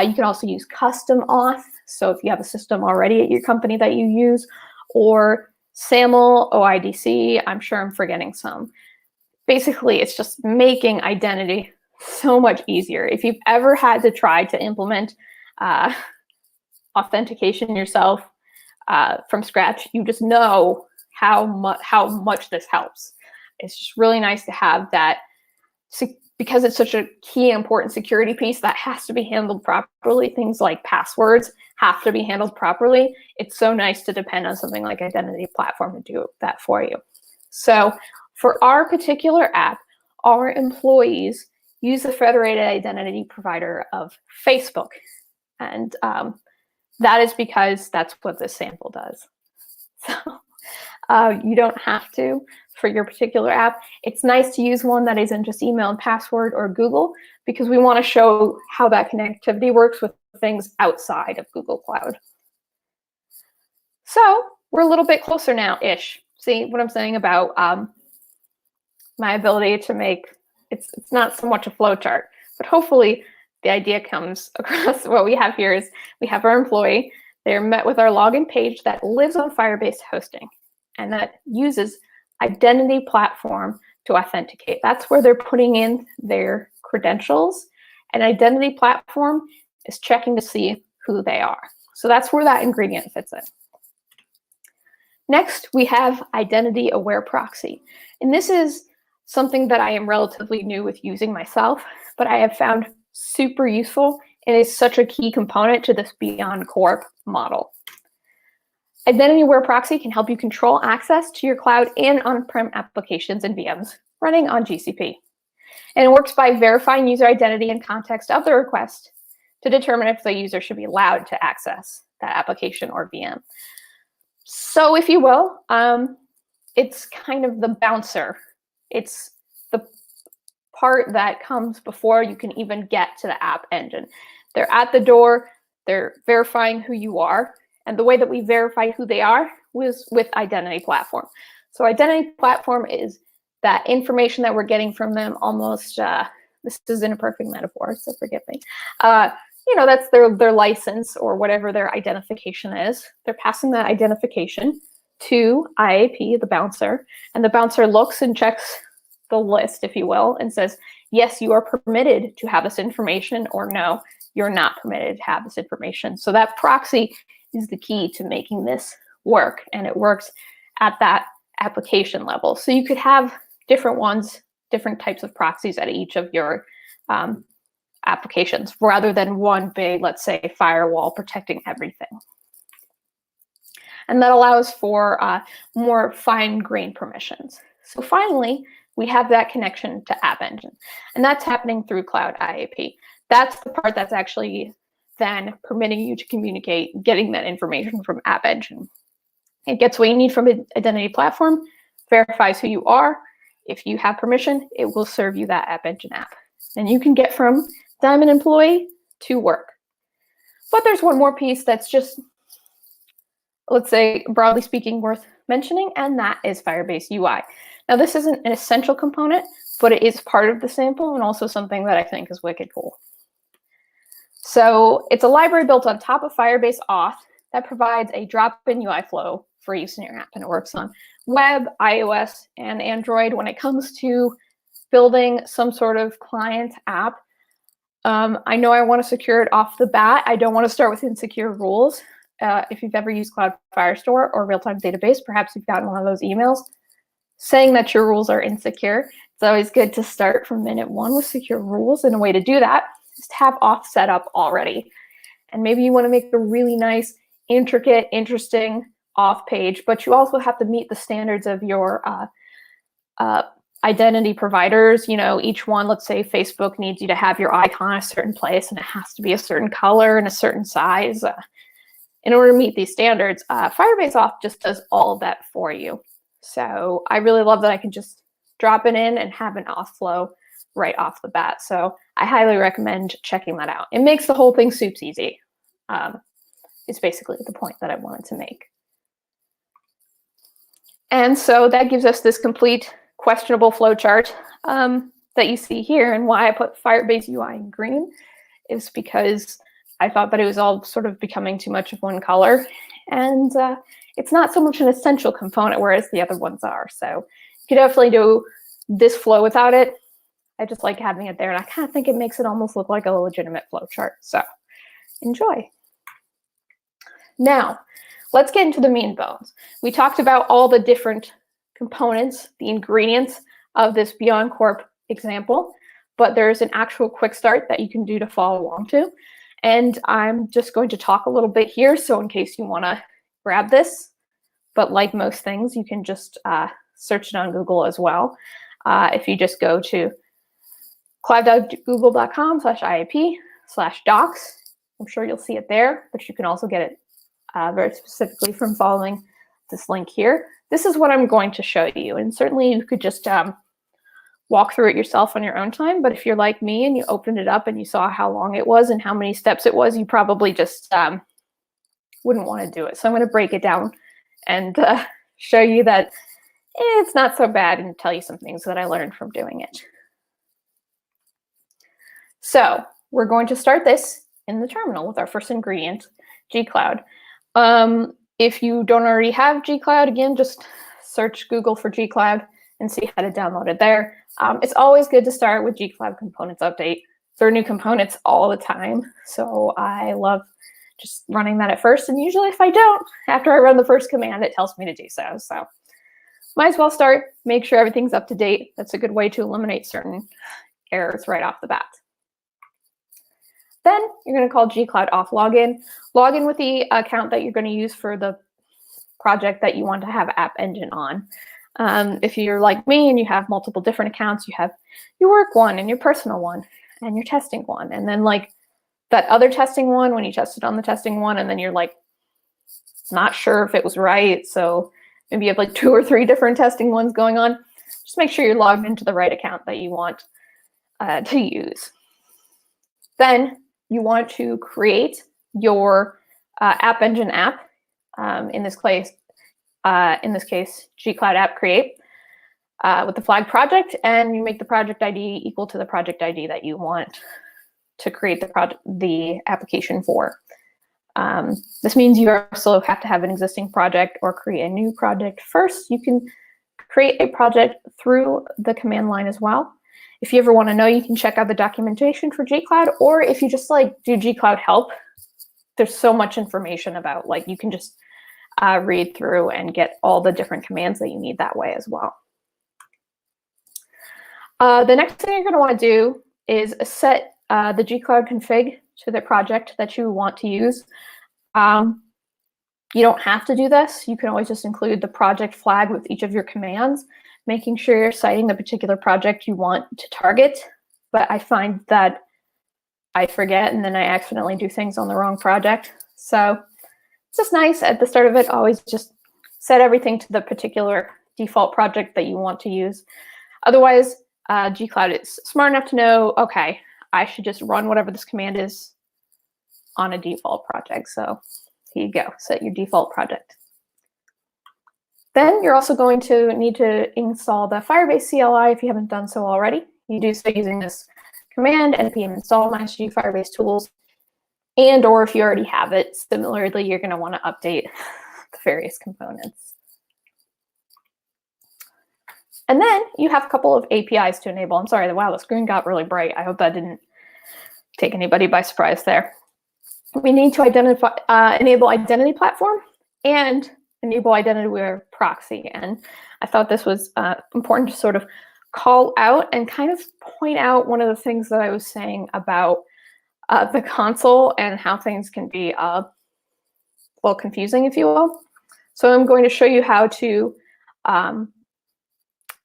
You can also use custom auth. So if you have a system already at your company that you use, or SAML, OIDC, I'm sure I'm forgetting some. Basically, it's just making identity so much easier. If you've ever had to try to implement authentication yourself from scratch, you just know how much this helps. It's just really nice to have that, because it's such a key important security piece that has to be handled properly. Things like passwords have to be handled properly. It's so nice to depend on something like Identity Platform to do that for you. So for our particular app, our employees use the federated identity provider of Facebook. And that is because that's what this sample does. So you don't have to for your particular app. It's nice to use one that isn't just email and password or Google, because we want to show how that connectivity works with things outside of Google Cloud. So we're a little bit closer now-ish. See what I'm saying about my ability to make, it's not so much a flowchart, but hopefully the idea comes across. What we have here is we have our employee. They're met with our login page that lives on Firebase hosting, and that uses Identity Platform to authenticate. That's where they're putting in their credentials, and Identity Platform is checking to see who they are. So that's where that ingredient fits in. Next, we have Identity Aware Proxy. And this is something that I am relatively new with using myself, but I have found super useful, and is such a key component to this Beyond Corp model. Identity Aware Proxy can help you control access to your cloud and on-prem applications and VMs running on GCP. And it works by verifying user identity and context of the request to determine if the user should be allowed to access that application or VM. So if you will, it's kind of the bouncer. It's the part that comes before you can even get to the app engine. They're at the door, they're verifying who you are. And the way that we verify who they are was with Identity Platform. So Identity Platform is that information that we're getting from them almost This isn't a perfect metaphor, so forgive me. You know, that's their license or whatever their identification is. They're passing that identification to IAP, the bouncer, and the bouncer looks and checks the list, if you will, and says, yes, you are permitted to have this information, or no, you're not permitted to have this information. So that proxy is the key to making this work, and it works at that application level. So you could have different ones, different types of proxies at each of your applications, rather than one big, let's say, firewall protecting everything. And that allows for more fine-grained permissions. So finally, we have that connection to App Engine, and that's happening through Cloud IAP. That's the part that's actually then permitting you to communicate, getting that information from App Engine. It gets what you need from Identity Platform, verifies who you are. If you have permission, it will serve you that App Engine app. And you can get from Diamond Employee to work. But there's one more piece that's just, let's say, broadly speaking, worth mentioning, and that is Firebase UI. Now, this isn't an essential component, but it is part of the sample and also something that I think is wicked cool. So it's a library built on top of Firebase Auth that provides a drop-in UI flow for use in your app, and it works on web, iOS, and Android. When it comes to building some sort of client app, I know I want to secure it off the bat. I don't want to start with insecure rules. If you've ever used Cloud Firestore or real-time database, perhaps you've gotten one of those emails saying that your rules are insecure. It's always good to start from minute one with secure rules, and a way to do that is to have auth set up already. And maybe you want to make a really nice, intricate, interesting auth page, but you also have to meet the standards of your identity providers. You know, each one, let's say Facebook needs you to have your icon a certain place, and it has to be a certain color and a certain size. In order to meet these standards, Firebase Auth just does all of that for you. So I really love that I can just drop it in and have an auth flow right off the bat. So I highly recommend checking that out. It makes the whole thing soups easy. It's basically the point that I wanted to make. And so that gives us this complete questionable flowchart that you see here. And why I put Firebase UI in green is because I thought that it was all sort of becoming too much of one color. And it's not so much an essential component, whereas the other ones are. So you could definitely do this flow without it. I just like having it there, and I kind of think it makes it almost look like a legitimate flowchart. So enjoy. Now, let's get into the meat and bones. We talked about all the different components, the ingredients of this Beyond Corp example, but there's an actual quick start that you can do to follow along to. And I'm just going to talk a little bit here, so in case you want to grab this, but like most things, you can just search it on Google as well. If you just go to cloud.google.com/IAP/docs, I'm sure you'll see it there, but you can also get it very specifically from following this link here. This is what I'm going to show you, and certainly you could just walk through it yourself on your own time, but if you're like me and you opened it up and you saw how long it was and how many steps it was, you probably just wouldn't want to do it. So I'm going to break it down and show you that it's not so bad and tell you some things that I learned from doing it. So we're going to start this in the terminal with our first ingredient, gcloud. If you don't already have gcloud, again, just search Google for gcloud and see how to download it there. It's always good to start with gcloud components update. There are new components all the time, so I love just running that at first. And usually if I don't, after I run the first command, it tells me to do so. So might as well start, make sure everything's up to date. That's a good way to eliminate certain errors right off the bat. Then you're going to call gcloud auth login. Log in with the account that you're going to use for the project that you want to have App Engine on. If you're like me and you have multiple different accounts, you have your work one and your personal one and your testing one. And then like that other testing one, when you tested on the testing one, and then you're like not sure if it was right. So maybe you have like 2 or 3 different testing ones going on. Just make sure you're logged into the right account that you want to use. Then you want to create your App Engine app. In this case, gcloud app create. with the flag project, and you make the project ID equal to the project ID that you want to create the application for. This means you also have to have an existing project or create a new project first. You can create a project through the command line as well. If you ever want to know, you can check out the documentation for gcloud, or if you just like do gcloud help, there's so much information about, like, you can just read through and get all the different commands that you need that way as well. The next thing you're going to want to do is set the gcloud config to the project that you want to use. You don't have to do this. You can always just include the project flag with each of your commands, making sure you're citing the particular project you want to target. But I find that I forget, and then I accidentally do things on the wrong project. So it's just nice at the start of it, always just set everything to the particular default project that you want to use. Otherwise, gcloud is smart enough to know, okay, I should just run whatever this command is on a default project. So here you go, set your default project. Then you're also going to need to install the Firebase CLI if you haven't done so already. You do so using this command, npm install -g Firebase tools, and or if you already have it, similarly, you're going to want to update the various components. And then you have a couple of APIs to enable. I'm sorry, wow, the screen got really bright. I hope that didn't take anybody by surprise there. We need to enable identity platform and enable identity aware proxy. And I thought this was important to sort of call out and kind of point out one of the things that I was saying about the console and how things can be well, confusing, if you will. So I'm going to show you how to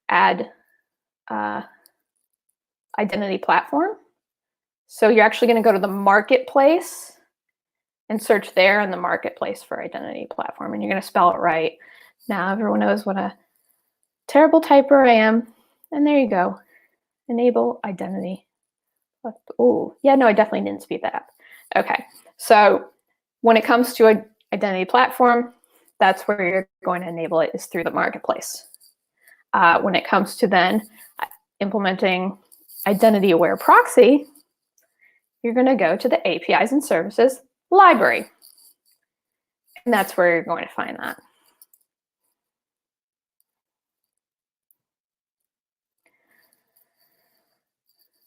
add identity platform. So you're actually going to go to the marketplace and search there in the marketplace for identity platform, and you're going to spell it right. Now everyone knows what a terrible typer I am, and there you go. Enable identity. Oh, yeah, no, I definitely didn't speed that up. Okay, so when it comes to identity platform, that's where you're going to enable it, is through the marketplace. When it comes to then implementing identity aware proxy, you're going to go to the APIs and services library. And that's where you're going to find that.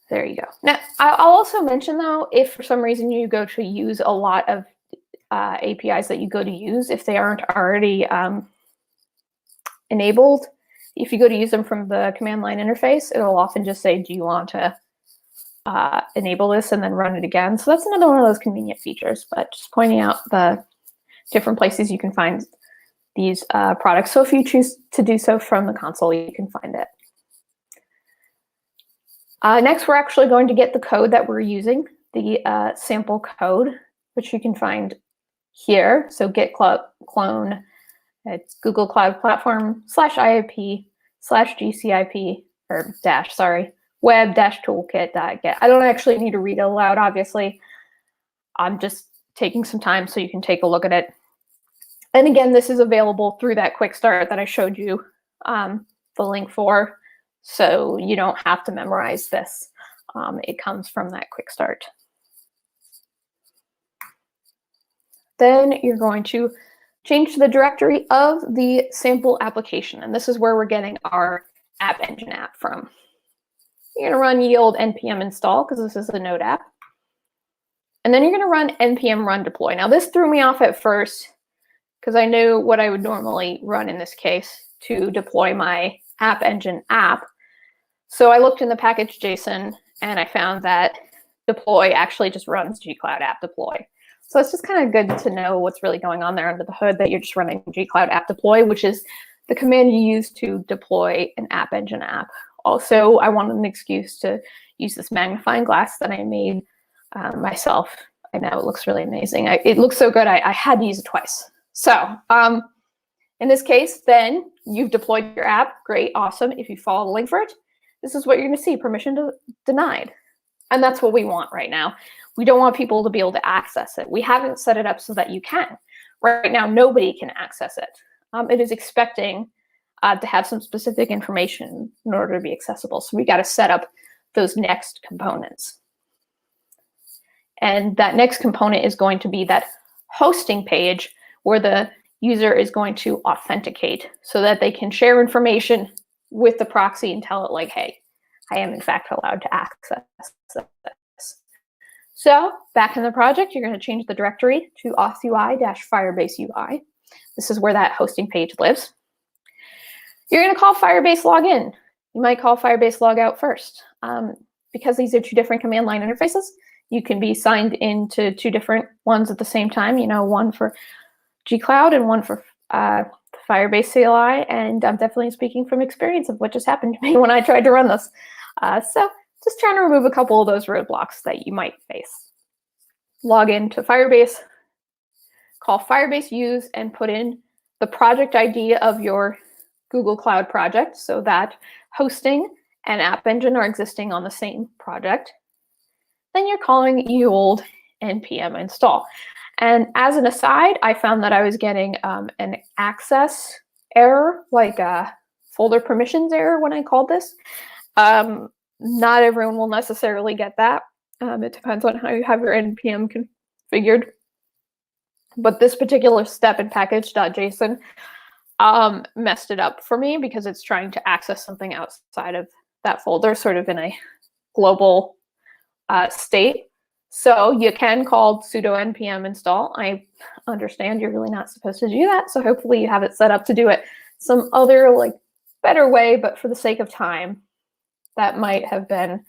There you go. Now, I'll also mention, though, if for some reason you go to use a lot of APIs that you go to use, if they aren't already enabled, if you go to use them from the command line interface, it'll often just say, do you want to enable this, and then run it again. So that's another one of those convenient features, but just pointing out the different places you can find these products. So if you choose to do so from the console, you can find it. Next, we're actually going to get the code that we're using, the sample code, which you can find here. So git clone, it's Google Cloud Platform /IAP/GCIP, or dash, sorry, web-toolkit.get. I don't actually need to read it aloud, obviously. I'm just taking some time so you can take a look at it. And again, this is available through that quick start that I showed you the link for. So you don't have to memorize this. It comes from that quick start. Then you're going to change to the directory of the sample application. And this is where we're getting our App Engine app from. You're going to run yield npm install, because this is a Node app. And then you're going to run npm run deploy. Now this threw me off at first, because I knew what I would normally run in this case to deploy my App Engine app. So I looked in the package JSON, and I found that deploy actually just runs gcloud app deploy. So it's just kind of good to know what's really going on there under the hood, that you're just running gcloud app deploy, which is the command you use to deploy an App Engine app. Also, I wanted an excuse to use this magnifying glass that I made myself. I know it looks really amazing. It looks so good, I had to use it twice. So in this case, then you've deployed your app. Great, awesome. If you follow the link for it, this is what you're going to see, permission denied. And that's what we want right now. We don't want people to be able to access it. We haven't set it up so that you can. Right now, nobody can access it. It is expecting to have some specific information in order to be accessible. So we got to set up those next components. And that next component is going to be that hosting page where the user is going to authenticate so that they can share information with the proxy and tell it like, hey, I am in fact allowed to access this. So back in the project, you're going to change the directory to authui-firebase UI. This is where that hosting page lives. You're going to call Firebase login. You might call Firebase logout first. Because these are two different command line interfaces, you can be signed into two different ones at the same time, one for gcloud and one for Firebase CLI. And I'm definitely speaking from experience of what just happened to me when I tried to run this. So just trying to remove a couple of those roadblocks that you might face. Log into Firebase, call Firebase use, and put in the project ID of your Google Cloud project so that hosting and App Engine are existing on the same project. Then you're calling old npm install. And as an aside, I found that I was getting an access error, like a folder permissions error when I called this. Not everyone will necessarily get that. It depends on how you have your npm configured. But this particular step in package.json messed it up for me because it's trying to access something outside of that folder, sort of in a global state. So you can call sudo npm install. I understand you're really not supposed to do that. So hopefully you have it set up to do it some other better way, but for the sake of time, that might have been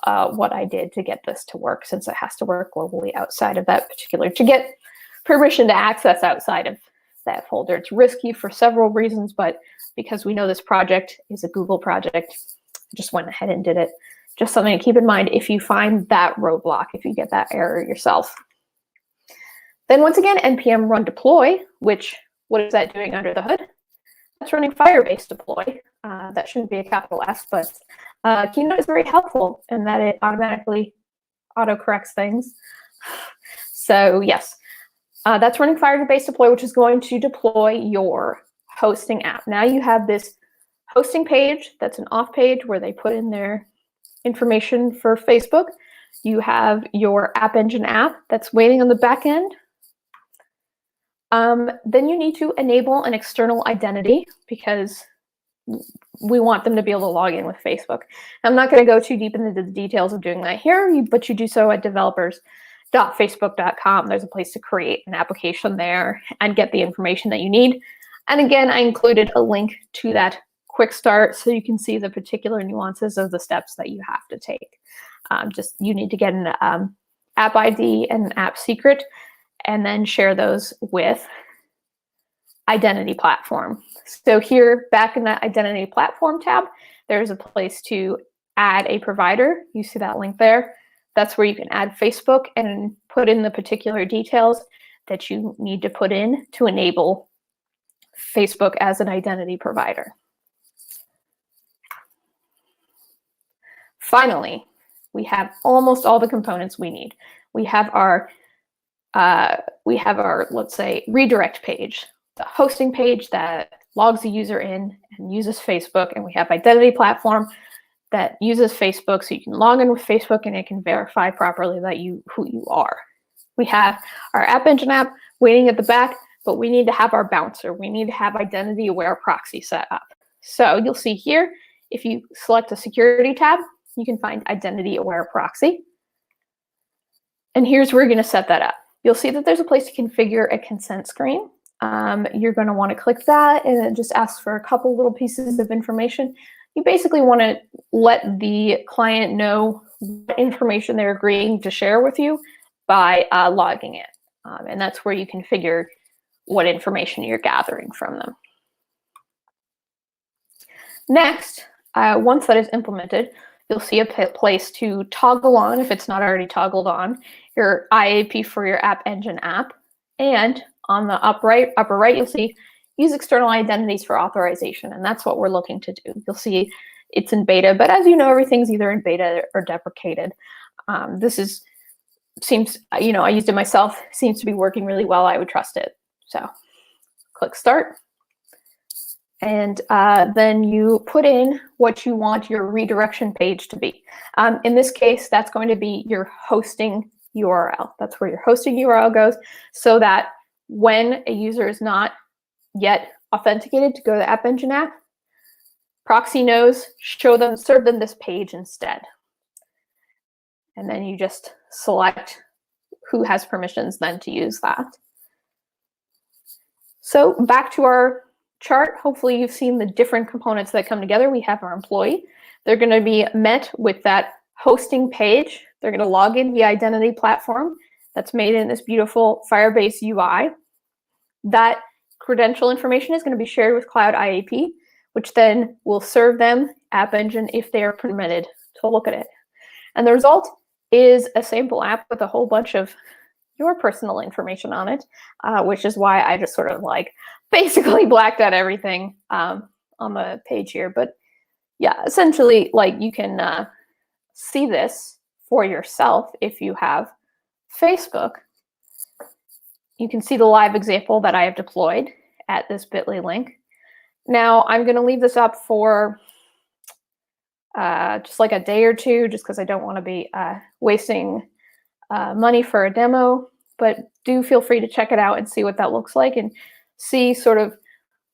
what I did to get this to work, since it has to work globally outside of that particular, to get permission to access outside of that folder. It's risky for several reasons, but because we know this project is a Google project, I just went ahead and did it. Just something to keep in mind if you find that roadblock, if you get that error yourself. Then once again, npm run deploy, which, what is that doing under the hood? That's running Firebase deploy. That shouldn't be a capital S, but Keynote is very helpful in that it automatically auto-corrects things. So yes, that's running Firebase deploy, which is going to deploy your hosting app. Now you have this hosting page that's an off page where they put in their information for Facebook. You have your App Engine app that's waiting on the back end. Then you need to enable an external identity because we want them to be able to log in with Facebook. I'm not going to go too deep into the details of doing that here, but you do so at developers.facebook.com. There's a place to create an application there and get the information that you need. And again, I included a link to that quick start so you can see the particular nuances of the steps that you have to take. You need to get an app ID and an app secret, and then share those with Identity Platform. So here, back in the Identity Platform tab, there's a place to add a provider. You see that link there. That's where you can add Facebook and put in the particular details that you need to put in to enable Facebook as an identity provider. Finally, we have almost all the components we need. We have our, let's say, redirect page, the hosting page that logs the user in and uses Facebook, and we have Identity Platform that uses Facebook, so you can log in with Facebook and it can verify properly that who you are. We have our App Engine app waiting at the back, but we need to have our bouncer. We need to have identity-aware proxy set up. So you'll see here, if you select a security tab, you can find identity-aware proxy. And here's where you're going to set that up. You'll see that there's a place to configure a consent screen. You're going to want to click that, and it just asks for a couple little pieces of information. You basically want to let the client know what information they're agreeing to share with you by logging in. And that's where you configure what information you're gathering from them. Next, once that is implemented, you'll see a place to toggle on, if it's not already toggled on, your IAP for your App Engine app. And on the upper right, you'll see use external identities for authorization. And that's what we're looking to do. You'll see it's in beta, but as you know, everything's either in beta or deprecated. Seems, I used it myself, seems to be working really well. I would trust it. So click start. And then you put in what you want your redirection page to be. In this case, that's going to be your hosting URL. That's where your hosting URL goes, so that when a user is not yet authenticated to go to the App Engine app, proxy knows, serve them this page instead. And then you just select who has permissions then to use that. So back to our chart. Hopefully you've seen the different components that come together. We have our employee. They're going to be met with that hosting page. They're going to log in via identity platform that's made in this beautiful Firebase UI. That credential information is going to be shared with Cloud IAP, which then will serve them App Engine if they are permitted to look at it. And the result is a sample app with a whole bunch of your personal information on it, which is why I just sort of like basically blacked out everything on the page here. But yeah, essentially, like, you can see this for yourself if you have Facebook. You can see the live example that I have deployed at this bit.ly link. Now, I'm going to leave this up for just like a day or two, just because I don't want to be wasting money for a demo. But do feel free to check it out and see what that looks like, and see sort of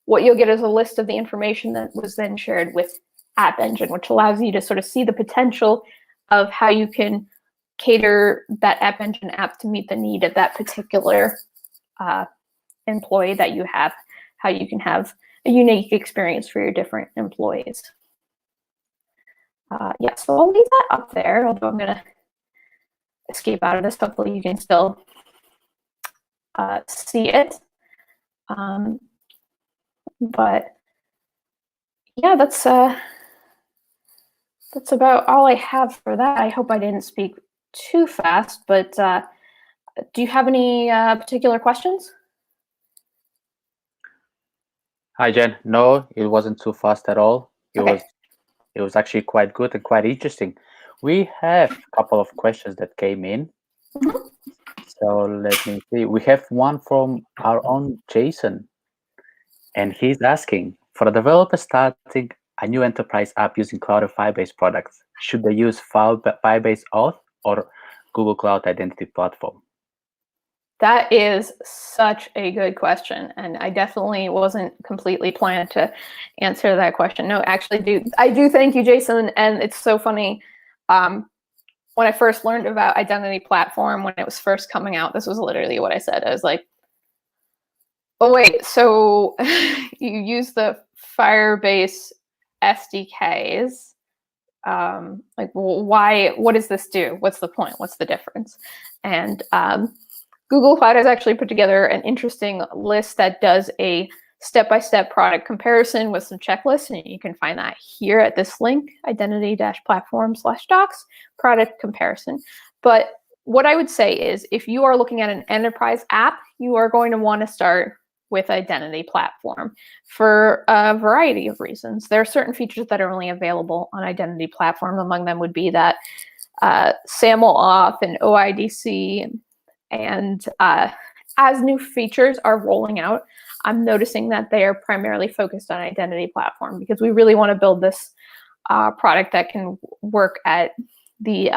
what you'll get as a list of the information that was then shared with App Engine, which allows you to sort of see the potential of how you can cater that App Engine app to meet the need of that particular employee that you have, how you can have a unique experience for your different employees. Yeah, so I'll leave that up there, although I'm going to escape out of this. Hopefully you can still see it. But yeah, that's about all I have for that. I hope I didn't speak too fast, but do you have any particular questions? Hi, Jen. No, it wasn't too fast at all. It was actually quite good and quite interesting. We have a couple of questions that came in. So let me see. We have one from our own Jason, and he's asking, for a developer starting a new enterprise app using Cloud or Firebase products, should they use Firebase Auth or Google Cloud Identity Platform? That is such a good question, and I definitely wasn't completely planned to answer that question. No, actually, I do thank you, Jason, and it's so funny. When I first learned about Identity Platform, when it was first coming out, this was literally what I said. I was like, oh, wait, so you use the Firebase SDKs. Like, why? What does this do? What's the point? What's the difference? And Google Cloud has actually put together an interesting list that does a step-by-step product comparison with some checklists, and you can find that here at this link, identity-platform/docs, product comparison. But what I would say is, if you are looking at an enterprise app, you are going to want to start with Identity Platform for a variety of reasons. There are certain features that are only available on Identity Platform. Among them would be that SAML auth and OIDC, and as new features are rolling out, I'm noticing that they are primarily focused on Identity Platform, because we really want to build this product that can work at the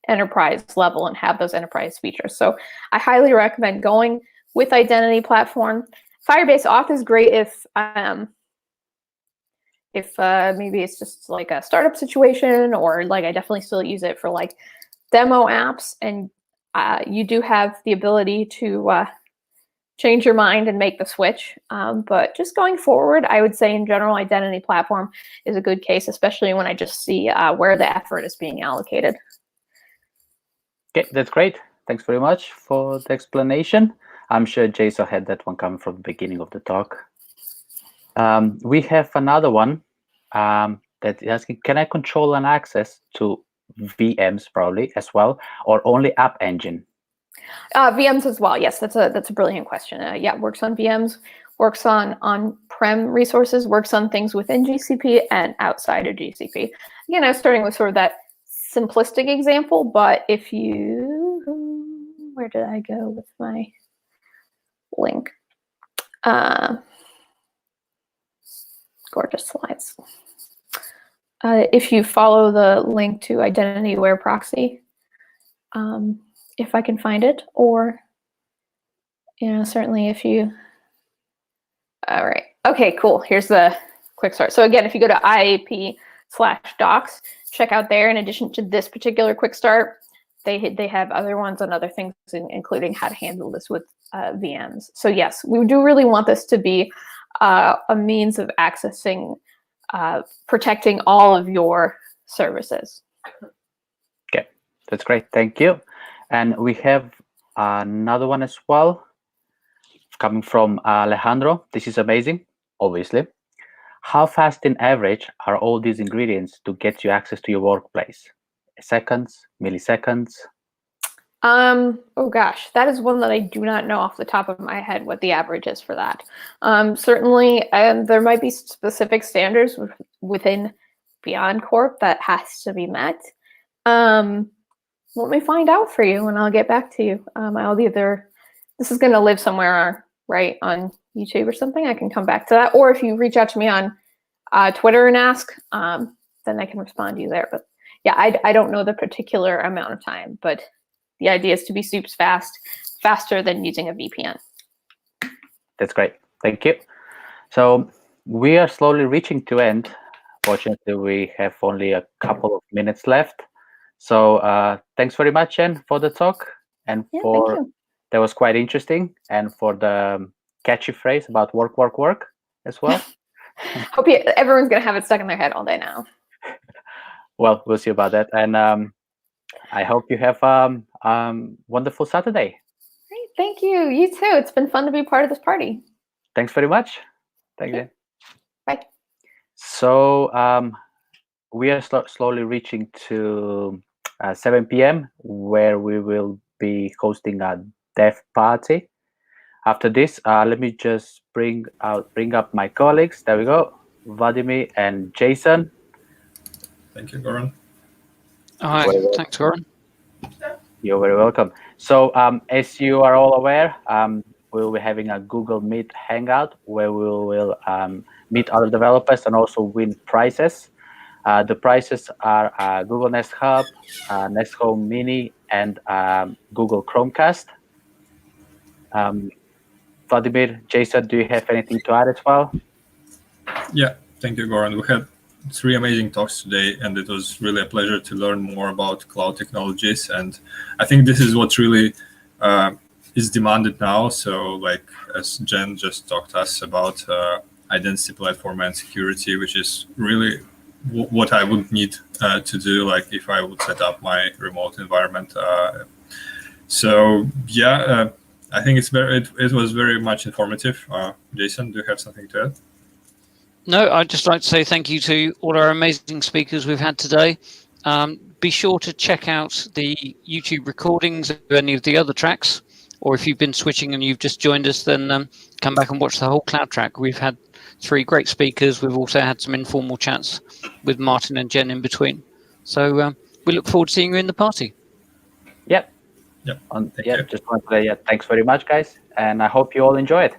enterprise level and have those enterprise features. So I highly recommend going with Identity Platform. Firebase Auth is great if maybe it's just like a startup situation, or like I definitely still use it for like demo apps, and you do have the ability to change your mind and make the switch. But just going forward, I would say in general, Identity Platform is a good case, especially when I just see where the effort is being allocated. Okay, that's great. Thanks very much for the explanation. I'm sure Jason had that one coming from the beginning of the talk. We have another one that is asking, can I control and access to VMs probably as well, or only App Engine? VMs as well. Yes, that's a brilliant question. Yeah, works on VMs, works on on-prem resources, works on things within GCP and outside of GCP. Again, I was starting with sort of that simplistic example, but if you, where did I go with my link? gorgeous slides. If you follow the link to Identity Aware Proxy, if I can find it, or certainly if you. All right. Okay. Cool. Here's the quick start. So again, if you go to IAP/docs, check out there. In addition to this particular quick start, they have other ones on other things, including how to handle this with VMs. So yes, we do really want this to be a means of accessing, protecting all of your services. Okay, that's great. Thank you. And we have another one as well, coming from Alejandro. This is amazing, obviously. How fast in average are all these ingredients to get you access to your workplace? Seconds, milliseconds? Oh gosh, that is one that I do not know off the top of my head what the average is for that. Certainly, there might be specific standards within BeyondCorp that has to be met. Let me find out for you and I'll get back to you. I'll either, this is going to live somewhere, right, on YouTube or something. I can come back to that. Or if you reach out to me on Twitter and ask, then I can respond to you there. But yeah, I don't know the particular amount of time, but the idea is to be super fast, faster than using a VPN. That's great. Thank you. So we are slowly reaching to end. Fortunately, we have only a couple of minutes left. So thanks very much, Jen, for the talk. And that was quite interesting. And for the catchy phrase about work, work, work as well. Hope everyone's going to have it stuck in their head all day now. Well, we'll see about that. And I hope you have a wonderful Saturday. Great. Thank you. You too. It's been fun to be part of this party. Thanks very much. Thank you. Bye. So we are slowly reaching to 7 p.m. where we will be hosting a dev party. After this, let me just bring up my colleagues. There we go, Vladimir and Jason. Thank you, Goran. Hi, thanks, Goran. You're very welcome. So as you are all aware, we'll be having a Google Meet Hangout where we will meet other developers and also win prizes. The prizes are Google Nest Hub, Nest Home Mini, and Google Chromecast. Vladimir, Jason, do you have anything to add as well? Yeah, thank you, Goran. We had 3 amazing talks today, and it was really a pleasure to learn more about cloud technologies. And I think this is what really is demanded now. So, like as Jen just talked to us about identity platform and security, which is really what I would need to do, like if I would set up my remote environment. So yeah, I think it was very much informative. Jason, do you have something to add? No, I'd just like to say thank you to all our amazing speakers we've had today. Be sure to check out the YouTube recordings of any of the other tracks, or if you've been switching and you've just joined us, then come back and watch the whole cloud track. We've had 3 great speakers. We've also had some informal chats with Martin and Jen in between. So we look forward to seeing you in the party. Yep. Yep. Just want to say thanks very much, guys, and I hope you all enjoy it.